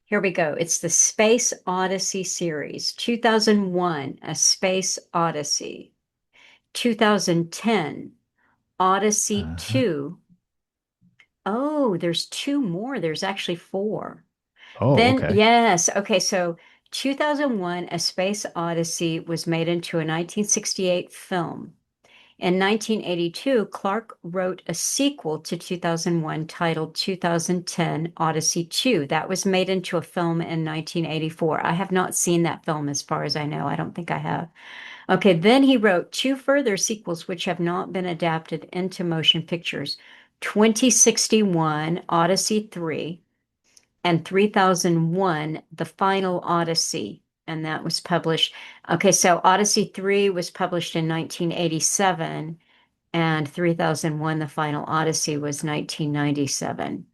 here we go. It's the Space Odyssey series. 2001, A Space Odyssey. 2010, Odyssey Uh-huh. 2. Oh, there's two more. There's actually four. Oh, Then, okay. yes. Okay, so 2001, A Space Odyssey was made into a 1968 film. In 1982, Clark wrote a sequel to 2001 titled 2010 Odyssey 2. That was made into a film in 1984. I have not seen that film as far as I know. I don't think I have. Okay, then he wrote two further sequels which have not been adapted into motion pictures 2061 Odyssey 3 and 3001 The Final Odyssey. And that was published. Okay, so Odyssey 3 was published in 1987 and 3001 The Final Odyssey was 1997.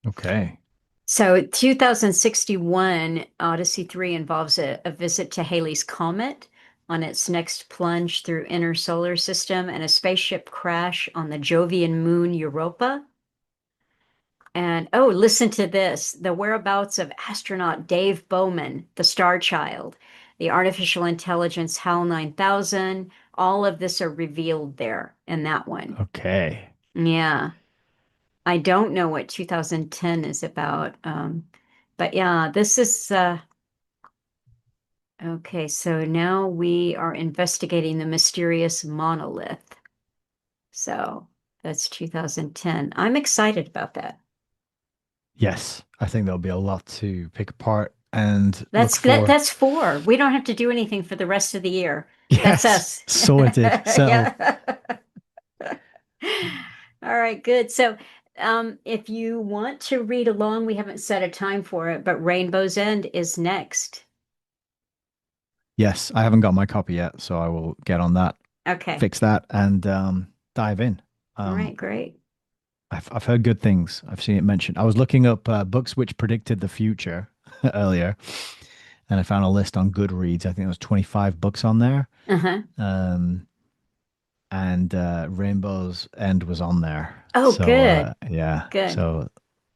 Okay. So 2061 Odyssey 3 involves a visit to Halley's Comet on its next plunge through inner solar system and a spaceship crash on the Jovian moon Europa. And oh, listen to this, the whereabouts of astronaut Dave Bowman, the Star Child, the artificial intelligence HAL 9000, all of this are revealed there in that one. Okay. Yeah. I don't know what 2010 is about. But yeah, this is okay. So now we are investigating the mysterious monolith. So that's 2010. I'm excited about that. Yes, I think there'll be a lot to pick apart and look That's that for. that's four. We don't have to do anything for the rest of the year. That's Yes, us. sorted, settled. Yeah. All right, good. So, if you want to read along, we haven't set a time for it, but Rainbow's End is next. Yes, I haven't got my copy yet, so I will get on that, Okay. fix that, and dive in. All Um, right, great. I've heard good things. I've seen it mentioned. I was looking up books which predicted the future earlier, and I found a list on Goodreads. I think there was 25 books on there, Uh-huh. um, and Rainbow's End was on there. Oh, So good. yeah, Good. so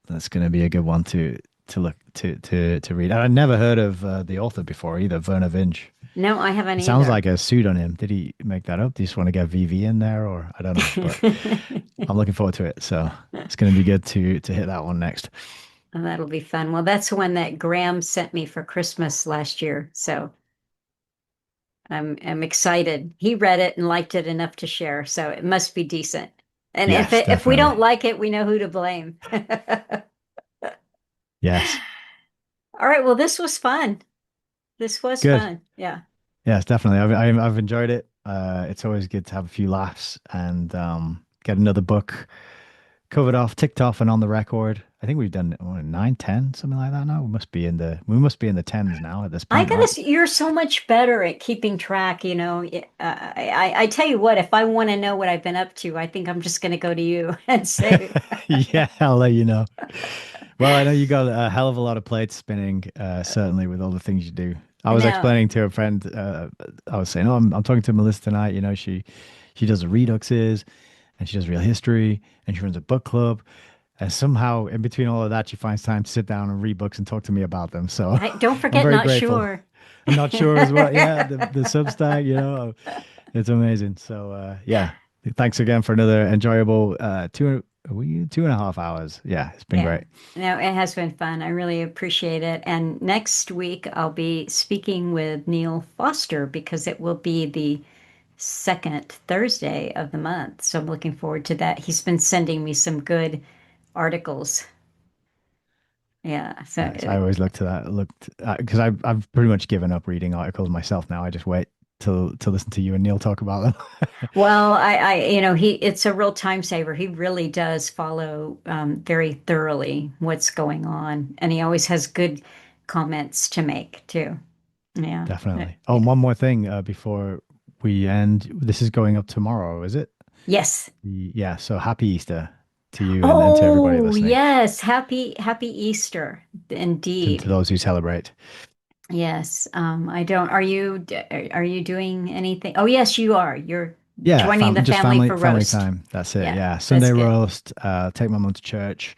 that's going to be a good one to look to read. And I'd never heard of the author before either, Werner Vinge. No, I haven't It sounds either. like a pseudonym. Did he make that up? Do you just want to get VV in there, or I don't know, but I'm looking forward to it. So it's going to be good to hit that one next. Oh, that'll be fun. Well, that's the one that Graham sent me for Christmas last year. So I'm excited. He read it and liked it enough to share, so it must be decent. And Yes, if we don't definitely. like it, we know who to blame. Yes, All right, well, this was fun. This was good. fun. Yeah. Yes, definitely. I've enjoyed it. It's always good to have a few laughs and get another book covered off, ticked off, and on the record. I think we've done what, 9, 10, something like that now. We must be in the tens now at this I point, gotta right? say, you're so much better at keeping track, you know. I tell you what, if I want to know what I've been up to, I think I'm just gonna go to you and say, Yeah, I'll let you know. Well, I know you got a hell of a lot of plates spinning, certainly with all the things you do. I was no. explaining to a friend, I was saying, oh, I'm talking to Melissa tonight. She does the reduxes and she does real history and she runs a book club. And somehow in between all of that, she finds time to sit down and read books and talk to me about them. So I don't I'm forget, very not grateful. sure. I'm not sure as well. Yeah, the Substack, it's amazing. So yeah, thanks again for another enjoyable 2.5 hours. Yeah, it's been Yeah. great. No, it has been fun. I really appreciate it. And next week I'll be speaking with Neil Foster because it will be the second Thursday of the month. So I'm looking forward to that. He's been sending me some good articles. Yeah. So, Nice. I always looked because I've pretty much given up reading articles myself now. I just wait to listen to you and Neil talk about them. well, it's a real time saver. He really does follow very thoroughly what's going on, and he always has good comments to make too. Yeah. Definitely. Oh, and Yeah. one more thing before we end. This is going up tomorrow, is it? Yes. Yeah. So happy Easter to you and to everybody Oh, listening, yes. Happy Easter. to Indeed. those who celebrate. Yes. I don't, are you doing anything? Oh, yes, you are. You're Yeah, joining the just family for family roast. time. That's it. Yeah, Yeah, that's Sunday good. roast. Take my mum to church,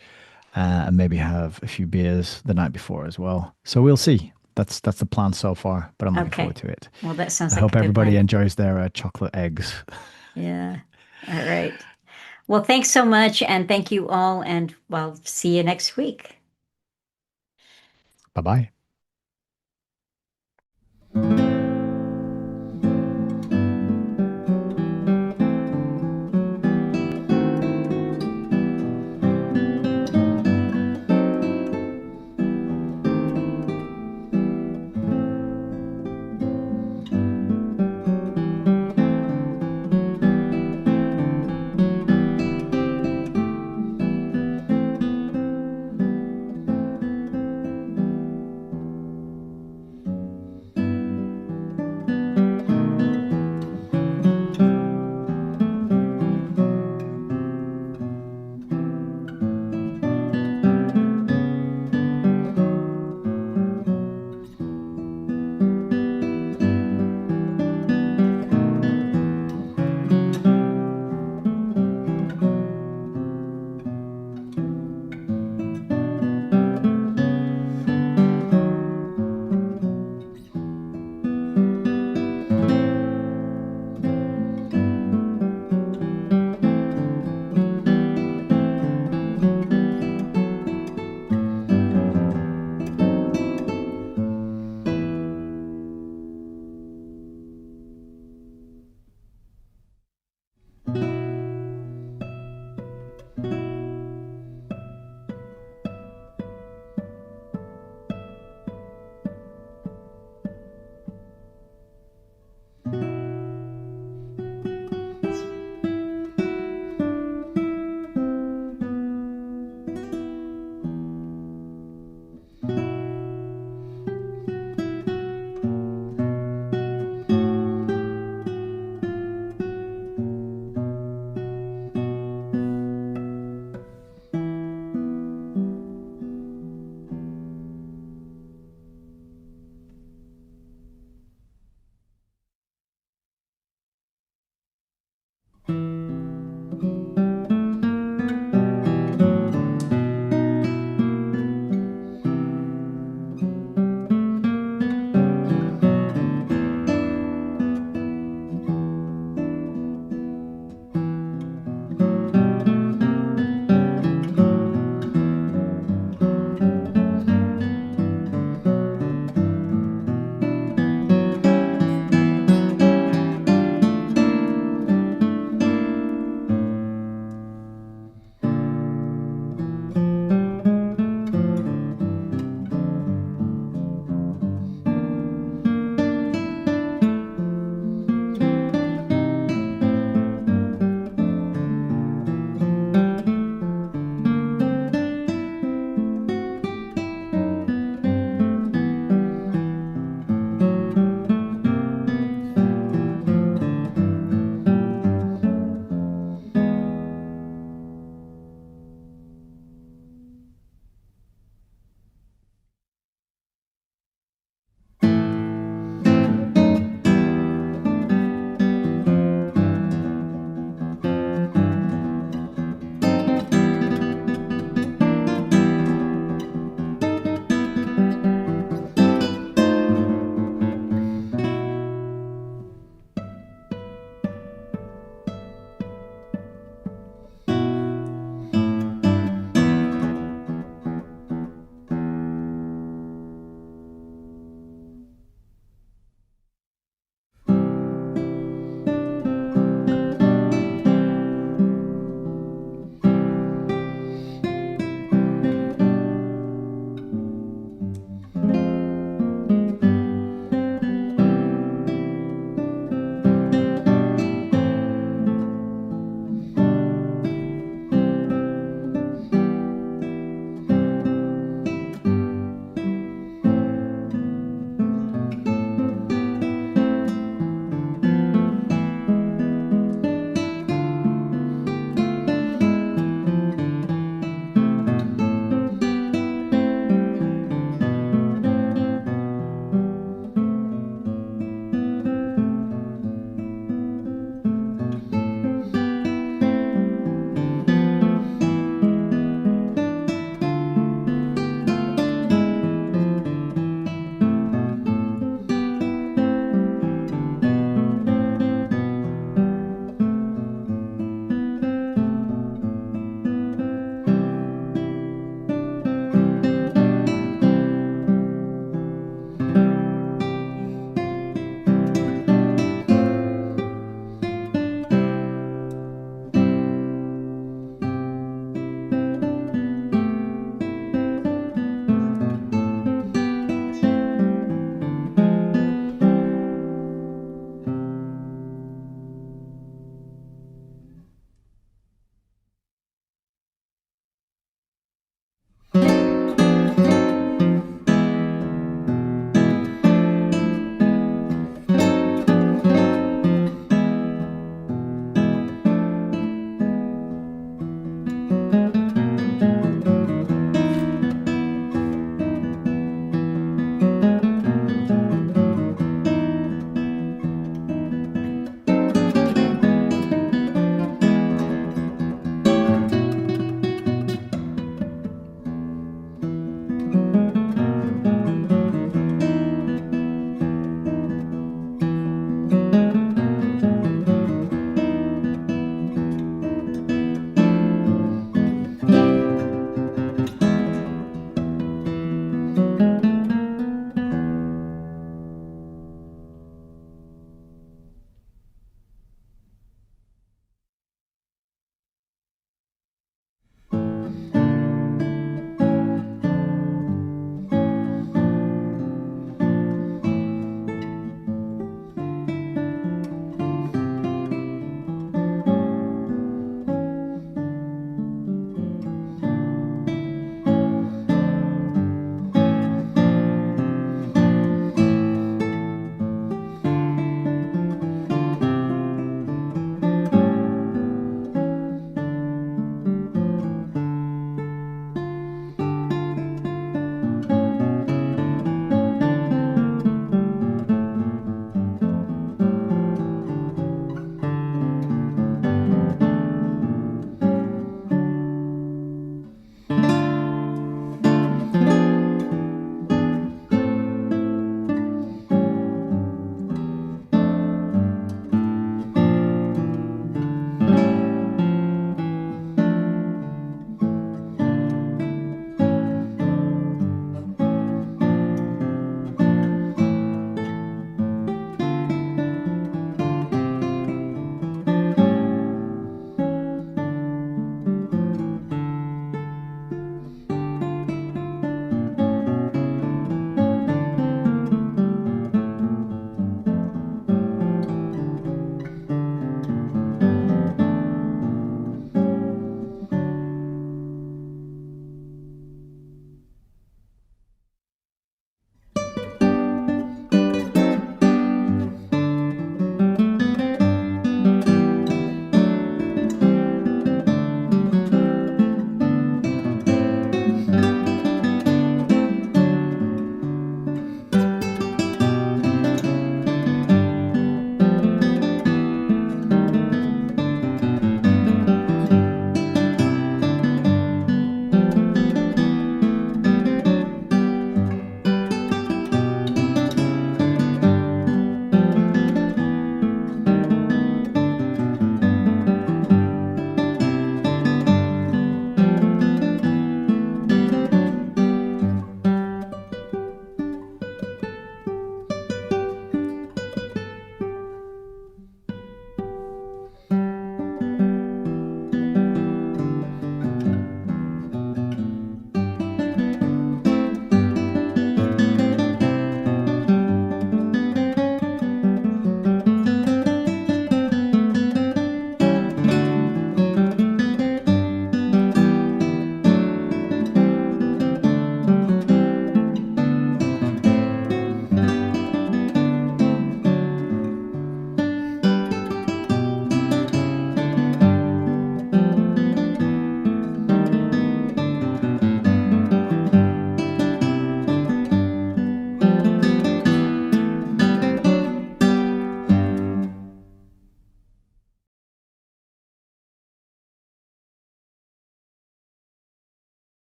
and maybe have a few beers the night before as well. So we'll see. That's the plan so far, but I'm looking forward Okay. to it. Well, that sounds I like a hope good everybody plan. enjoys their chocolate eggs. Yeah. All right. Well, thanks so much. And thank you all. And I'll see you next week. Bye bye.